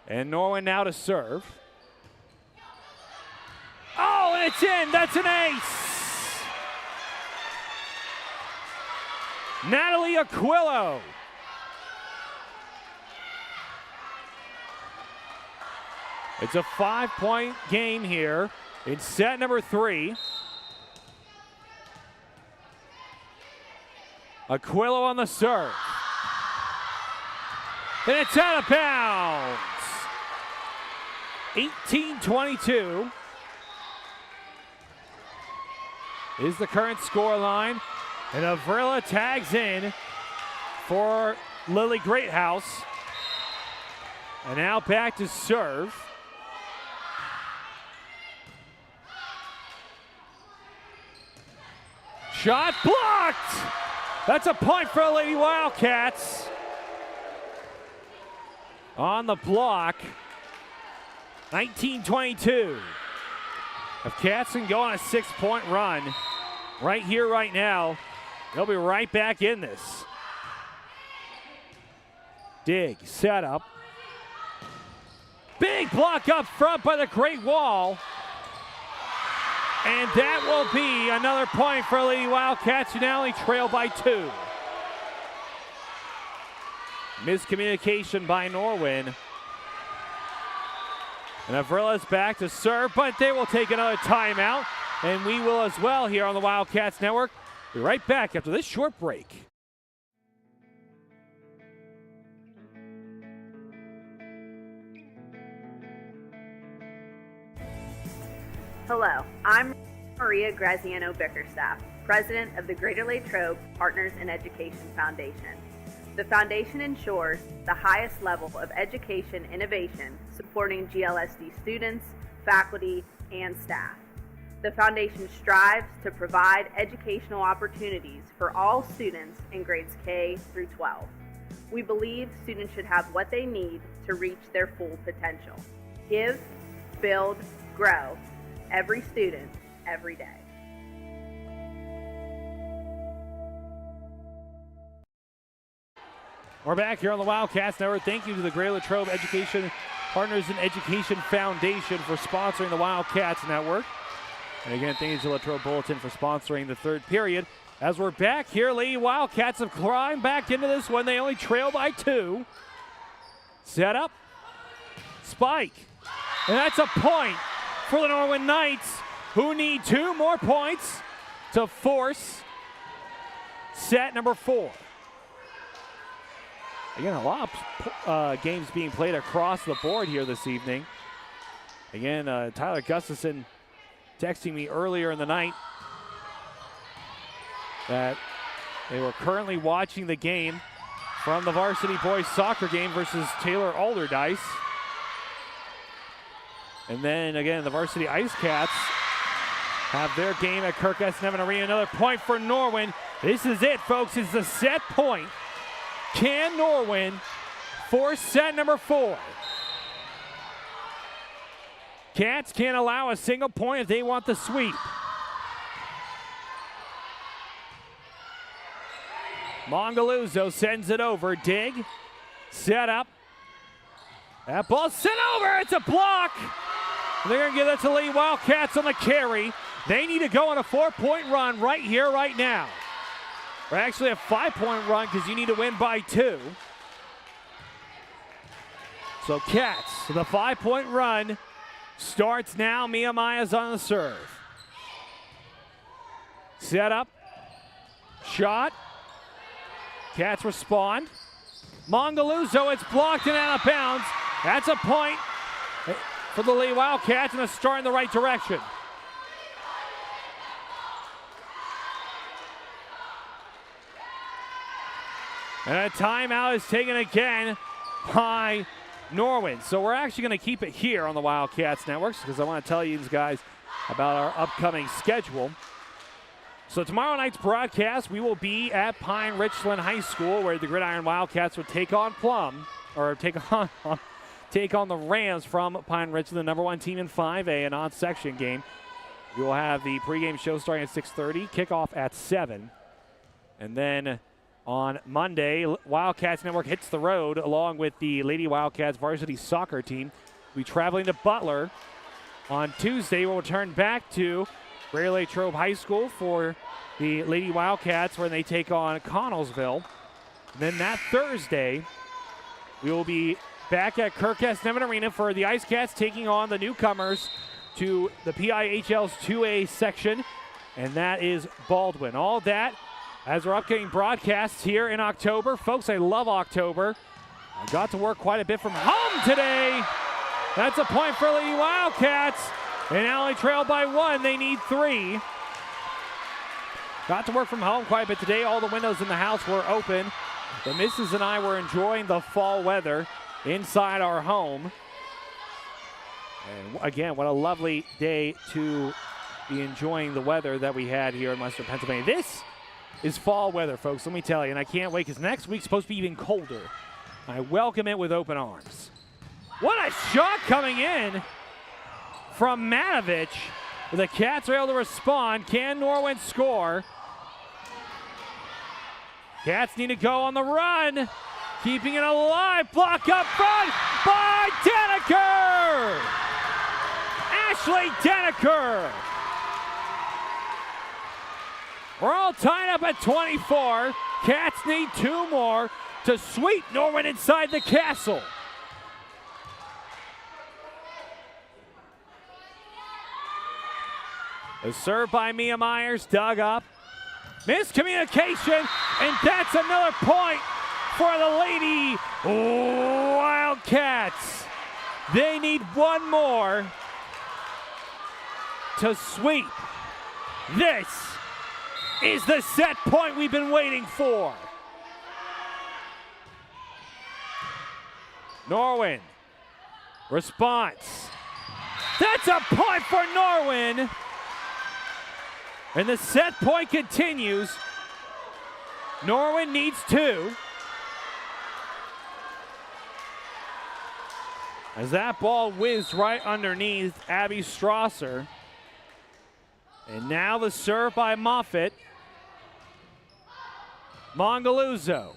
And Norwin now to serve. Oh, and it's in. That's an ace. Natalie Aquillo. It's a 5-point game here in set number 3. Aquillo on the serve. And it's out of bounds. 18-22 is the current score line. And Avrila tags in for Lily Greathouse. And now back to serve. Shot blocked! That's a point for the Lady Wildcats. On the block. 19-22. If Cats can go on a 6-point run right here, right now, they'll be right back in this. Dig, set up. Big block up front by the Great Wall. And that will be another point for Lady Wildcats, who now only trail by 2. Miscommunication by Norwin. And Avrila's back to serve, but they will take another timeout. And we will as well here on the Wildcats Network. Be right back after this short break. Hello, I'm Maria Graziano Bickerstaff, President of the Greater Latrobe Partners in Education Foundation. The foundation ensures the highest level of education innovation supporting GLSD students, faculty, and staff. The foundation strives to provide educational opportunities for all students in grades K through 12. We believe students should have what they need to reach their full potential. Give, build, grow. Every student, every day. We're back here on the Wildcats Network. Thank you to the Greater Latrobe Education Partners in Education Foundation for sponsoring the Wildcats Network. And again, thank you to Latrobe Bulletin for sponsoring the third period. As we're back here, Lady Wildcats have climbed back into this one. They only trail by 2. Set up. Spike. And that's a point for the Norwin Knights, who need 2 more points to force set number 4. Again, a lot of games being played across the board here this evening. Again, Tyler Gustafson texting me earlier in the night that they were currently watching the game from the varsity boys soccer game versus Taylor Alderdice. And then again, the varsity Ice Cats have their game at Kirk S. Nevin Arena. Another point for Norwin. This is it, folks. It's the set point. Can Norwin force set number 4? Cats can't allow a single point if they want the sweep. Mongaluzzo sends it over. Dig. Set up. That ball sent over. It's a block. They're going to give that to Lady Wildcats on the carry. They need to go on a 4-point run right here, right now. Or actually a 5-point run because you need to win by 2. So Cats, the 5-point run starts now. Mia Maya's on the serve. Set up. Shot. Cats respond. Mongaluzzo, it's blocked and out of bounds. That's a point for the Lady Wildcats and a start in the right direction. And a timeout is taken again by Norwin. So we're actually going to keep it here on the Wildcats Networks because I want to tell you guys about our upcoming schedule. So tomorrow night's broadcast, we will be at Pine Richland High School where the Gridiron Wildcats would take on take on the Rams from Pine Ridge, the #1 team in 5A, a non-section game. We will have the pregame show starting at 6:30, kickoff at 7. And then on Monday, Wildcats Network hits the road along with the Lady Wildcats varsity soccer team. We'll be traveling to Butler. On Tuesday, we'll return back to Greater Latrobe High School for the Lady Wildcats when they take on Connellsville. And then that Thursday, we will be back at Kirk S. Nevin Arena for the Ice Cats taking on the newcomers to the PIHL's 2A section, and that is Baldwin. All that as our upcoming broadcasts here in October. Folks, I love October. I got to work quite a bit from home today. That's a point for Lady Wildcats. And now they trail by 1. They need 3. Got to work from home quite a bit today. All the windows in the house were open. The missus and I were enjoying the fall weather inside our home. And again, what a lovely day to be enjoying the weather that we had here in Western Pennsylvania. This is fall weather, folks, let me tell you. And I can't wait because next week's supposed to be even colder. I welcome it with open arms. What a shot coming in from Matovich. The Cats are able to respond. Can Norwin score? Cats need to go on the run. Keeping it alive. Block up front by Denneker. Ashley Denneker. We're all tied up at 24. Cats need 2 more to sweep Norwin inside the castle. A serve by Mia Myers, dug up. Miscommunication, and that's another point for the Lady Wildcats. They need 1 more to sweep. This is the set point we've been waiting for. Norwin, response. That's a point for Norwin. And the set point continues. Norwin needs 2. As that ball whizzed right underneath Abby Strasser. And now the serve by Moffitt. Mongaluzzo.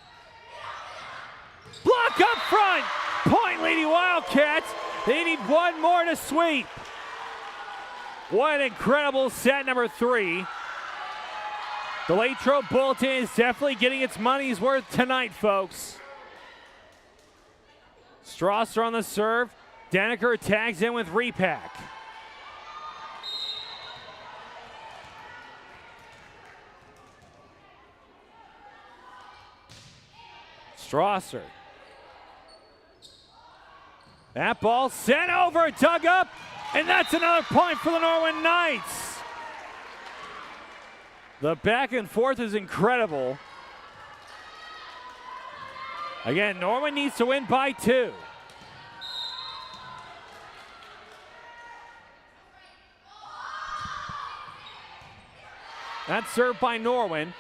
Block up front. Point Lady Wildcats. They need 1 more to sweep. What an incredible set number 3. The Latrobe Bulletin is definitely getting its money's worth tonight, folks. Strasser on the serve. Denneker tags in with repack. Strasser. That ball sent over, dug up, and that's another point for the Norwin Knights. The back and forth is incredible. Again, Norwin needs to win by 2. That's served by Norwin.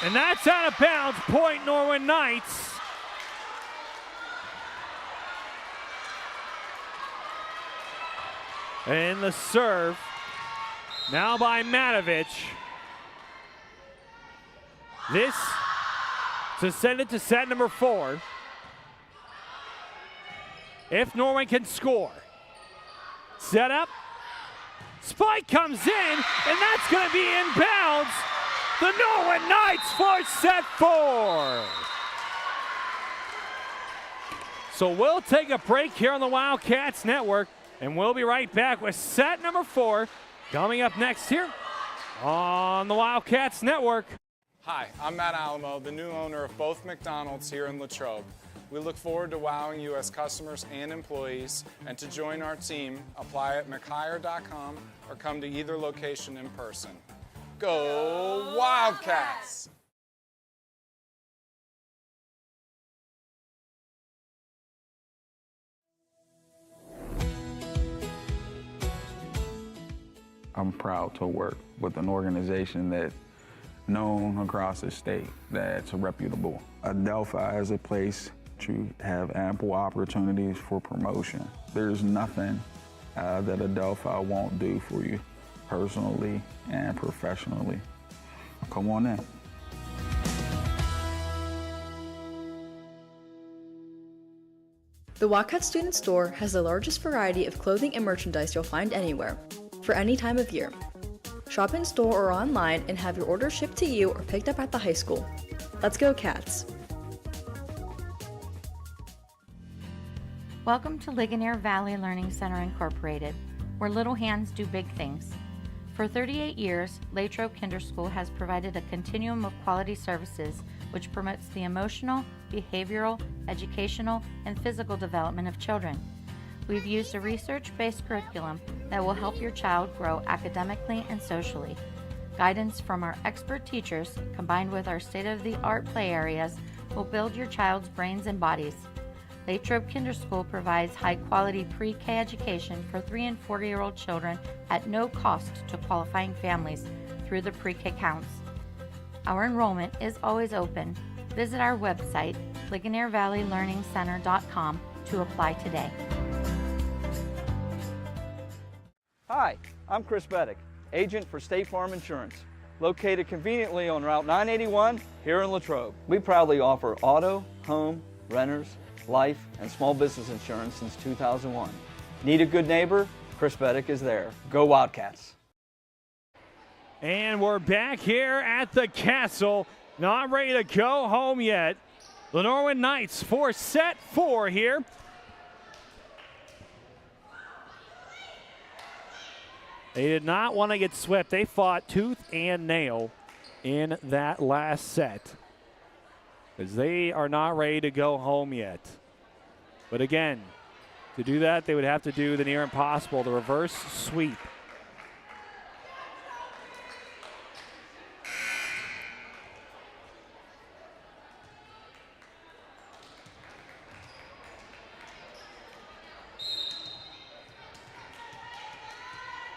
And that's out of bounds. Point Norwin Knights. And the serve now by Matovich. This to send it to set number 4. If Norwin can score. Set up. Spike comes in, and that's going to be inbounds. The Norwin Knights force set 4. So we'll take a break here on the Wildcats Network, and we'll be right back with set number 4 coming up next here on the Wildcats Network. Hi, I'm Matt Alamo, the new owner of both McDonald's here in Latrobe. We look forward to wowing you as customers and employees, and to join our team, apply at mchire.com or come to either location in person. Go Wildcats! I'm proud to work with an organization that's known across the state, that's reputable. Adelphi is a place to have ample opportunities for promotion. There's nothing that Adelphi won't do for you personally and professionally. Come on in. The Wildcat Student Store has the largest variety of clothing and merchandise you'll find anywhere, for any time of year. Shop in store or online and have your order shipped to you or picked up at the high school. Let's go, Cats! Welcome to Ligonier Valley Learning Center Incorporated, where little hands do big things. For 38 years, Latrobe Kinder School has provided a continuum of quality services which promotes the emotional, behavioral, educational, and physical development of children. We've used a research-based curriculum that will help your child grow academically and socially. Guidance from our expert teachers, combined with our state-of-the-art play areas, will build your child's brains and bodies. Latrobe Kinder School provides high-quality pre-K education for 3- and 4-year-old children at no cost to qualifying families through the pre-K counts. Our enrollment is always open. Visit our website, LigonierValleyLearningCenter.com, to apply today. Hi, I'm Chris Beddick, agent for State Farm Insurance, located conveniently on Route 981 here in Latrobe. We proudly offer auto, home, renters, life, and small business insurance since 2001. Need a good neighbor? Chris Beddick is there. Go Wildcats! And we're back here at the Castle. Not ready to go home yet. The Norwin Knights for set 4 here. They did not want to get swept. They fought tooth and nail in that last set, because they are not ready to go home yet. But again, to do that, they would have to do the near impossible, the reverse sweep.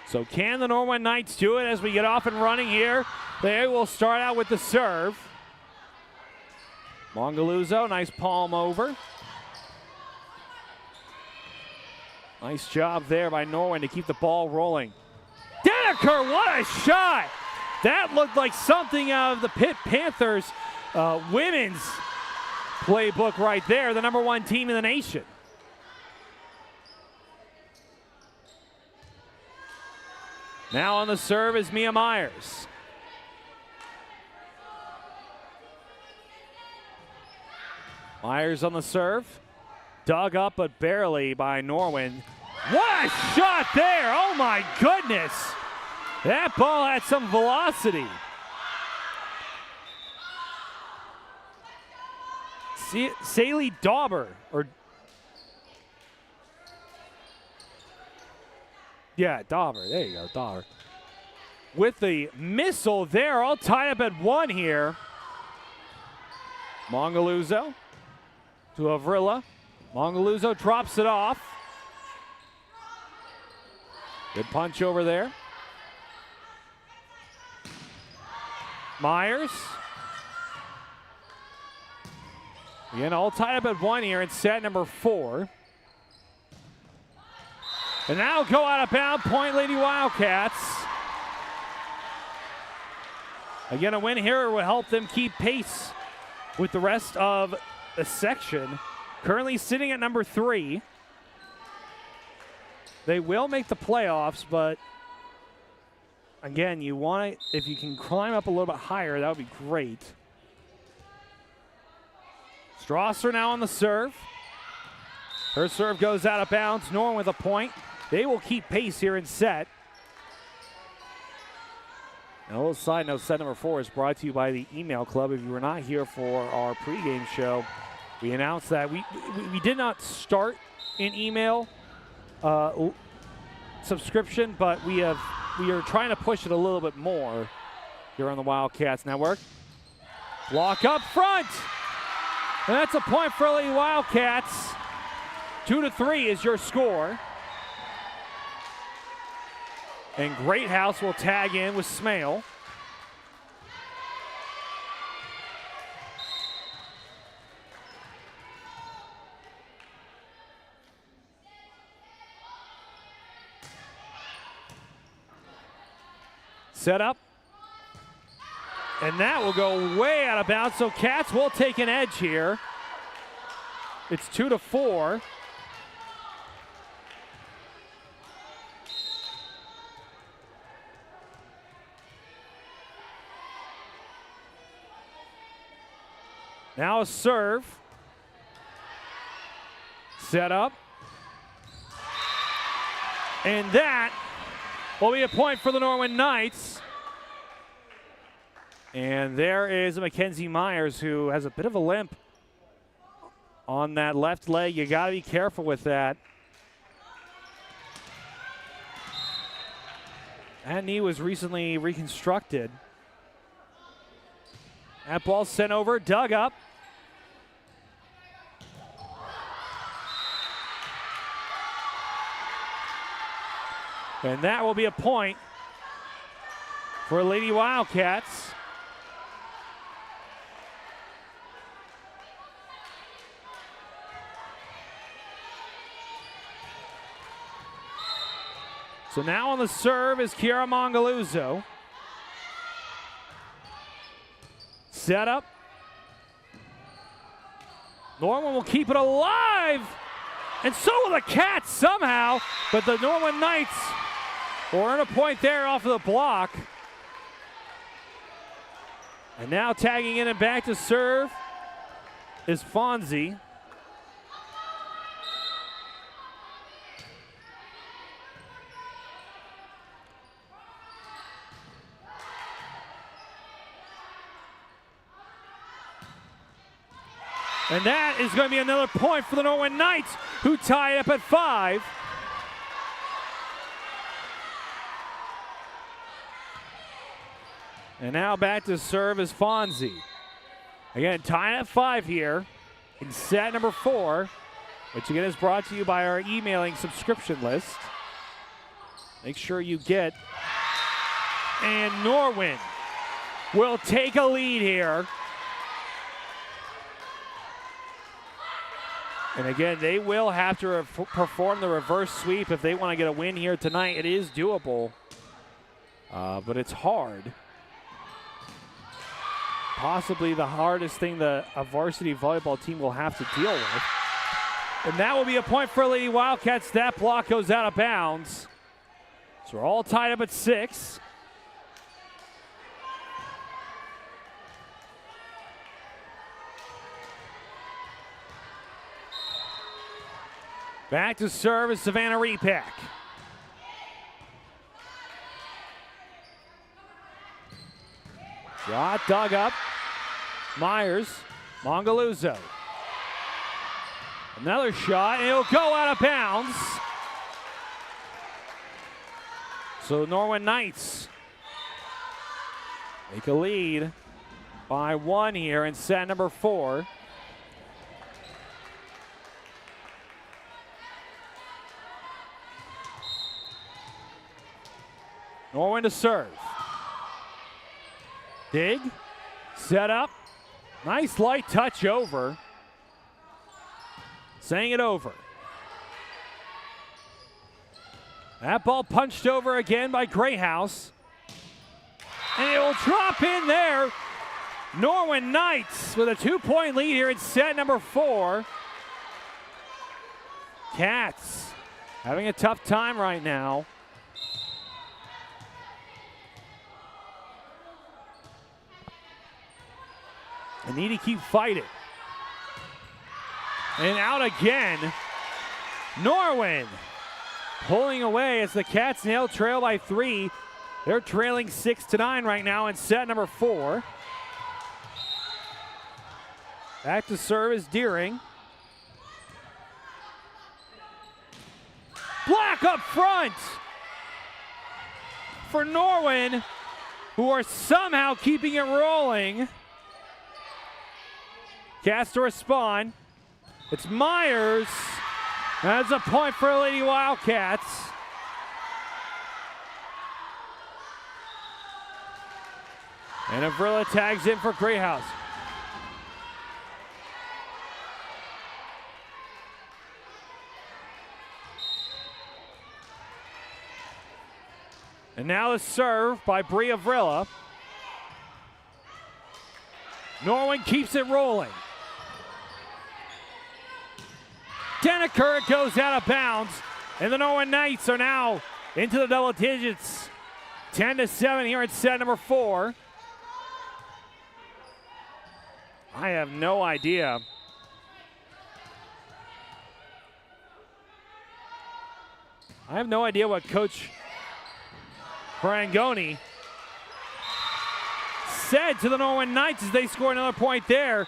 So can the Norwin Knights do it as we get off and running here? They will start out with the serve. Mongaluzzo, nice palm over. Nice job there by Norwin to keep the ball rolling. Dedeker, what a shot! That looked like something out of the Pitt Panthers women's playbook right there, the #1 team in the nation. Now on the serve is Mia Myers. Myers on the serve. Dug up but barely by Norwin. What a shot there! Oh my goodness! That ball had some velocity. Saley Dauber, Dauber. There you go, Dauber. With the missile there, all tied up at 1 here. Mongaluzzo to Avrilla. Mongaluzzo drops it off. Good punch over there. Myers. Again, all tied up at 1 here in set number 4. And now go out of bounds, Point Lady Wildcats. Again, a win here will help them keep pace with the rest of the section. Currently sitting at number 3. They will make the playoffs, but again, you want to, if you can climb up a little bit higher, that would be great. Strasser now on the serve. Her serve goes out of bounds. Norwin with a point. They will keep pace here in set. And a little side note, set number 4 is brought to you by the Email Club. If you were not here for our pregame show, we announced that we did not start an email subscription, but we are trying to push it a little bit more here on the Wildcats Network. Block up front. And that's a point for Lady Wildcats. 2-3 is your score. And Greathouse will tag in with Smale. Set up. And that will go way out of bounds, so Cats will take an edge here. It's 2-4. Now a serve. Set up. And that will be a point for the Norwin Knights. And there is Mackenzie Myers, who has a bit of a limp on that left leg. You got to be careful with that. That knee was recently reconstructed. That ball sent over, dug up. And that will be a point for Lady Wildcats. So now on the serve is Kiara Mongaluzzo. Set up. Norwin will keep it alive. And so will the Cats somehow. But the Norwin Knights will earn a point there off of the block. And now tagging in and back to serve is Fonzie. And that is going to be another point for the Norwin Knights, who tie it up at 5. And now back to serve is Fonzie. Again, tying at 5 here in set number 4, which again is brought to you by our emailing subscription list. Make sure you get. And Norwin will take a lead here. And again, they will have to perform the reverse sweep if they want to get a win here tonight. It is doable, but it's hard. Possibly the hardest thing that a varsity volleyball team will have to deal with. And that will be a point for Lady Wildcats. That block goes out of bounds. So we're all tied up at 6. Back to serve is Savannah Repack. Shot dug up. Myers, Mongaluzzo. Another shot, and it'll go out of bounds. So Norwin Knights take a lead by 1 here in set number 4. Norwin to serve. Dig, set up. Nice light touch over. Saying it over. That ball punched over again by Grayhouse. And it will drop in there. Norwin Knights with a 2-point lead here in set number 4. Cats having a tough time right now. They need to keep fighting. And out again. Norwin pulling away as the Cats now trail by 3. They're trailing 6-9 right now in set number 4. Back to serve is Deering. Black up front for Norwin, who are somehow keeping it rolling. Cats to respond. It's Myers. That's a point for Lady Wildcats. And Avrilla tags in for Grayhouse. And now the serve by Bria Vrilla. Norwin keeps it rolling. Denneker goes out of bounds, and the Norwin Knights are now into the double digits. 10-7 here in set number 4. I have no idea. I have no idea what Coach Frangoni said to the Norwin Knights as they score another point there.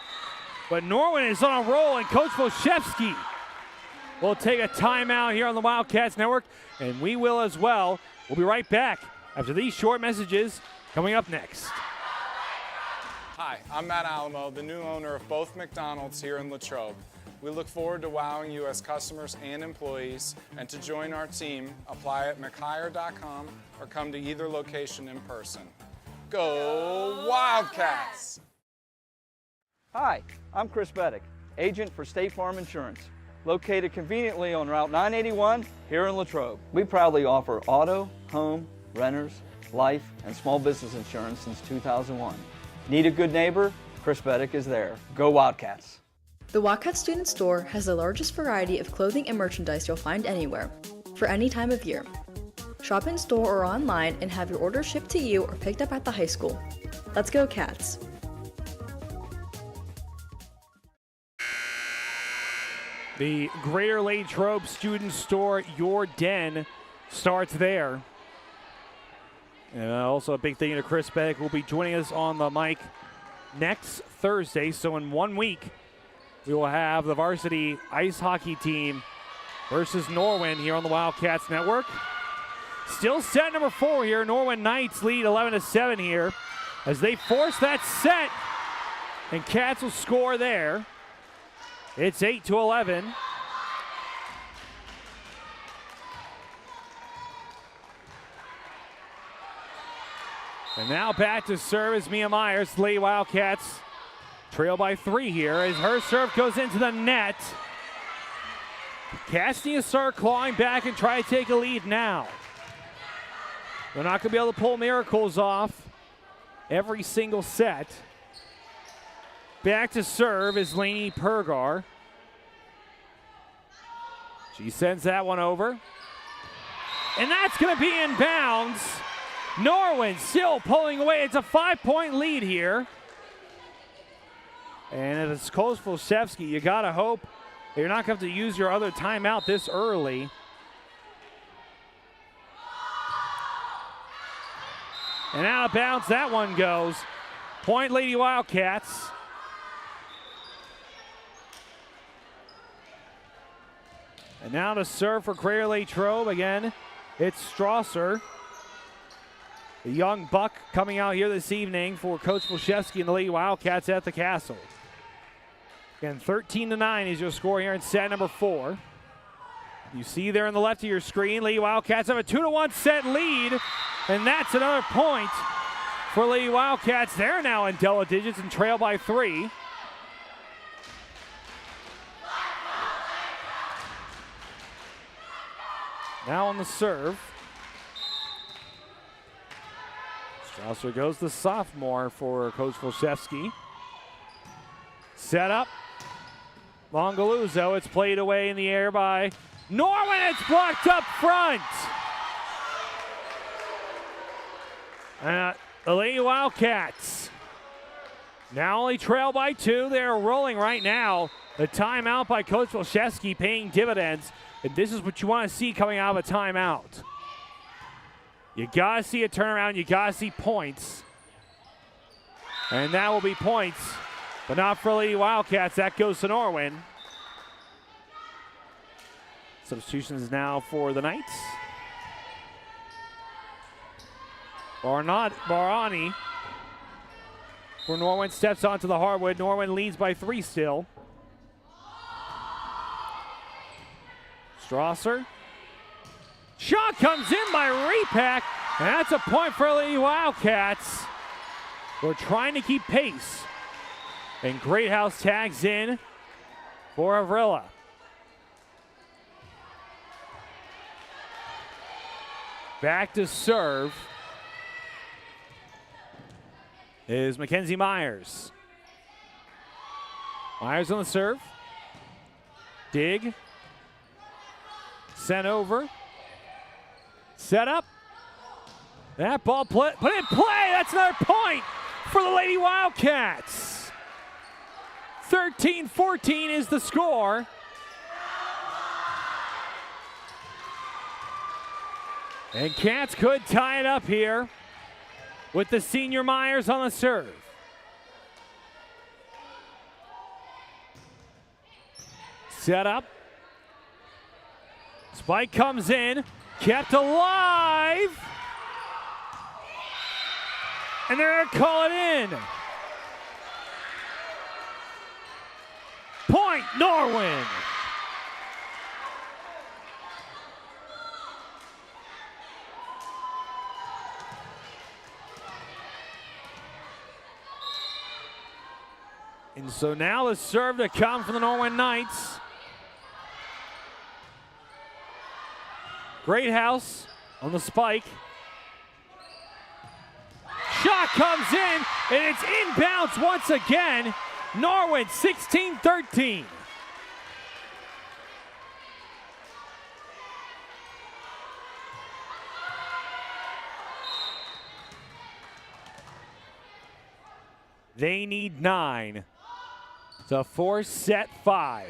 But Norwin is on a roll, and Coach Volshevsky will take a timeout here on the Wildcats Network, and we will as well. We'll be right back after these short messages coming up next. Hi, I'm Matt Alamo, the new owner of both McDonald's here in Latrobe. We look forward to wowing you as customers and employees, and to join our team, apply at mchire.com or come to either location in person. Go Wildcats! Hi, I'm Chris Beddick, agent for State Farm Insurance, located conveniently on Route 981 here in Latrobe. We proudly offer auto, home, renters, life, and small business insurance since 2001. Need a good neighbor? Chris Beddick is there. Go Wildcats! The Wildcats Student Store has the largest variety of clothing and merchandise you'll find anywhere, for any time of year. Shop in store or online and have your order shipped to you or picked up at the high school. Let's go Cats! The Greater Latrobe Student Store, your den, starts there. And also a big thing to Chris Beck will be joining us on the mic next Thursday. So in 1 week, we will have the varsity ice hockey team versus Norwin here on the Wildcats Network. Still set number 4 here. Norwin Knights lead 11-7 here as they force that set. And Cats will score there. It's 8-11. And now back to serve is Mia Myers. The Lady Wildcats trail by 3 here as her serve goes into the net. Cats need to start clawing back and try to take a lead now. They're not going to be able to pull miracles off every single set. Back to serve is Lainey Pergar. She sends that one over. And that's going to be in bounds. Norwin still pulling away. It's a 5-point lead here. And it's Coach Volshevsky. You got to hope that you're not going to have to use your other timeout this early. And out of bounds that one goes. Point Lady Wildcats. And now to serve for Greater Latrobe again. It's Strasser. The young buck coming out here this evening for Coach Volshevsky and the Lady Wildcats at the Castle. Again, 13-9 is your score here in set number 4. You see there on the left of your screen, Lady Wildcats have a 2-1 set lead, and that's another point for Lady Wildcats. They're now in double digits and trail by 3. Now on the serve. Strasser goes the sophomore for Coach Volshevsky. Set up. Longaluzzo, it's played away in the air by Norwin. It's blocked up front. The Lady Wildcats now only trail by 2. They're rolling right now. The timeout by Coach Volshevsky paying dividends. And this is what you want to see coming out of a timeout. You got to see a turnaround. You got to see points. And that will be points, but not for Lady Wildcats. That goes to Norwin. Substitutions now for the Knights. Barani for Norwin steps onto the hardwood. Norwin leads by 3 still. Strasser. Shot comes in by Repack, and that's a point for Lady Wildcats. We're trying to keep pace. And Greathouse tags in for Avrilla. Back to serve is Mackenzie Myers. Myers on the serve. Dig. Sent over. Set up. That ball put in play. That's another point for the Lady Wildcats. 13-14 is the score. And Cats could tie it up here with the senior Myers on the serve. Set up. Spike comes in, kept alive. And they're going to call it in. Point, Norwin. And so now the serve to come from the Norwin Knights. Great House on the spike. Shot comes in, and it's inbounds once again. Norwin 16-13. They need 9 to force set 5.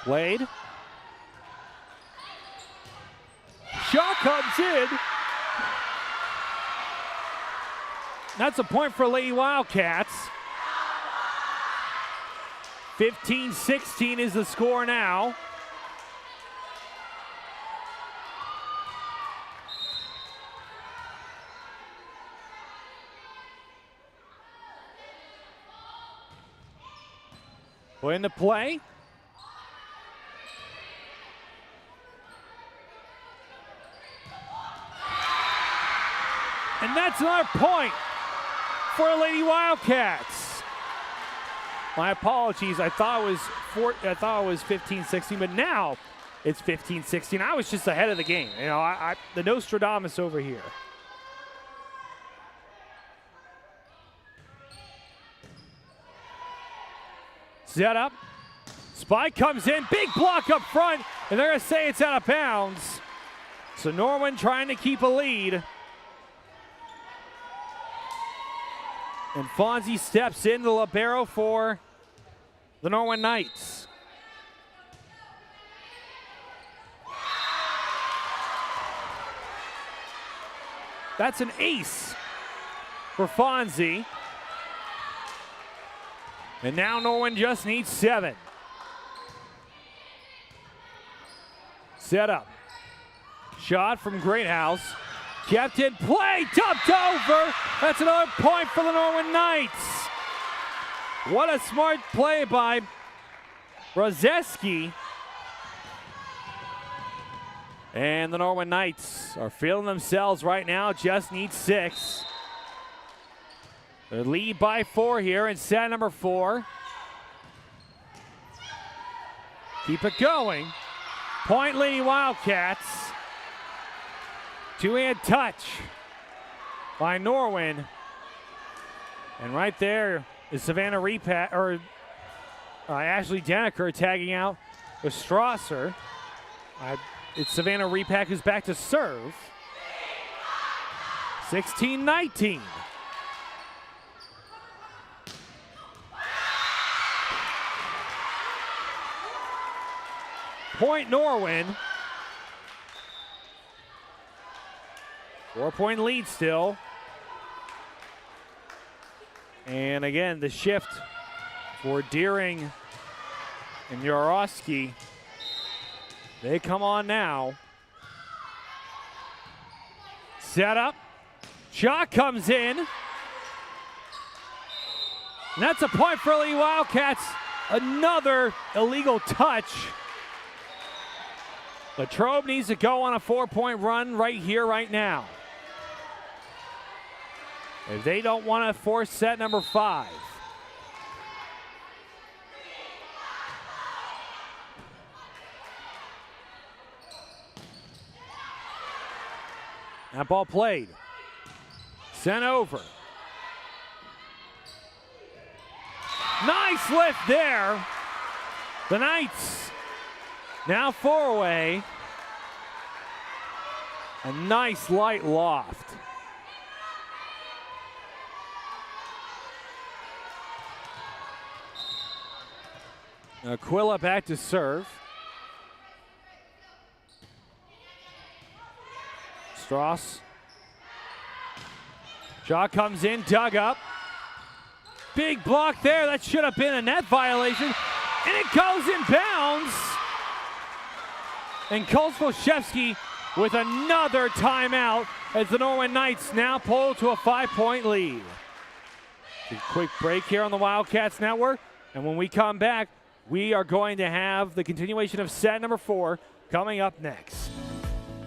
Played. Shot comes in. That's a point for Lady Wildcats. 15-16 is the score now. Put into play. And that's another point for the Lady Wildcats. My apologies. I thought it was 15-16, but now it's 15-16. I was just ahead of the game. You know, the Nostradamus over here. Set up. Spike comes in. Big block up front, and they're going to say it's out of bounds. So Norwin trying to keep a lead. And Fonzie steps in, the libero for the Norwin Knights. That's an ace for Fonzie. And now Norwin just needs 7. Set up. Shot from Great House. Kept in play, dumped over. That's another point for the Norwin Knights. What a smart play by Rozeski. And the Norwin Knights are feeling themselves right now, just need 6. Their lead by 4 here in set number 4. Keep it going. Point Lady Wildcats. Two-hand touch by Norwin. And right there is Savannah Repack, or Ashley Denneker tagging out with Strasser. It's Savannah Repack who's back to serve. 16-19. Point Norwin. 4-point lead still. And again, the shift for Deering and Yaroski. They come on now. Set up. Shot comes in. And that's a point for Lady Wildcats. Another illegal touch. Latrobe needs to go on a 4-point run right here, right now. If they don't want to force set number 5. That ball played. Sent over. Nice lift there. The Knights now 4 away. A nice light loft. Aquila back to serve. Strauss. Shot comes in, dug up. Big block there. That should have been a net violation. And it goes in bounds. And Kozlowski with another timeout as the Norwin Knights now pull to a 5-point lead. A quick break here on the Wildcats Network. And when we come back, we are going to have the continuation of set number 4 coming up next.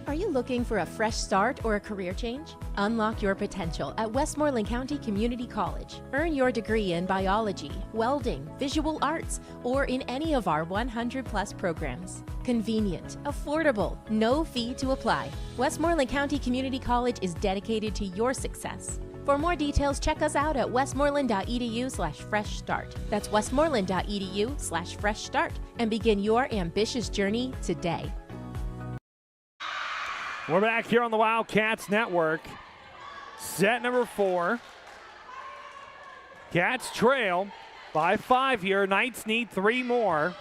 Are you looking for a fresh start or a career change? Unlock your potential at Westmoreland County Community College. Earn your degree in biology, welding, visual arts, or in any of our 100+ programs. Convenient, affordable, no fee to apply. Westmoreland County Community College is dedicated to your success. For more details, check us out at westmoreland.edu/fresh start. That's westmoreland.edu/fresh start and begin your ambitious journey today. We're back here on the Wildcats Network. Set number 4. Cats trail by 5 here. Knights need 3 more.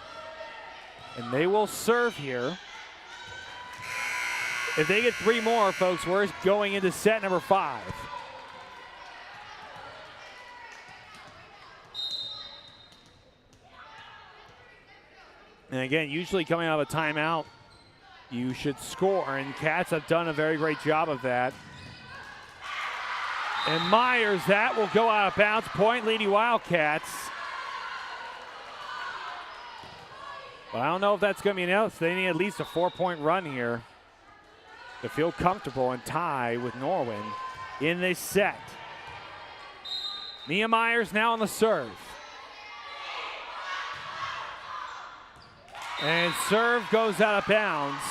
And they will serve here. If they get 3 more, folks, we're going into set number 5. And again, usually coming out of a timeout, you should score, and Cats have done a very great job of that. And Myers, that will go out of bounds. Point Lady Wildcats. But I don't know if that's going to be enough. They need at least a 4-point run here to feel comfortable and tie with Norwin in this set. Mia Myers now on the serve. And serve goes out of bounds.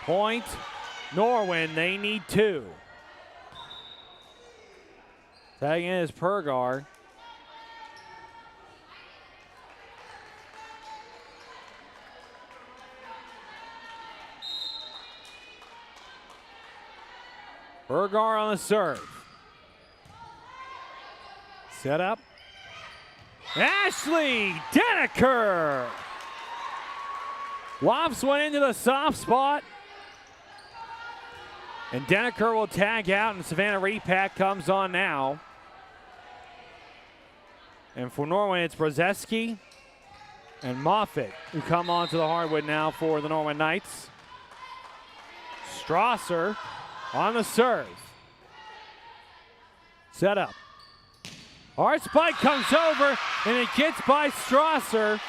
Point, Norwin, they need 2. Tagging in is Pergar. Pergar on the serve. Set up. Ashley Denneker lobs one into the soft spot. And Denneker will tag out, and Savannah Repack comes on now. And for Norwin, it's Brzezinski and Moffitt who come onto the hardwood now for the Norwin Knights. Strasser on the serve. Set up. Hard spike comes over, and it gets by Strasser.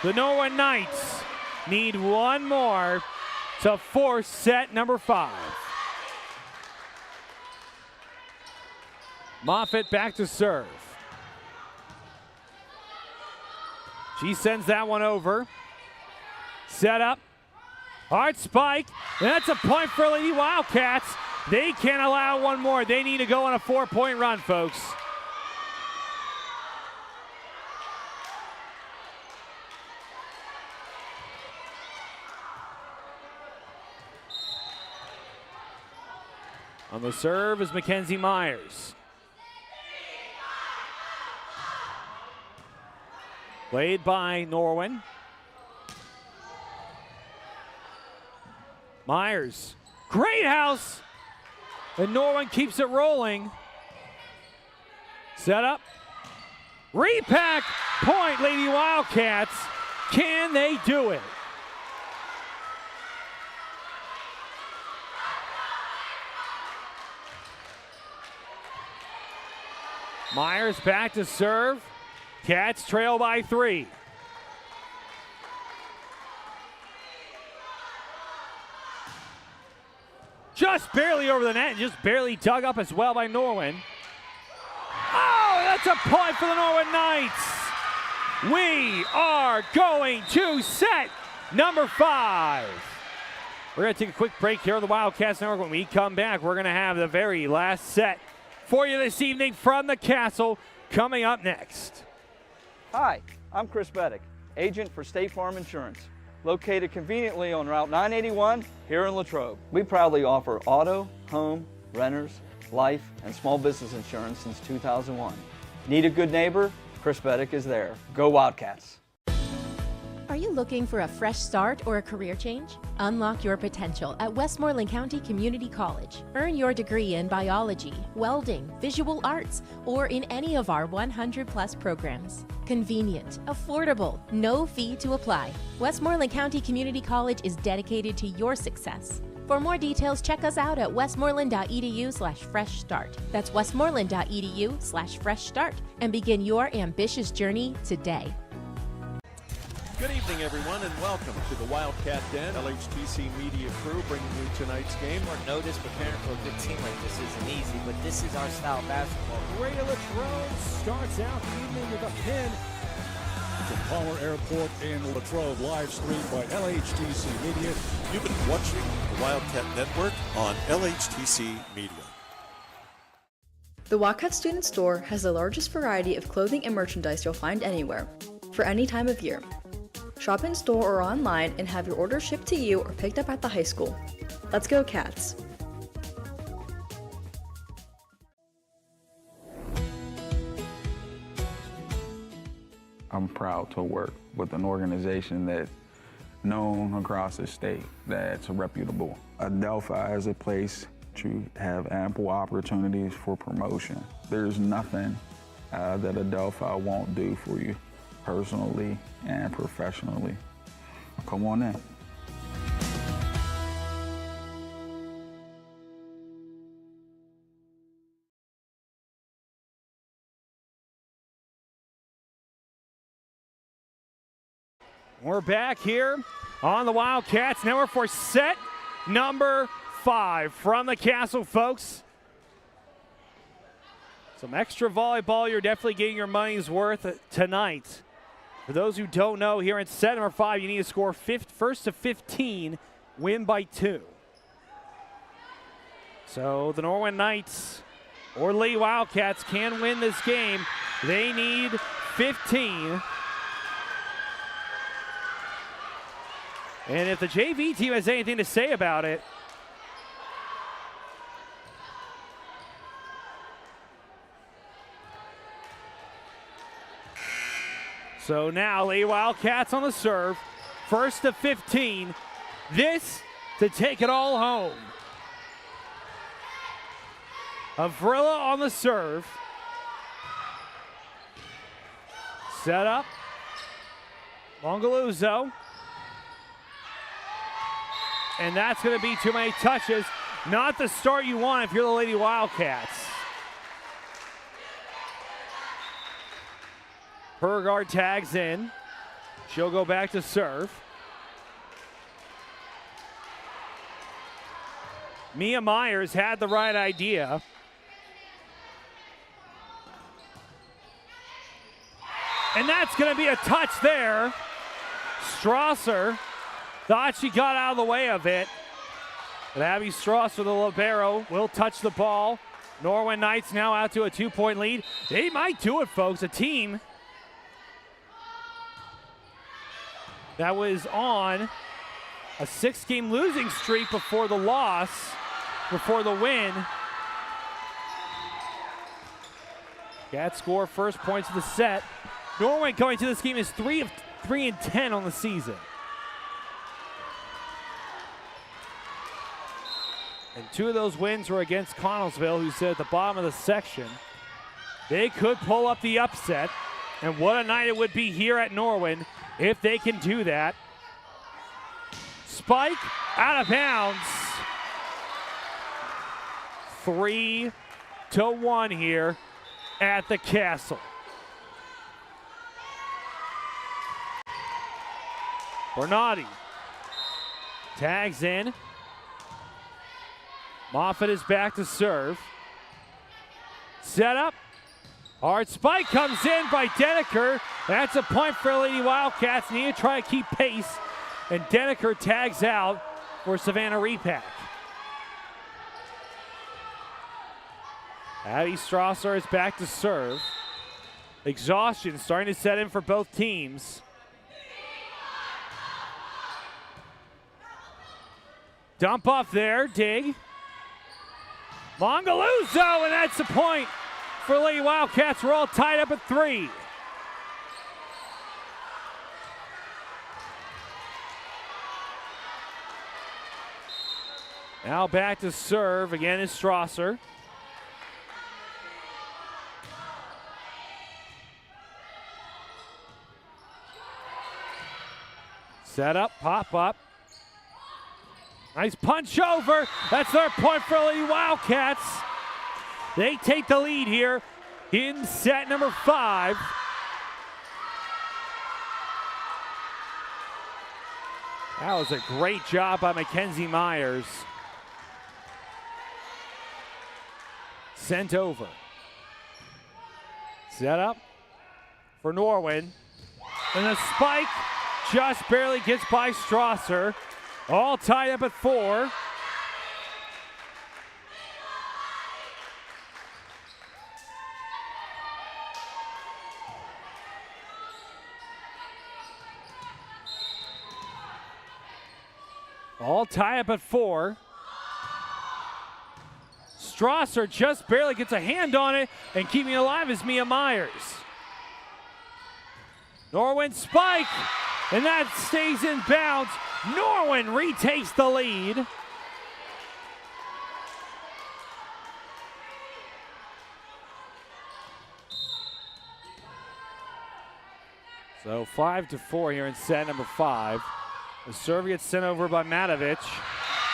The Norwin Knights need 1 more to force set number 5. Moffitt back to serve. She sends that one over. Set up. Hard spike. And that's a point for Lady Wildcats. They can't allow 1 more. They need to go on a 4-point run, folks. On the serve is Mackenzie Myers. Played by Norwin. Myers, great house. And Norwin keeps it rolling. Set up. Repack, point Lady Wildcats. Can they do it? Myers back to serve. Cats trail by 3. Just barely over the net and just barely dug up as well by Norwin. Oh, that's a point for the Norwin Knights. We are going to set number 5. We're going to take a quick break here on the Wildcats Network. When we come back, we're going to have the very last set for you this evening from the Castle coming up next. Hi, I'm Chris Beddick, agent for State Farm Insurance, located conveniently on Route 981 here in Latrobe. We proudly offer auto, home, renters, life, and small business insurance since 2001. Need a good neighbor? Chris Beddick is there. Go Wildcats! Are you looking for a fresh start or a career change? Unlock your potential at Westmoreland County Community College. Earn your degree in biology, welding, visual arts, or in any of our 100+ programs. Convenient, affordable, no fee to apply. Westmoreland County Community College is dedicated to your success. For more details, check us out at westmoreland.edu/fresh start. That's westmoreland.edu/fresh start and begin your ambitious journey today. Good evening, everyone, and welcome to the Wildcat Den. LHTC Media Crew bringing you tonight's game. Short notice, preparing for a good team like this isn't easy, but this is our style of basketball. Greater Latrobe starts out the evening with a pin from Palmer Airport in Latrobe, live streamed by LHTC Media. You've been watching the Wildcat Network on LHTC Media. The Wildcat Student Store has the largest variety of clothing and merchandise you'll find anywhere, for any time of year. Shop in store or online and have your order shipped to you or picked up at the high school. Let's go, Cats! I'm proud to work with an organization that's known across the state that's reputable. Adelphi is a place to have ample opportunities for promotion. There's nothing that Adelphi won't do for you, personally and professionally. Come on in. We're back here on the Wildcats Network for set number 5 from the Castle, folks. Some extra volleyball. You're definitely getting your money's worth tonight. For those who don't know, here in set number 5, you need to score first to 15, win by 2. So the Norwin Knights or Lee Wildcats can win this game. They need 15. And if the JV team has anything to say about it, so now Lee Wildcats on the serve, first to 15. This to take it all home. Avrilla on the serve. Set up. Mongaluzzo. And that's going to be too many touches. Not the start you want if you're the Lady Wildcats. Pergard tags in. She'll go back to serve. Mia Myers had the right idea. And that's going to be a touch there. Strasser thought she got out of the way of it. But Abby Strasser, the libero, will touch the ball. Norwin Knights now out to a 2-point lead. They might do it, folks. A team that was on a 6-game losing streak before the loss, before the win. Cats score first points of the set. Norwin going to this game is 3 of 3 and 10 on the season. And 2 of those wins were against Connellsville, who sit at the bottom of the section. They could pull up the upset, and what a night it would be here at Norwin if they can do that. Spike out of bounds. 3-1 here at the Castle. Bernardi tags in. Moffitt is back to serve. Set up. Hard spike comes in by Deneker. That's a point for Lady Wildcats. Need to try to keep pace. And Deneker tags out for Savannah Repack. Abby Strasser is back to serve. Exhaustion starting to set in for both teams. Dump off there, dig. Mongaluzzo, and that's the point for Lady Wildcats. We're all tied up at 3. Now back to serve again is Strasser. Set up, pop up. Nice punch over. That's their point for Lady Wildcats. They take the lead here in set number 5. That was a great job by Mackenzie Myers. Sent over. Set up for Norwin. And the spike just barely gets by Strasser. All tied up at 4. All tie up at 4. Strasser just barely gets a hand on it, and keeping it alive is Mia Myers. Norwin spike, and that stays in bounds. Norwin retakes the lead. So 5-4 here in set number 5. The serve gets sent over by Matovich,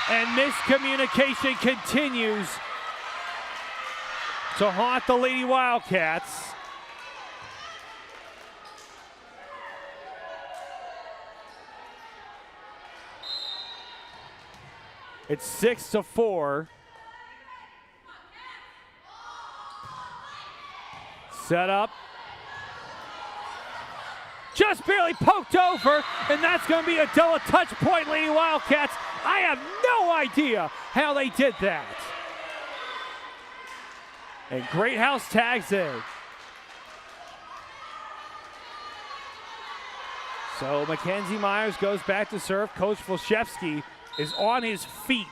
and miscommunication continues to haunt the Lady Wildcats. It's 6-4. Set up. Just barely poked over, and that's going to be a double touch point, Lady Wildcats. I have no idea how they did that. And Great House tags in. So Mackenzie Myers goes back to serve. Coach Volshevsky is on his feet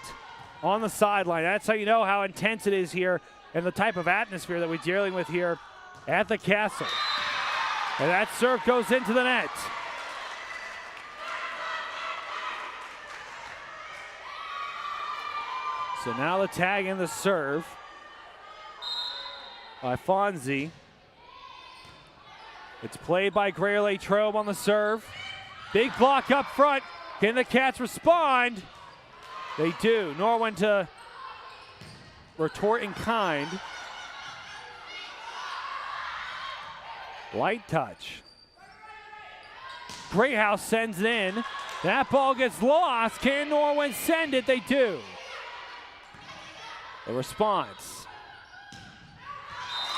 on the sideline. That's how you know how intense it is here and the type of atmosphere that we're dealing with here at the Castle. And that serve goes into the net. So now the tag and the serve by Fonzie. It's played by Greater Latrobe on the serve. Big block up front. Can the Cats respond? They do. Norwin to retort in kind. Light touch. Great House sends it in. That ball gets lost. Can Norwin send it? They do. The response.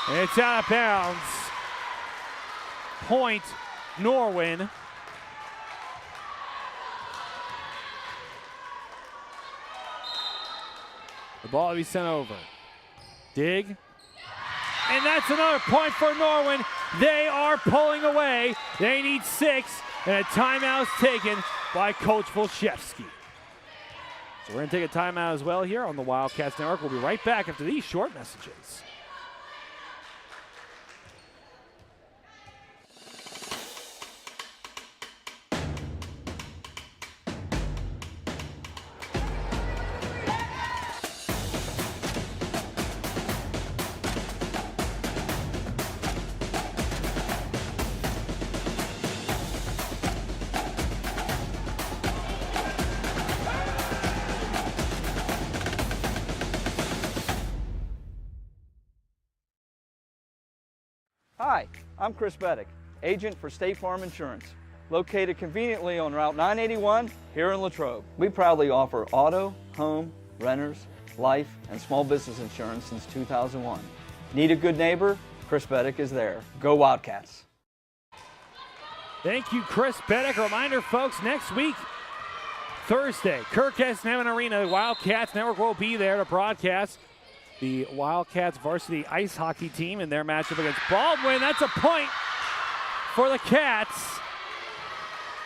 And it's out of bounds. Point Norwin. The ball will be sent over. Dig. And that's another point for Norwin. They are pulling away. They need 6, and a timeout is taken by Coach Volshevsky. So we're going to take a timeout as well here on the Wildcats Network. We'll be right back after these short messages. Hi, I'm Chris Beddick, agent for State Farm Insurance, located conveniently on Route 981 here in Latrobe. We proudly offer auto, home, renters, life, and small business insurance since 2001. Need a good neighbor? Chris Beddick is there. Go Wildcats. Thank you, Chris Beddick. A reminder, folks, next week, Thursday, Kirk S. Nevin Arena. The Wildcats Network will be there to broadcast the Wildcats varsity ice hockey team in their matchup against Baldwin. That's a point for the Cats.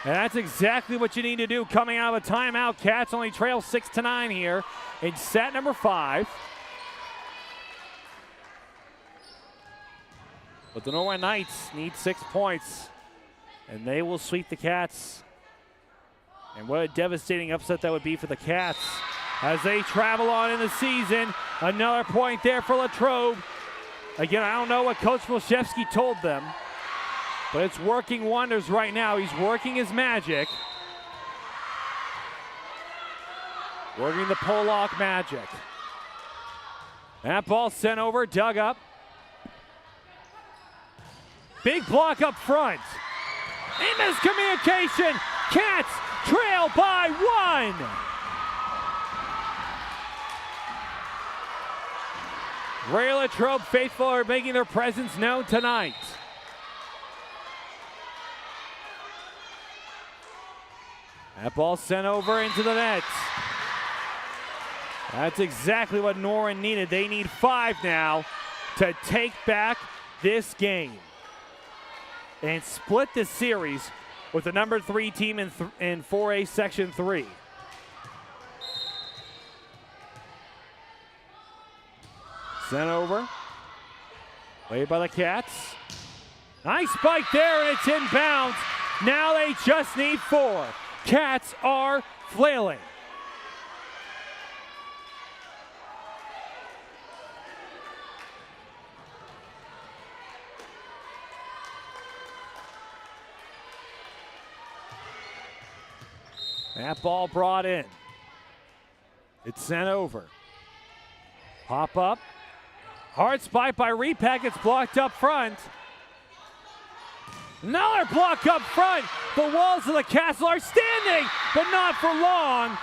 And that's exactly what you need to do coming out of a timeout. Cats only trail 6-9 here in set number 5. But the Norwin Knights need 6 points, and they will sweep the Cats. And what a devastating upset that would be for the Cats as they travel on in the season. Another point there for Latrobe. Again, I don't know what Coach Wilszewski told them, but it's working wonders right now. He's working his magic. Working the Pollock magic. That ball sent over, dug up. Big block up front. A miscommunication. Cats trail by 1. Ray Latrobe faithful are making their presence known tonight. That ball sent over into the net. That's exactly what Norwin needed. They need 5 now to take back this game and split this series with the number 3 team in 4A Section 3. Sent over. Played by the Cats. Nice spike there, and it's inbounds. Now they just need 4. Cats are flailing. That ball brought in. It's sent over. Pop up. Hard spike by Repack. It's blocked up front. Another block up front. The walls of the castle are standing, but not for long.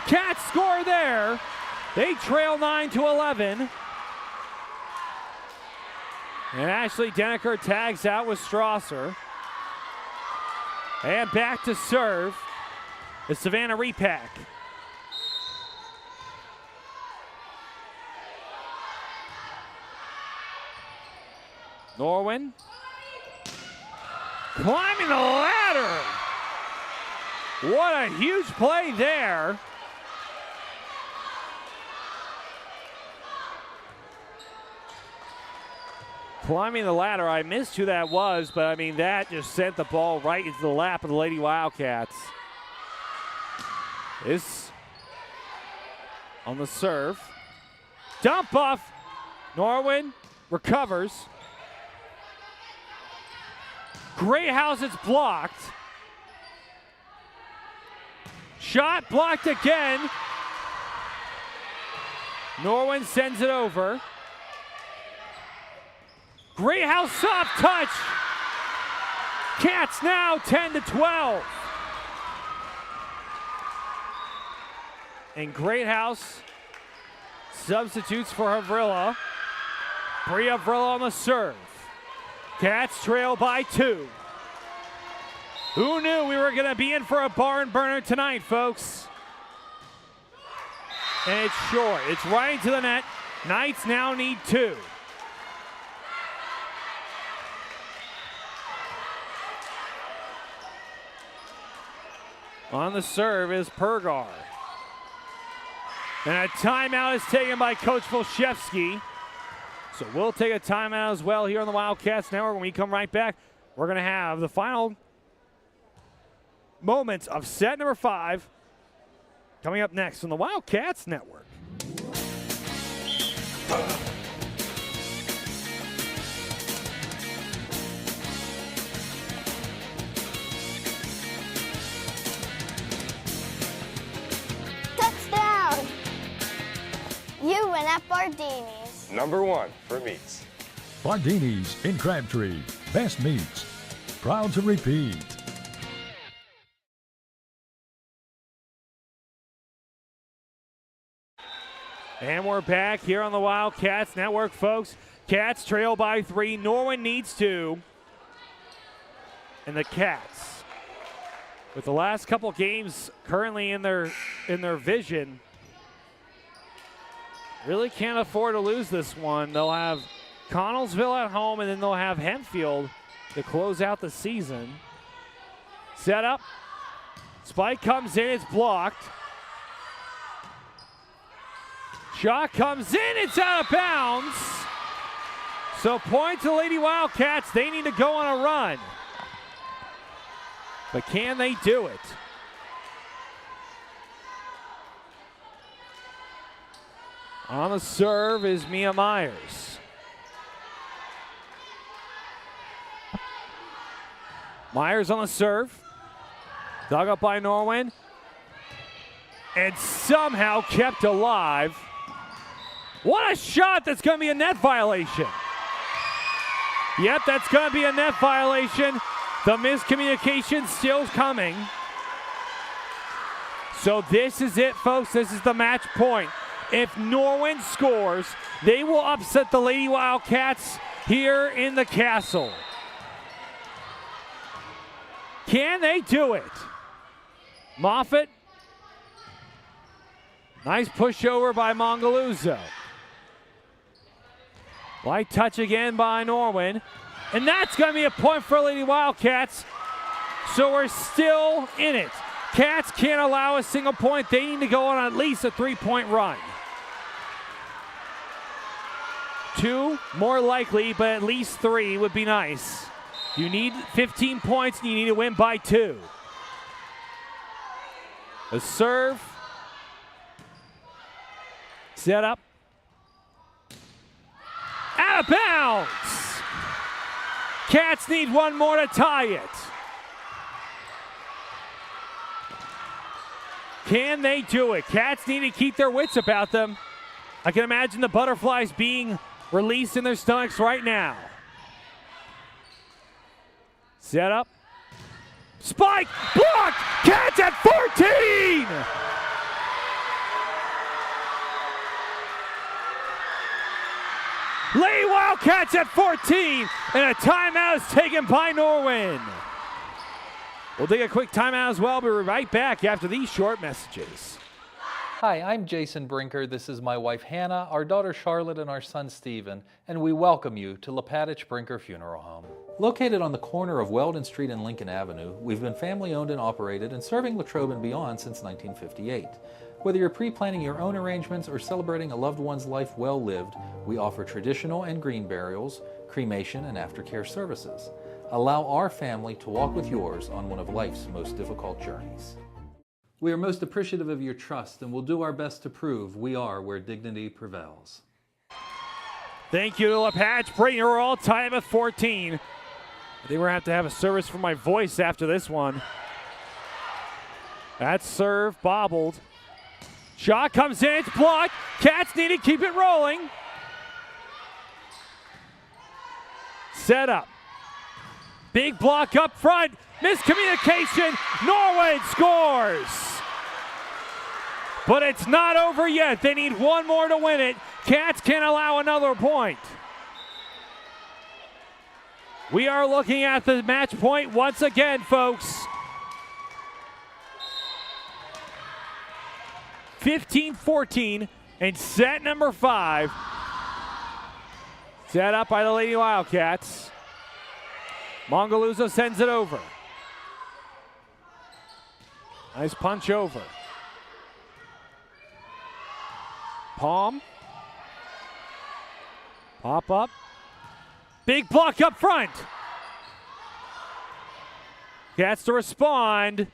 Cats score there. They trail 9-11. And Ashley Denneker tags out with Strasser. And back to serve is Savannah Repack. Norwin climbing the ladder. What a huge play there. Climbing the ladder. I missed who that was, but I mean, that just sent the ball right into the lap of the Lady Wildcats. This on the serve. Dump off. Norwin recovers. Greathouse, it's blocked. Shot blocked again. Norwin sends it over. Greathouse soft touch. Cats now 10-12. And Greathouse substitutes for Havrilla. Bria Havrilla on the serve. Cats trail by 2. Who knew we were going to be in for a barn burner tonight, folks? And it's short. It's right into the net. Knights now need 2. On the serve is Pergar. And a timeout is taken by Coach Volszewski. So we'll take a timeout as well here on the Wildcats Network. When we come right back, we're going to have the final moments of set number 5 coming up next on the Wildcats Network. Touchdown! You win at Bardini's. Number 1 for meats. Bardini's in Crabtree. Best meats. Proud to repeat. And we're back here on the Wildcats Network, folks. Cats trail by 3. Norwin needs 2. And the Cats, With the last couple games currently in their vision, really can't afford to lose this one. They'll have Connellsville at home, and then they'll have Hempfield to close out the season. Set up. Spike comes in, it's blocked. Shot comes in, it's out of bounds. So point to the Lady Wildcats. They need to go on a run. But can they do it? On the serve is Mia Myers. Myers on the serve. Dug up by Norwin. And somehow kept alive. What a shot! That's going to be a net violation. Yep, that's going to be a net violation. The miscommunication still coming. So this is it, folks. This is the match point. If Norwin scores, they will upset the Lady Wildcats here in the castle. Can they do it? Moffitt. Nice pushover by Mongaluzzo. Light touch again by Norwin. And that's going to be a point for Lady Wildcats. So we're still in it. Cats can't allow a single point. They need to go on at least a 3-point run. 2, more likely, but at least 3 would be nice. You need 15 points and you need to win by 2. A serve. Set up. Out of bounds. Cats need one more to tie it. Can they do it? Cats need to keep their wits about them. I can imagine the butterflies being released in their stomachs right now. Set up. Spike. Blocked. Cats at 14. Lady Wildcats at 14, and a timeout is taken by Norwin. We'll take a quick timeout as well. We'll be right back after these short messages. Hi, I'm Jason Brinker. This is my wife Hannah, our daughter Charlotte, and our son Stephen, and we welcome you to Latrobe Brinker Funeral Home. Located on the corner of Weldon Street and Lincoln Avenue, we've been family-owned and operated and serving Latrobe and beyond since 1958. Whether you're pre-planning your own arrangements or celebrating a loved one's life well lived, we offer traditional and green burials, cremation, and aftercare services. Allow our family to walk with yours on one of life's most difficult journeys. We are most appreciative of your trust and will do our best to prove we are where dignity prevails. Thank you to LaPatch. Brayton, we're all tied at 14. I think we're going to have a service for my voice after this one. That serve bobbled. Shot comes in, it's blocked. Cats need to keep it rolling. Set up. Big block up front. Miscommunication. Norwin scores. But it's not over yet. They need one more to win it. Cats can't allow another point. We are looking at the match point once again, folks. 15-14 and set number 5. Set up by the Lady Wildcats. Mongaluzzo sends it over. Nice punch over. Palm. Pop up. Big block up front. Cats to respond.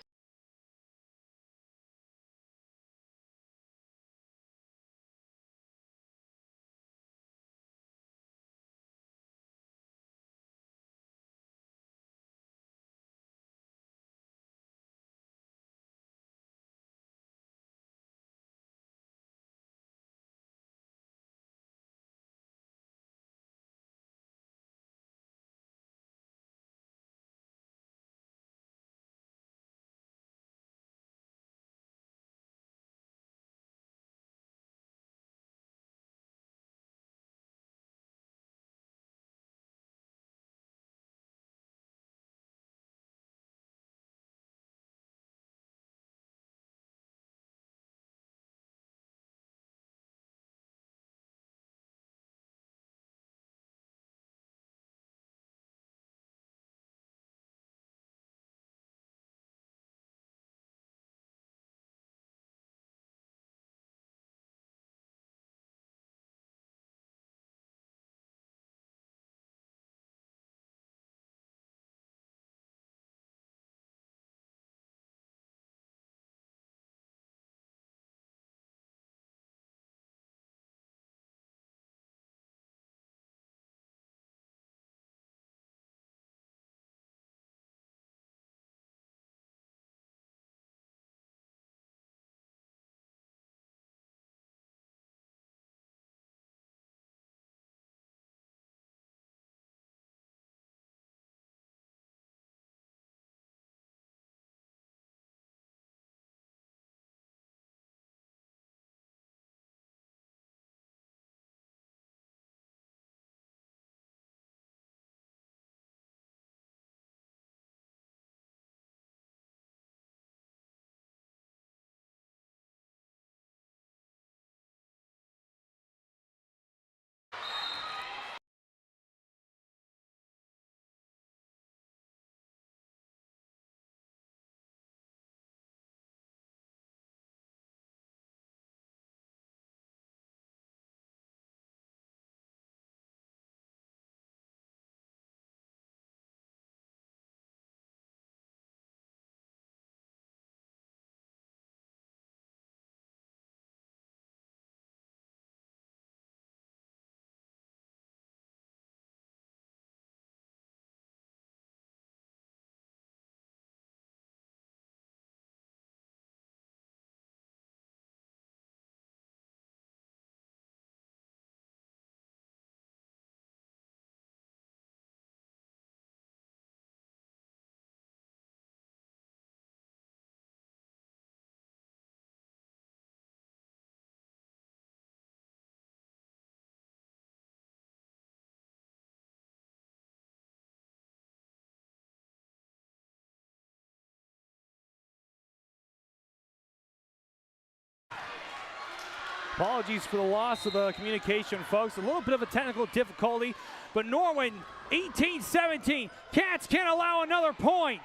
Apologies for the loss of the communication, folks. A little bit of a technical difficulty, but Norwin 18-17. Cats can't allow another point.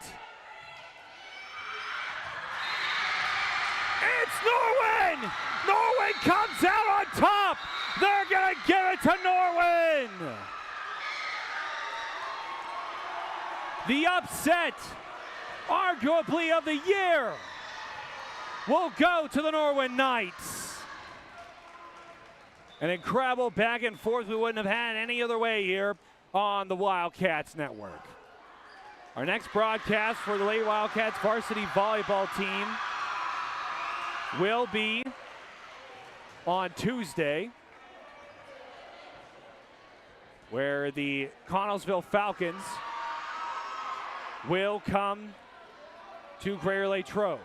It's Norwin! Norwin comes out on top! They're gonna give it to Norwin! The upset, arguably of the year, will go to the Norwin Knights. An incredible back and forth we wouldn't have had any other way here on the Wildcats Network. Our next broadcast for the Lady Wildcats varsity volleyball team will be on Tuesday, where the Connellsville Falcons will come to Greater Latrobe.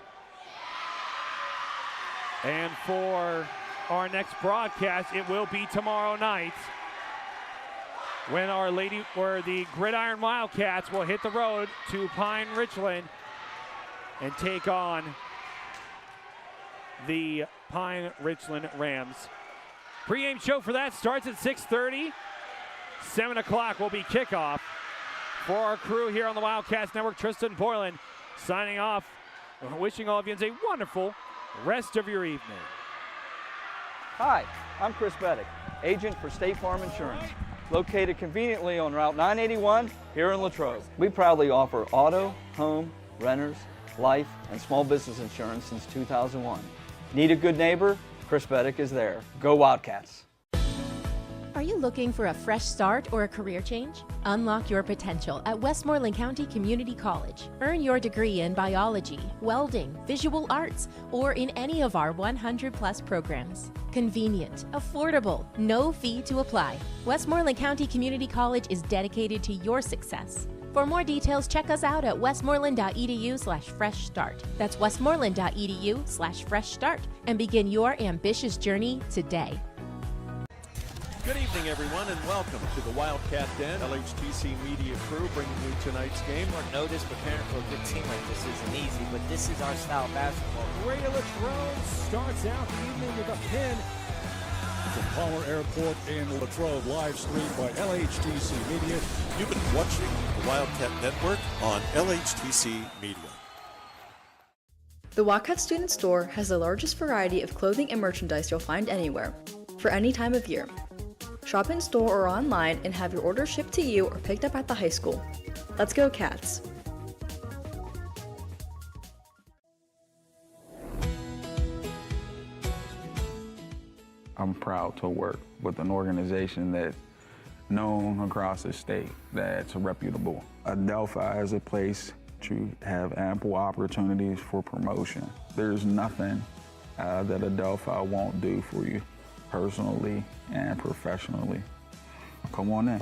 And for our next broadcast, it will be tomorrow night when the Gridiron Wildcats will hit the road to Pine Richland and take on the Pine Richland Rams. Pre-game show for that starts at 6:30. 7 o'clock will be kickoff. For our crew here on the Wildcats Network, Tristan Boylan signing off, wishing all of you a wonderful rest of your evening. Hi, I'm Chris Beddick, agent for State Farm Insurance, located conveniently on Route 981 here in Latrobe. We proudly offer auto, home, renters, life, and small business insurance since 2001. Need a good neighbor? Chris Beddick is there. Go Wildcats! Are you looking for a fresh start or a career change? Unlock your potential at Westmoreland County Community College. Earn your degree in biology, welding, visual arts, or in any of our 100+ programs. Convenient, affordable, no fee to apply. Westmoreland County Community College is dedicated to your success. For more details, check us out at westmoreland.edu/fresh start. That's westmoreland.edu/fresh start and begin your ambitious journey today. Good evening, everyone, and welcome to the Wildcat Den. LHTC Media Crew bringing you tonight's game. Short notice, preparing for a good team like this isn't easy, but this is our style of basketball. Greater Latrobe starts out the evening with a pin from Palmer Airport in Latrobe, live streamed by LHTC Media. You've been watching the Wildcat Network on LHTC Media. The Wildcat Student Store has the largest variety of clothing and merchandise you'll find anywhere, for any time of year. Shop in store or online and have your order shipped to you or picked up at the high school. Let's go Cats! I'm proud to work with an organization that's known across the state, that's reputable. Adelphi is a place to have ample opportunities for promotion. There's nothing that Adelphi won't do for you personally and professionally. Come on in.